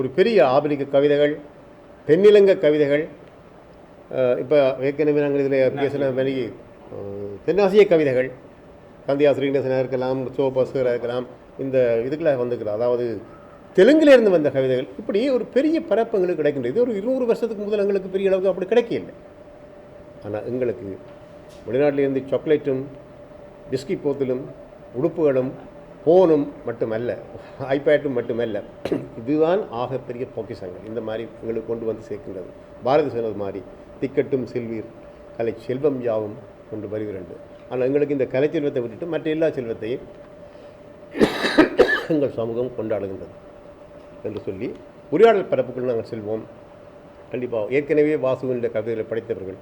ஒரு பெரிய ஆபிரிக்க கவிதைகள், தென்னிலங்க கவிதைகள், இப்போ ஏற்கனவே நாங்கள் இதில் பேசின மாதிரி தென்னாசிய கவிதைகள், கந்தியாசிரியர் இருக்கலாம், சோபஸ்கராக இருக்கலாம், இந்த இதுக்குள்ள வந்துக்கலாம், அதாவது தெலுங்கிலிருந்து வந்த கவிதைகள், இப்படி ஒரு பெரிய பரப்பங்களுக்கு கிடைக்கின்றது. ஒரு 200 வருஷத்துக்கு முதல் எங்களுக்கு பெரிய அளவுக்கு அப்படி கிடைக்கல. ஆனால் எங்களுக்கு வெளிநாட்டிலிருந்து சாக்லேட்டும் பிஸ்கி போத்திலும் உடுப்புகளும் ஃபோனும் மட்டுமல்ல, ஐபேட்டும் மட்டுமல்ல, இதுதான் ஆகப்பெரிய பொக்கிஷங்கள் இந்த மாதிரி எங்களுக்கு கொண்டு வந்து சேர்க்கின்றது. பாரதி சொன்னது மாதிரி திக்கட்டும் செல்வீர் கலை செல்வம் யாவும் கொண்டு வருகிறது. ஆனால் எங்களுக்கு இந்த கலை செல்வத்தை விட்டுட்டு மற்ற எல்லா செல்வத்தையும் எங்கள் சமூகம் கொண்டாடுகின்றது என்று சொல்லி உரையாடல் பரப்புக்குள் நாங்கள் செல்வோம். கண்டிப்பாக ஏற்கனவே வாசுவினுடைய கவிதைகளை படித்தவர்கள்,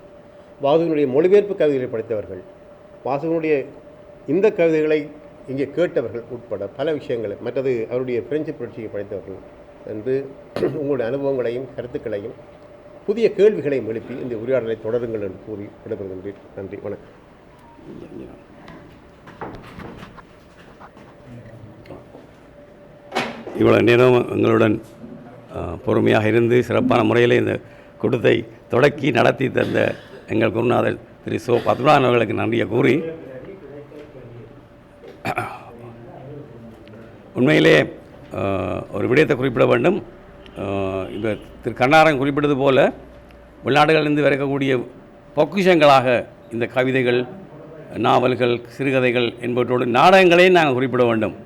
வாசுவினுடைய மொழிபெயர்ப்பு கவிதைகளை படித்தவர்கள், வாசுவினுடைய இந்த கவிதைகளை இங்கே கேட்டவர்கள் உட்பட பல விஷயங்களை, மற்றது அவருடைய பிரெஞ்சு புரட்சியை படித்தவர்கள் என்று உங்களுடைய அனுபவங்களையும் கருத்துக்களையும் புதிய கேள்விகளையும் எழுப்பி இந்த உரையாடலை தொடருங்கள் என்று கூறி விடைபெறுகின்றேன். நன்றி, வணக்கம். இவ்வளவு நேரம் எங்களுடன் பொறுமையாக இருந்து சிறப்பான முறையில் இந்த கூட்டத்தை தொடக்கி நடத்தி தந்த எங்கள் குருநாதர் திரு சோ பத்மநாதன் அவர்களுக்கு நன்றியை கூறி, உண்மையிலே ஒரு விடயத்தை குறிப்பிட வேண்டும். இப்போ திரு கண்ணாரன் குறிப்பிட்டது போல வெளிநாடுகளிலிருந்து இருக்கக்கூடிய பொக்கிஷங்களாக இந்த கவிதைகள், நாவல்கள், சிறுகதைகள் என்பவற்றோடு நாடகங்களையும் நாங்கள் குறிப்பிட வேண்டும்.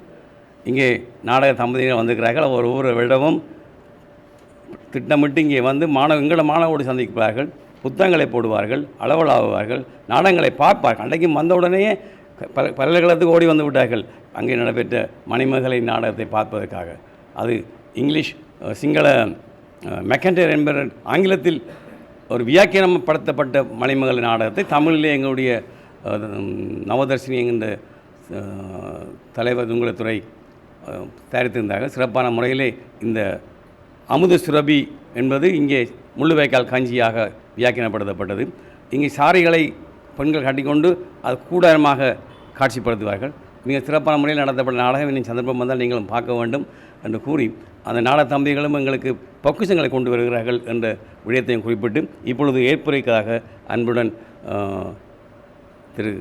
இங்கே நாடக தம்பதியினர் வந்திருக்கிறார்கள். ஒவ்வொரு வருடமும் திட்டமிட்டு இங்கே வந்து எங்களோட மாணவரோடு சந்திப்பார்கள், புத்தகங்களை போடுவார்கள், அளவலாகுவார்கள், நாடகங்களை பார்ப்பார்கள். அன்றைக்கும் வந்த உடனேயே பல்கலைக்கழகத்துக்கு ஓடி வந்து விட்டார்கள் அங்கே நடைபெற்ற மணிமேகலை நாடகத்தை பார்ப்பதற்காக. அது இங்கிலீஷ், சிங்கள மெக்கண்டர் என்பவர் ஆங்கிலத்தில் ஒரு வியாக்கியானப்படுத்தப்பட்ட மணிமேகலை நாடகத்தை தமிழிலே எங்களுடைய நவதர்ஷினி என்கின்ற தலைவர் துங்கலத்துறை தயாரித்திருந்தார்கள். சிறப்பான முறையிலே இந்த அமுத சுரபி என்பது இங்கே முள்ளுவைக்கால் காஞ்சியாக வியாக்கியானப்படுத்தப்பட்டது. இங்கே சாரிகளை பெண்கள் கட்டிக்கொண்டு அது கூடாரமாக காட்சிப்படுத்துவார்கள். மிக சிறப்பான முறையில் நடத்தப்பட்ட நாடகம் இன்னும் சந்தர்ப்பம் வந்தால் நீங்களும் பார்க்க வேண்டும் என்று கூறி, அந்த நாடக தம்பிகளும் எங்களுக்கு பொக்கிஷங்களை கொண்டு வருகிறார்கள் என்ற விடயத்தையும் குறிப்பிட்டு, இப்பொழுது ஏற்புரைக்காக அன்புடன் திரு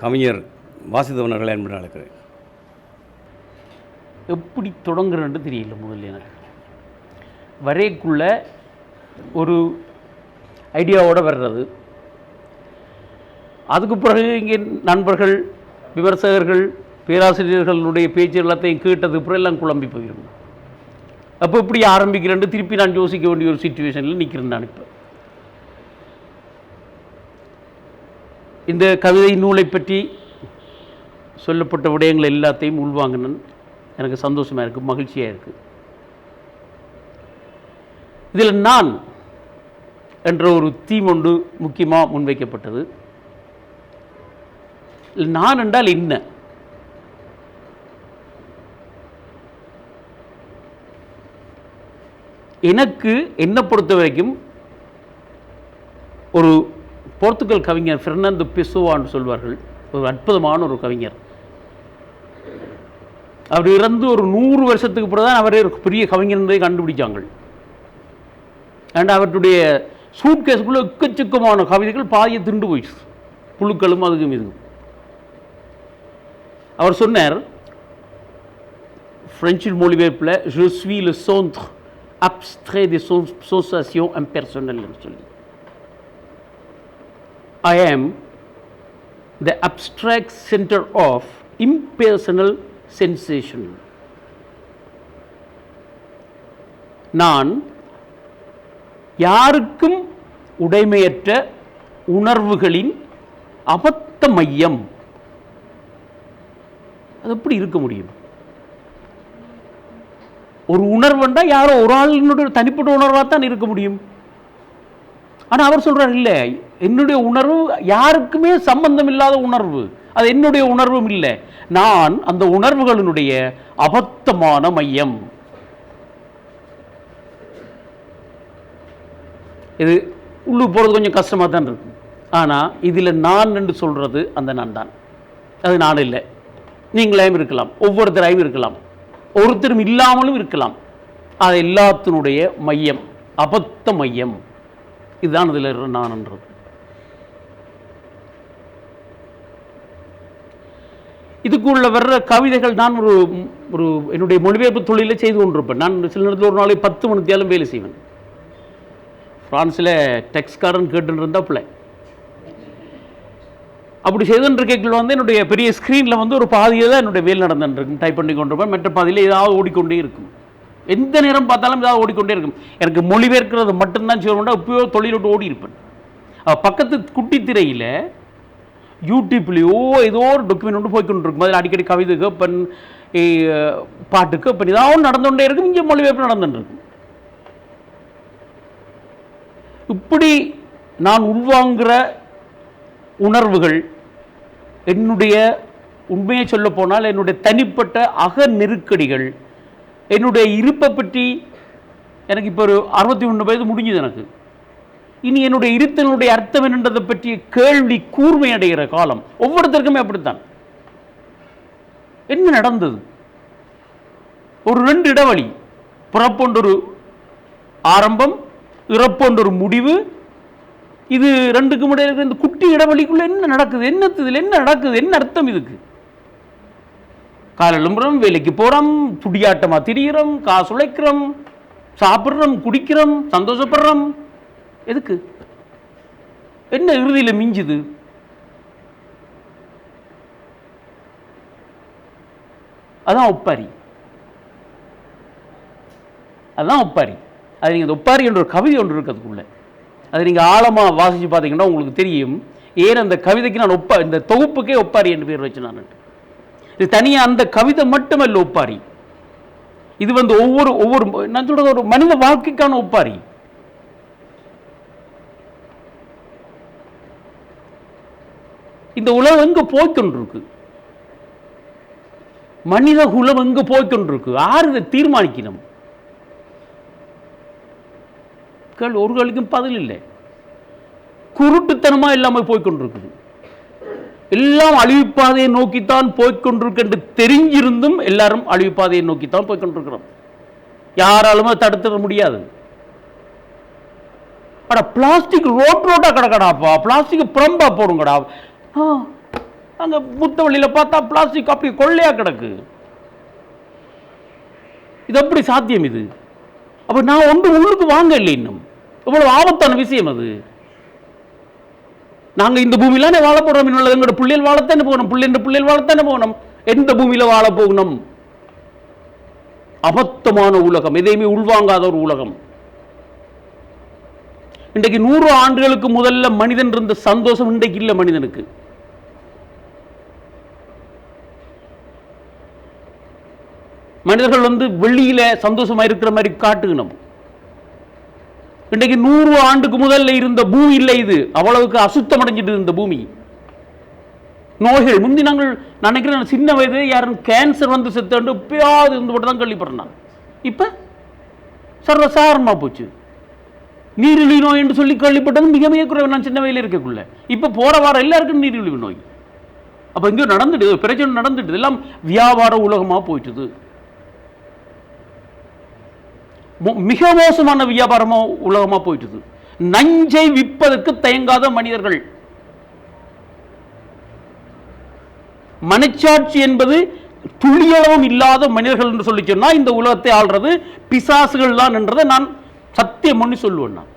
கவிஞர் வாசுதேவன் அவர்களை அன்புடன் அழைக்கிறேன். எப்படி தொடங்குறேன்னு தெரியல. முதல்ல எனக்கு வரைக்குள்ள ஒரு ஐடியாவோடு வர்றது, அதுக்கு பிறகு இங்கே நண்பர்கள், விமர்சகர்கள், பேராசிரியர்களுடைய பேச்சு எல்லாத்தையும் கேட்டது பிறகு எல்லாம் குழம்பி போயிடும். அப்போ இப்படி ஆரம்பிக்கிறேன்னு திருப்பி நான் யோசிக்க வேண்டிய ஒரு சிச்சுவேஷனில் நிற்கிறேன். நான் இப்போ இந்த கவிதை நூலை பற்றி சொல்லப்பட்ட விடயங்கள் எல்லாத்தையும் உள்வாங்கினேன். எனக்கு சந்தோஷமாக இருக்குது, மகிழ்ச்சியாக இருக்குது. இதில் நான் என்ற ஒரு தீம் ஒன்று முக்கியமாக முன்வைக்கப்பட்டது. நான் என்றால் என்ன? எனக்கு என்னை பொறுத்த வரைக்கும் ஒரு போர்த்துகல் கவிஞர் பெர்னாண்டோ பெசோவான்னு சொல்வார்கள், ஒரு அற்புதமான ஒரு கவிஞர். அவர் இறந்து ஒரு 100 வருஷத்துக்கு பிறகு தான் அவரே ஒரு பெரிய கவிஞர்ன்றதை கண்டுபிடிச்சாங்க. அண்ட் அவருடைய சூட்கேஸுக்குள்ளே எக்கச்சக்கமான கவிதைகள் பாதியை திண்டு போயிடுச்சு, புழுக்களும் அதுக்கும் இதுக்கும். அவர் சொன்னார் பிரெஞ்சில் மொழிபெயர்ப்பில், je suis le centre abstrait des sensations impersonnelles சொல்லி. I am the abstract center of impersonal sensation. நான் யாருக்கும் உடைமையற்ற உணர்வுகளின் அபத்த மையம். அது எப்படி இருக்க முடியும்? ஒரு உணர்வுண்டா யாரோ ஒரு ஆளினுடைய தனிப்பட்ட உணர்வாக தான் இருக்க முடியும். ஆனால் அவர் சொல்றார், இல்லை, என்னுடைய உணர்வு யாருக்குமே சம்பந்தம் இல்லாத உணர்வு, அது என்னுடைய உணர்வும் இல்லை, நான் அந்த உணர்வுகளினுடைய அபத்தமான மையம். இது உள்ளுக்கு போகிறது கொஞ்சம் கஷ்டமாக தான் இருக்கு. ஆனால் இதில் நான் என்று சொல்கிறது அந்த நான் தான். அது நான் இல்லை, நீங்களாயும் இருக்கலாம், ஒவ்வொருத்தராயும் இருக்கலாம், ஒருத்தரும் இல்லாமலும் இருக்கலாம். அது எல்லாத்தினுடைய மையம், அபத்த மையம். இதுதான் இதில் நான்ன்றது. இதுக்குள்ள வர்ற கவிதைகள் நான் ஒரு என்னுடைய மொழிபெயர்ப்பு தொழிலை செய்து கொண்டிருப்பேன். நான் சில நேரத்தில் ஒரு நாளைக்கு 10 மணித்தியாலும் வேலை செய்வேன். ஃப்ரான்ஸில் டெக்ஸ்காரன் கேட்டுன்னு இருந்தால் பிள்ளை அப்படி செய்துன்ற கேட்கல வந்து என்னுடைய பெரிய ஸ்க்ரீனில் வந்து ஒரு பாதியில் தான் என்னுடைய வேலை நடந்துருக்கும், டைப் பண்ணி கொண்டிருப்பேன். மற்ற பாதியில் ஏதாவது ஓடிக்கொண்டே இருக்கும், எந்த நேரம் பார்த்தாலும் ஏதாவது ஓடிக்கொண்டே இருக்கும். எனக்கு மொழிபெயர்க்கிறது மட்டும்தான் செய்யணும்னா இப்போயோ தொழில் விட்டு ஓடி இருப்பேன். பக்கத்து குட்டி திரையில் யூடியூப்லேயோ ஏதோ ஒரு டாக்குமெண்ட் ஒன்று போய்கொண்டிருக்கும். அதில் அடிக்கடி கவிதை கேட்பன், பாட்டு கேட்பன், ஏதாவது நடந்துகிட்டே இருக்கும். இங்கே மொழிபெயர்ப்பு நடந்துட்டுருக்கும். இப்படி நான் உள்வாங்குகிற உணர்வுகள் என்னுடைய, உண்மையை சொல்ல போனால் என்னுடைய தனிப்பட்ட அக நெருக்கடிகள், என்னுடைய இருப்பை பற்றி எனக்கு இப்போ ஒரு 61 வயது முடிஞ்சது. எனக்கு இனி என்னுடைய இருத்தனுடைய அர்த்தம் என்னன்றதை பற்றிய கேள்வி கூர்மை அடைகிற காலம் ஒவ்வொருத்தருக்குமே அப்படித்தான். என்ன நடந்தது? ஒரு 2 இடைவெளி, பிறப்பொன்றொரு ஆரம்பம், இறப்பொன்றொரு முடிவு. இது 2க்கும் இடையில இருக்கிற இந்த குட்டி இடைவெளிக்குள்ள என்ன நடக்குது? இதில் என்ன நடக்குது? என்ன அர்த்தம் இதுக்கு? காலையிலும் வேலைக்கு போகிறோம், துடியாட்டமாக திரிகிறோம், காசு உழைக்கிறோம், சாப்பிட்றோம், குடிக்கிறோம், சந்தோஷப்படுறோம். எதுக்கு? என்ன இறுதியில் மிஞ்சுது? அதான் ஒப்பாரி. அதுதான் ஒப்பாரி. அது நீங்கள் ஒப்பாரி என்ற ஒரு கவிதை ஒன்று இருக்கிறதுக்குள்ள, அதை நீங்கள் ஆழமாக வாசித்து பார்த்தீங்கன்னா உங்களுக்கு தெரியும். ஏன் அந்த கவிதைக்கு நான் இந்த தொகுப்புக்கே ஒப்பாரி என்று பேர் வச்சு நான். இது தனியாக அந்த கவிதை மட்டுமல்ல ஒப்பாரி. இது வந்து ஒவ்வொரு நான் சொல்றது ஒரு மனித வாழ்க்கைக்கான ஒப்பாரி. இந்த உலகம் எங்க போய்கொண்டிருக்கு? மனித குலம் எங்க போய்கொண்டிருக்கு? யார் இதை தீர்மானிக்கணும்? ஒரு கேள்விக்கும் பதில் இல்லை. குருட்டுத்தனமா இல்லாமல் போய்கொண்டிருக்குது. எல்லாம் அழிவுப்பாதையை நோக்கித்தான் போய்கொண்டிருக்கு என்று தெரிஞ்சிருந்தும் எல்லாரும் அழிவுப்பாதையை நோக்கித்தான் போய்கொண்டிருக்கிறோம். யாராலும் தடுத்துட முடியாது. பிளாஸ்டிக் ரோட்டா கிடக்கடாப்பா, பிளாஸ்டிக் புறம்பா போடுங்கடா. அங்க முத்தவள்ளியில பார்த்தா பிளாஸ்டிக் அப்படி கொள்ளையா கிடக்கு. இது எப்படி சாத்தியம்? இது அப்ப நான் ஒன்று உள்ளுக்கு வாங்க இல்லை. இன்னும் இவ்வளவு ஆபத்தான விஷயம் அது. நாங்க இந்த பூமியில வாழ போறோம். எங்களோட பிள்ளைகள் வாழத்தானே போகணும், பிள்ளைகள் வாழத்தானே போகணும். எந்த பூமியில வாழ போகணும்? அபத்தமான உலகம், எதையுமே உள்வாங்காத ஒரு உலகம். இன்றைக்கு 100 ஆண்டுகளுக்கு முதல்ல மனிதன் இருந்த சந்தோஷம் இன்றைக்கு இல்லை மனிதனுக்கு. மனிதர்கள் வந்து வெளியில சந்தோஷமா இருக்கிற மாதிரி காட்டுக்கணும். இன்றைக்கு 100 ஆண்டுக்கு முதல்ல இருந்த பூமி இல்லை, இது அவ்வளவுக்கு அசுத்தம் அடைஞ்சிட்டு இருந்த பூமி. நோய்கள் முந்தி நாங்கள் நினைக்கிறேன் சின்ன வயது யாரும் கேன்சர் வந்து செத்து எப்பயாவது இருந்து போட்டு தான் கேள்விப்படுறாங்க. இப்ப சர்வசாதாரணமா போச்சு. நீரிழிவு நோய் என்று சொல்லி கேள்விப்பட்டது மிக மிக குறைவு. நான் சின்ன வயதில் இருக்கக்குள்ள இப்ப போற வாரம் எல்லாருக்கும் நீரிழிவு நோய். அப்ப இங்கே நடந்துட்டு பிரச்சனை நடந்துட்டு எல்லாம் வியாபார உலகமா போயிட்டுது. மிக மோசமான வியாபாரமா உலகமா போயிட்டுது. நஞ்சை விற்பதற்கு தயங்காத மனிதர்கள். மனச்சாட்சி என்பது துளியளவும் இல்லாத மனிதர்கள் என்று சொல்லி சொன்னா இந்த உலகத்தை ஆள்றது பிசாசுகள் தான் என்றதை நான் சத்தியம் பண்ணி சொல்லுவேன். நான்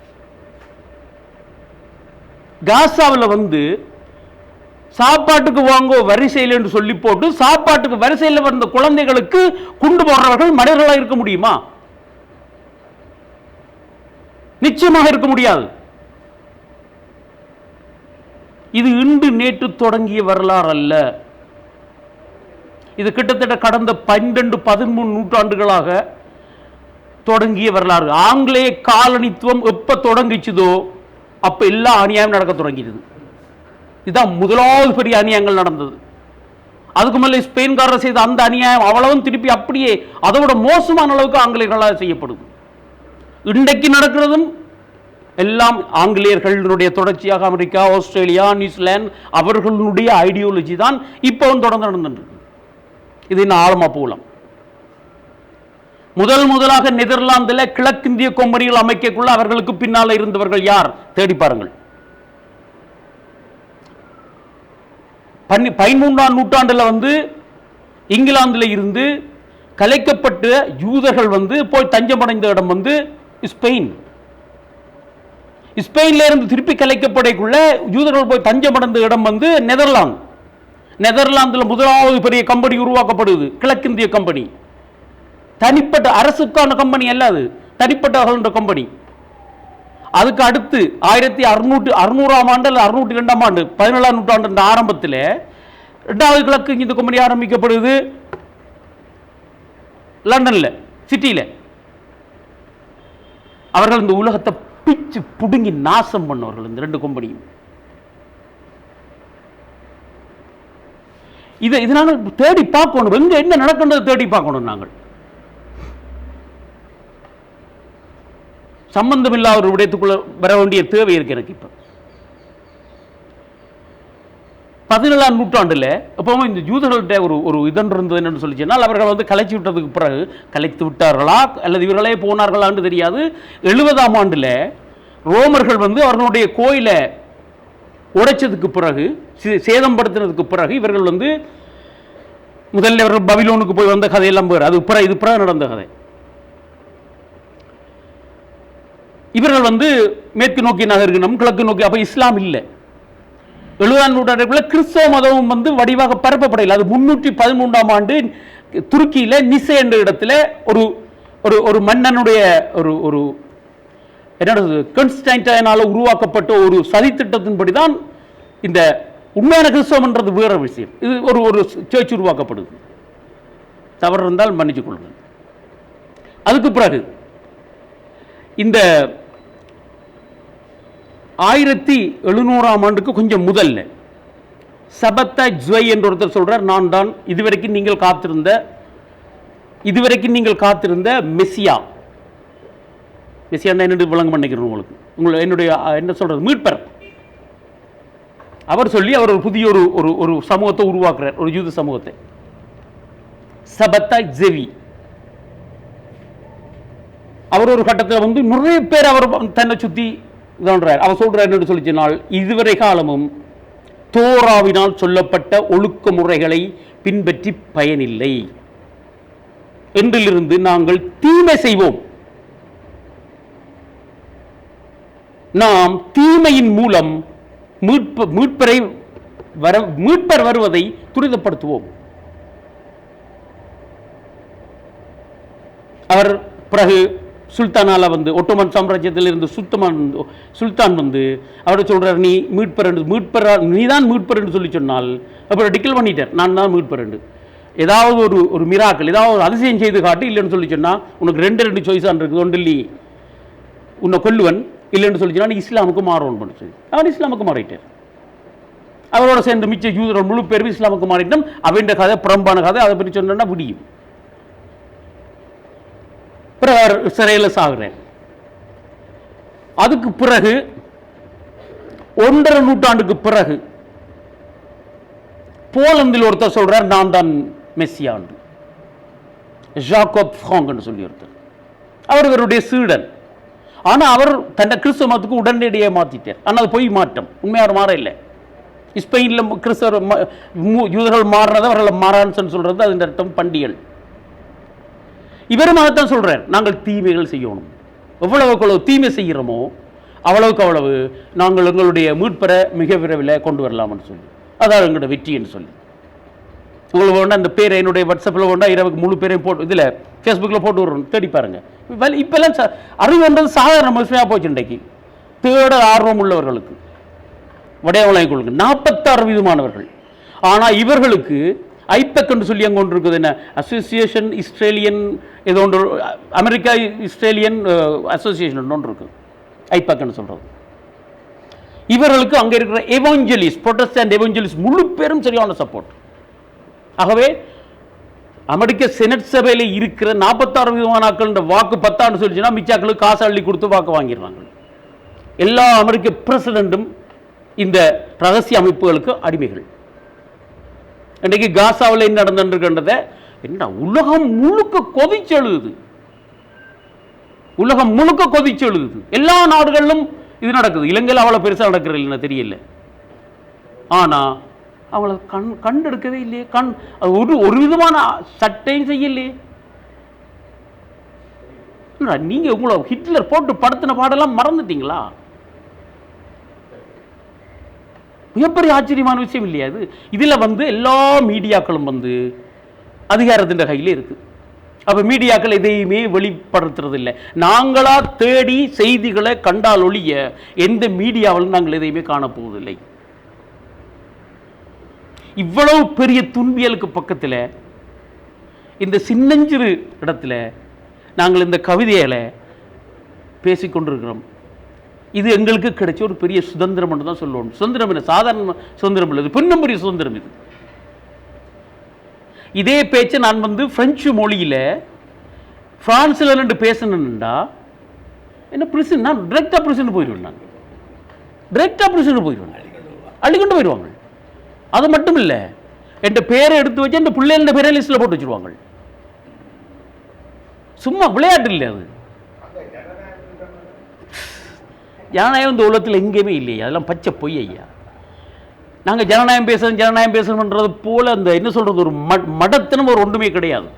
காசாவில் வந்து சாப்பாட்டுக்கு வாங்க வரிசையில் என்று சொல்லி போட்டு சாப்பாட்டுக்கு வரிசையில் வந்த குழந்தைகளுக்கு குண்டு போடுறவர்கள் மனிதர்களாக இருக்க முடியுமா? நிச்சயமாக இருக்க முடியாது. இது இன்று நேற்று தொடங்கிய வரலாறு அல்ல. இது கிட்டத்தட்ட கடந்த 12-13 நூற்றாண்டுகளாக தொடங்கிய வரலாறு. ஆங்கிலேய காலனித்துவம் எப்ப தொடங்கிச்சதோ அப்ப எல்லா அநியாயம் நடக்க தொடங்கியது. இதுதான் முதலாவது பெரிய அநியாயங்கள் நடந்தது. அதுக்கு மேலே ஸ்பெயின்காரர் செய்த அந்த அநியாயம் அவ்வளவும் திருப்பி அப்படியே அதோட மோசமான அளவுக்கு ஆங்கிலேயர்களால் செய்யப்படுது. இன்றைக்கு நடக்கிறதும் எல்லாம் ஆங்கிலேயர்களுடைய தொடர்ச்சியாக அமெரிக்கா, ஆஸ்திரேலியா, நியூசிலாந்து அவர்களுடைய ஐடியாலஜி தான் இப்பவும் தொடர்ந்து நடந்துட்டு. இது இன்னும் ஆழமா போகலாம். முதலாக நெதர்லாந்தில் கிழக்கிந்திய கம்பெனிகள் அமைக்கக்குள்ள அவர்களுக்கு பின்னால இருந்தவர்கள் யார் தேடி பாருங்கள். 13ஆம் நூற்றாண்டுல வந்து இங்கிலாந்துல இருந்து கலைக்கப்பட்ட யூதர்கள் வந்து போய் தஞ்சமடைந்த இடம் வந்து ஸ்பெயின். ஸ்பெயின்ல இருந்து திருப்பி கலைக்கப்படக்குள்ள யூதர்கள் போய் தஞ்சமடைந்த இடம் வந்து நெதர்லாந்து. நெதர்லாந்தில் முதலாவது பெரிய கம்பெனி உருவாக்கப்படுது, கிழக்கிந்திய கம்பெனி. தனிப்பட்ட அரசுக்கான கம்பெனி அல்ல, அது தனிப்பட்ட கம்பெனி. அதுக்கு அடுத்து 1600ஆம் ஆண்டு அல்ல 602ஆம் ஆண்டு 17ஆம் நூற்றாண்டு ஆரம்பத்தில் 2வது கிழக்கு இந்த கம்பெனி ஆரம்பிக்கப்படுது லண்டன்ல சிட்டியில. அவர்கள் இந்த உலகத்தை பிச்சு புடுங்கி நாசம் பண்ணவர்கள் இந்த 2 கம்பெனியும். இது நாங்கள் தேடி பார்க்கணும். எங்க என்ன நடக்கின்றது தேடி பார்க்கணும். நாங்கள் சம்பந்தம் இல்லாத ஒரு விடயத்துக்குள்ள வர வேண்டிய தேவை இருக்கு எனக்கு. இப்ப 17ஆம் நூற்றாண்டுல எப்பவும் இந்த யூதர்கள்ட்ட ஒரு இதன் இருந்தது என்னன்னு சொல்லி சொன்னால் அவர்கள் வந்து கலைச்சி விட்டதுக்கு பிறகு கலைத்து விட்டார்களா அல்லது இவர்களே போனார்களான்னு தெரியாது. 70ஆம் ஆண்டுல ரோமர்கள் வந்து அவர்களுடைய கோயிலை உடைச்சதுக்கு பிறகு சேதப்படுத்தினதுக்கு பிறகு இவர்கள் வந்து முதல்ல இவர்கள் பபிலோனுக்கு போய் வந்த கதையெல்லாம் பேர் அது இது பிறகு நடந்த கதை. இவர்கள் வந்து மேற்கு நோக்கி நகர்கணும், கிழக்கு நோக்கி. அப்ப இஸ்லாம் இல்லை. 70ஆம் நூற்றாண்டுக்குள்ள கிறிஸ்தவ மதமும் வந்து வடிவாக பரப்பப்படவில்லை. அது 313ஆம் ஆண்டு துருக்கியில நிசை என்ற இடத்துல ஒரு மன்னனுடைய ஒரு என்னது கான்ஸ்டன்டைனால உருவாக்கப்பட்ட ஒரு சதித்திட்டத்தின்படி தான் இந்த உண்மையான கிறிஸ்தவம்ன்றது வேற விஷயம். இது ஒரு சர்ச் உருவாக்கப்படுது. தவறு இருந்தால் மன்னிச்சுக் கொள்ளுங்கள். அதுக்கு பிறகு இந்த 1700ஆம் ஆண்டுக்கு கொஞ்சம் முதல்ல சபத்தா ஜுவை என்ற ஒருத்தர் சொல்றார், நான் தான் இதுவரைக்கும் நீங்கள் காத்திருந்த மெசியா. மெசியா என்ன விளங்க பண்ணிக்கிறேன் உங்களுக்கு என்னுடைய என்ன சொல்றது மீட்பர். அவர் சொல்லி அவர் ஒரு புதிய ஒரு சமூகத்தை உருவாக்குறார், ஒரு யூத சமூகத்தை. சபத்தா ஜெவி அவர் ஒரு கட்டத்தில் வந்து நிறைய பேர் அவர் தன்னை சுத்தி இதான்றார். அவர் சொல்றார் என்று சொல்லி சொன்னால், இதுவரை காலமும் தோராவினால் சொல்லப்பட்ட ஒழுக்க முறைகளை பின்பற்றி பயனில்லை. என்றிலிருந்து நாங்கள் தீமை செய்வோம். நாம் தீமையின் மூலம் மீட்பர் வருவதை துரிதப்படுத்துவோம். அவர் பிறகு சுல்தானால வந்து ஒட்டோமன் சாம்ராஜ்யத்தில் இருந்து சுல்தான் வந்து அவர் சொல்றார், நீ மீட்பர் நீதான் மீட்பர் என்று சொல்லி சொன்னால் அப்புறம் டிக்கல் பண்ணிட்டார், நான் தான் மீட்பர் என்று. ஏதாவது ஒரு மிராக்கள், ஏதாவது ஒரு அதிசயம் செய்து காட்டு, இல்லைன்னு சொல்லி சொன்னால் உனக்கு ரெண்டு சாய்ஸான் இருக்குது, ஒன்று இல்லை உன்னை கொல்லுவன், இல்லைன்னு சொல்லி சொன்னால் இஸ்லாமுக்கு மாறணும் பண்ண சொல்லி அவன் இஸ்லாமுக்கு மாறிட்டார். அவரோட சேர்ந்து மிச்ச யூதர்கள் முழு பேரும் இஸ்லாமுக்கு மாறிட்டோம். அவன் கதை புறம்பான கதை, அதை பற்றி சொன்னா முடியும். பிறகு சிறையில் சாகுறேன். அதுக்கு பிறகு 1.5 நூற்றாண்டுக்கு பிறகு போலந்தில் ஒருத்தர் சொல்றார், நான் தான் மெஸ்ஸியாண்டு. ஜாக்கோப் ஃப்ராங்க்னு சொல்லி ஒருத்தர். அவர் இவருடைய சீடன். ஆனால் அவர் தன்னை கிறிஸ்தவ மதத்துக்கு உடனடியாக மாற்றிட்டார். ஆனால் அது பொய் மாற்றம், உண்மையாக மாற இல்லை. ஸ்பெயினில் கிறிஸ்தவர் யூதர்கள் மாறினதை அவர்கள் மாறான்னு சொல்றது அதன் அர்த்தம் பண்டிகள். இவரும் அதைத்தான் சொல்றார், நாங்கள் தீமைகள் செய்யணும். எவ்வளவுக்கு தீமை செய்கிறோமோ அவ்வளவுக்கு அவ்வளவு நாங்கள் எங்களுடைய மீட்பரை மிக விரைவில் கொண்டு வரலாம்னு சொல்லி, அதான் எங்களோட வெற்றின்னு சொல்லி. உங்களுக்கு வேணா அந்த பேரை என்னுடைய வாட்ஸ்அப்பில் வேணா இரவுக்கு முழு பேரையும் போட்டு இதில் ஃபேஸ்புக்கில் போட்டு விடுறோம், தேடி பாருங்க. இப்பெல்லாம் அறிவுன்றது சாதாரண விஷயமாக போச்சு. இன்றைக்கு தேட ஆர்வம் உள்ளவர்களுக்கு வடையவளைகளுக்கு 46 விதமானவர்கள். ஆனால் இவர்களுக்கு ஐபெக் என்று சொல்லி அங்கே ஒன்று இருக்குது. என்ன அசோசியேஷன் இஸ்ரேலியன் ஏதோ ஒன்று, அமெரிக்கா இஸ்ரேலியன் அசோசியேஷன் ஒன்று இருக்குது, ஐபெக்னு சொல்கிறது. இவர்களுக்கு அங்கே இருக்கிற எவாஞ்சலிஸ்ட், புரொட்டஸ்டன்ட் எவாஞ்சலிஸ்ட் முழு பேரும் சரியான சப்போர்ட். ஆகவே அமெரிக்க செனட் சபையில் இருக்கிற 46 விதமானாக்கள் வாக்கு 10 சொல்லிச்சுன்னா மிச்சாக்களுக்கு காசு அள்ளி கொடுத்து வாக்கு வாங்கிடுறாங்க. எல்லா அமெரிக்க பிரசிடென்ட்டும் இந்த ரகசிய அமைப்புகளுக்கு அடிமைகள். இன்றைக்கு காசாவில் என்ன நடந்துன்றத என்ன உலகம் முழுக்க கொதிச்செழுது, உலகம் முழுக்க கொதிச்செழுது. எல்லா நாடுகளிலும் இது நடக்குது. இலங்கையில் அவ்வளோ பெருசாக நடக்கிறது இல்லைன்னா தெரியல. ஆனால் அவளை கண்டெடுக்கவே இல்லையே. ஒரு விதமான சட்டையும் செய்யலையே. நீங்க உங்களை ஹிட்லர் போட்டு படுத்தின பாடெல்லாம் மறந்துட்டீங்களா? மிகப்பெரிய ஆச்சரியமான விஷயம் இல்லையா அது? இதில் எல்லா மீடியாக்களும் அதிகாரத்தின் கையில் இருக்கு. அப்போ மீடியாக்கள் எதையுமே வெளிப்படுத்துறது இல்லை. நாங்களா தேடி செய்திகளை கண்டால் ஒழிய எந்த மீடியாவிலும் நாங்கள் எதையுமே காணப்போவதில்லை. இவ்வளவு பெரிய துன்பியலுக்கு பக்கத்தில் இந்த சின்னஞ்சிறு இடத்துல நாங்கள் இந்த கவிதைகளை பேசிக்கொண்டிருக்கிறோம். இது எங்களுக்கு கிடைச்ச ஒரு பெரிய சுதந்திரம் என்று தான் சொல்லணும். சுதந்திரம் என்ன சாதாரண சுதந்திரம் இல்லை, இது பின்னும் பெரிய சுதந்திரம். இது இதே பேச்சை நான் பிரெஞ்சு மொழியில் பிரான்ஸில் 2 பேசணுன்னா என்ன பிரிசன், நான் டிரெக்டாக பிரிசன் போயிடுவேன். நான் டிரெக்டாக பிரிசன் போயிடுவேன், அள்ளிக்கொண்டு போயிடுவாங்க. அது மட்டும் இல்லை, என் பேரை எடுத்து வச்சு என் பிள்ளைகள பேரை லிஸ்ட்டில் போட்டு வச்சுருவாங்க. சும்மா விளையாட்டு இல்லை அது. ஜனநாயகம் இந்த உலகத்தில் எங்கேயுமே இல்லையா, அதெல்லாம் பச்சை பொய் ஐயா. நாங்கள் ஜனநாயகம் பேசணுன்றது போல அந்த என்ன சொல்கிறது ஒரு மடத்தினம் ஒரு ஒன்றுமே கிடையாது.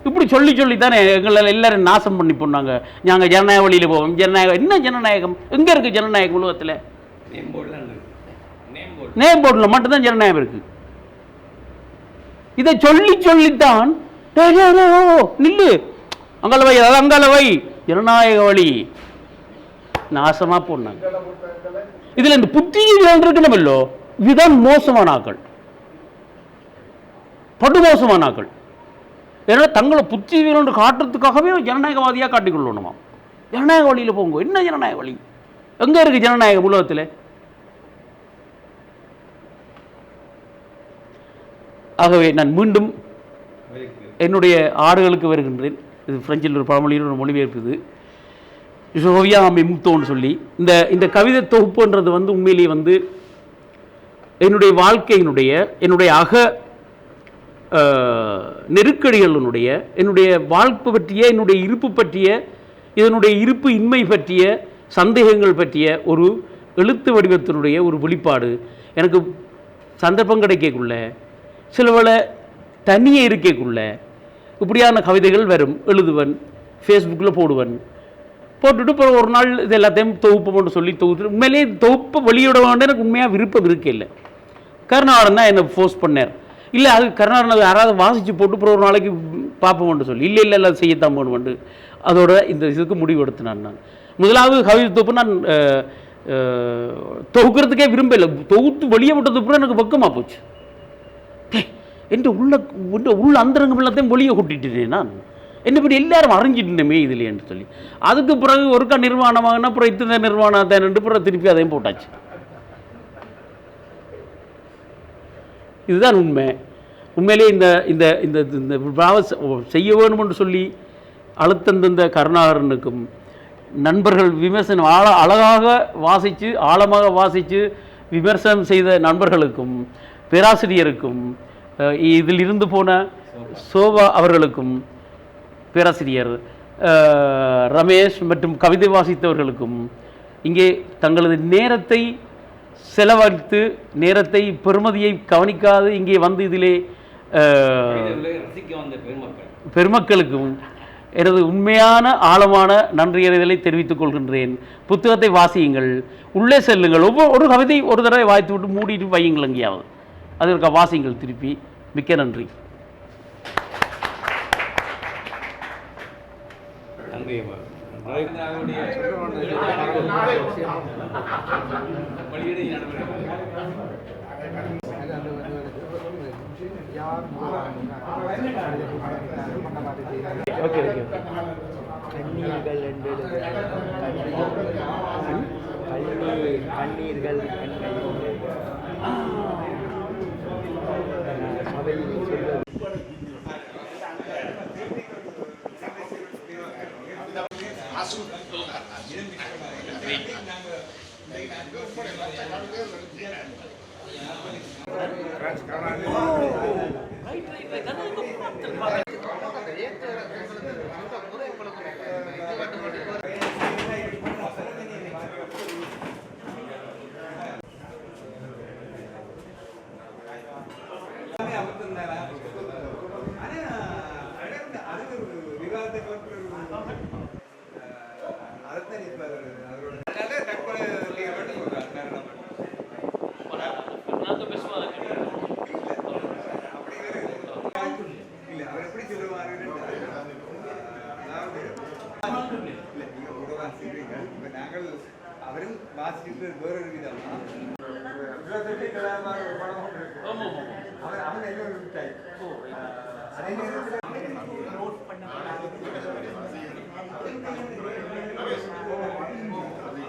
இப்படி சொல்லி தானே எங்களை எல்லாரும் நாசம் பண்ணி போனாங்க. நாங்கள் ஜனநாயக வழியில் போவோம். ஜனநாயகம் என்ன ஜனநாயகம்? எங்கே இருக்குது ஜனநாயகம் உலகத்தில்? நேம் போர்டில் மட்டும்தான் ஜனநாயகம் இருக்குது. இதை சொல்லித்தான் நில்லு, அங்கால வை, அது அங்கால வை, ஜனநாயக வழி நாசமாக போனாங்க. இதில் இந்த புத்திஜீவிகள் இருக்கணுமல்லோ, இதுதான் மோசமான ஆக்கள், படுமோசமான ஆக்கள். ஏன்னா தங்களை புத்திஜீவிகள் காட்டுறதுக்காகவே ஜனநாயகவாதியாக காட்டிக்கொள்ளணுமா? ஜனநாயக வழியில் போங்க. என்ன ஜனநாயக வழி? எங்கே இருக்குது ஜனநாயகம் உலகத்தில்? ஆகவே நான் மீண்டும் என்னுடைய ஆடுகளுக்கு வருகின்றேன். இது பிரெஞ்சில் ஒரு பழமொழியில் ஒரு மொழிபெயர்ப்புது, ஜோவியா மிம்தோன்னு சொல்லி. இந்த கவிதை தொகுப்புன்றது உண்மையிலேயே என்னுடைய வாழ்க்கையினுடைய, என்னுடைய அக நெருக்கடிகளினுடைய, என்னுடைய வாழ்க்கை பற்றிய, என்னுடைய இருப்பு பற்றிய, இதனுடைய இருப்பு இன்மை பற்றிய, சந்தேகங்கள் பற்றிய ஒரு எழுத்து வடிவத்தினுடைய ஒரு வெளிப்பாடு. எனக்கு சந்தர்ப்பம் கிடைக்கக்குள்ள, சில வேளை தனியே இருக்கக்குள்ள இப்படியான கவிதைகள் வரும், எழுதுவன், ஃபேஸ்புக்கில் போடுவன். போட்டுட்டு அப்புறம் ஒரு நாள் இது எல்லாத்தையும் தொகுப்போம்னு சொல்லி தொகுத்து, உண்மையிலேயே தொகுப்பை வெளியிட வேண்டாம் எனக்கு உண்மையாக விருப்பம் இருக்கே இல்லை. கருணாகரன் தான் என்னை ஃபோர்ஸ் பண்ணார். இல்லை அது கருணாகரன் யாராவது வாசித்து போட்டு அப்புறம் ஒரு நாளைக்கு பார்ப்போம்னு சொல்லி, இல்லை அது செய்யத்தான் போகணுமெண்டு அதோட இந்த இதுக்கு முடிவு எடுத்தினான். நான் முதலாவது கவிதை தொகுப்பு நான் தொகுக்கிறதுக்கே விரும்பலை. தொகுத்து வெளியே விட்டது அப்புறம் எனக்கு பக்கமாக போச்சு. என்ற உள்ள அந்தரங்கம் எல்லாத்தையும் வெளியே கொட்டிட்டேன் நான். என்ன இப்படி எல்லாரும் அறிஞ்சிட்டுமே இதில் என்று சொல்லி அதுக்கு பிறகு ஒருக்கா நிர்வாணமாகனா அப்புறம் இத்தனை நிர்வாணம் தான் பிறகு திருப்பி அதையும் போட்டாச்சு. இதுதான் உண்மை. உண்மையிலே இந்த இந்த இந்த இந்த விழாவை செய்ய வேணும் என்று சொல்லி அழுத்தந்தந்த கருணாகரனுக்கும் நண்பர்கள் விமர்சனம் அழகாக வாசித்து ஆழமாக வாசித்து விமர்சனம் செய்த நண்பர்களுக்கும் பேராசிரியருக்கும் இதில் இருந்து போன சோபா அவர்களுக்கும் பேராசிரியர் ரமேஷ் மற்றும் கவிதை வாசித்தவர்களுக்கும் இங்கே தங்களது நேரத்தை செலவழித்து நேரத்தை பெருமதியை கவனிக்காது இங்கே வந்து இதிலே பெருமக்களுக்கும் எனது உண்மையான ஆழமான நன்றியறிதலை தெரிவித்துக் கொள்கின்றேன். புத்தகத்தை வாசியுங்கள், உள்ளே செல்லுங்கள், ஒவ்வொரு கவிதை ஒரு தடவை வாய்த்து விட்டு மூடிட்டு வையுங்கள் எங்கேயாவது, அதற்கு வாசியுங்கள் திருப்பி. மிக்க நன்றி. ஓகே ஓகே கண்ணீர்கள் கண்ணீர்கள் அவரும் வாசிட்டு வேறொரு விதமா அவர் என்ன ஒரு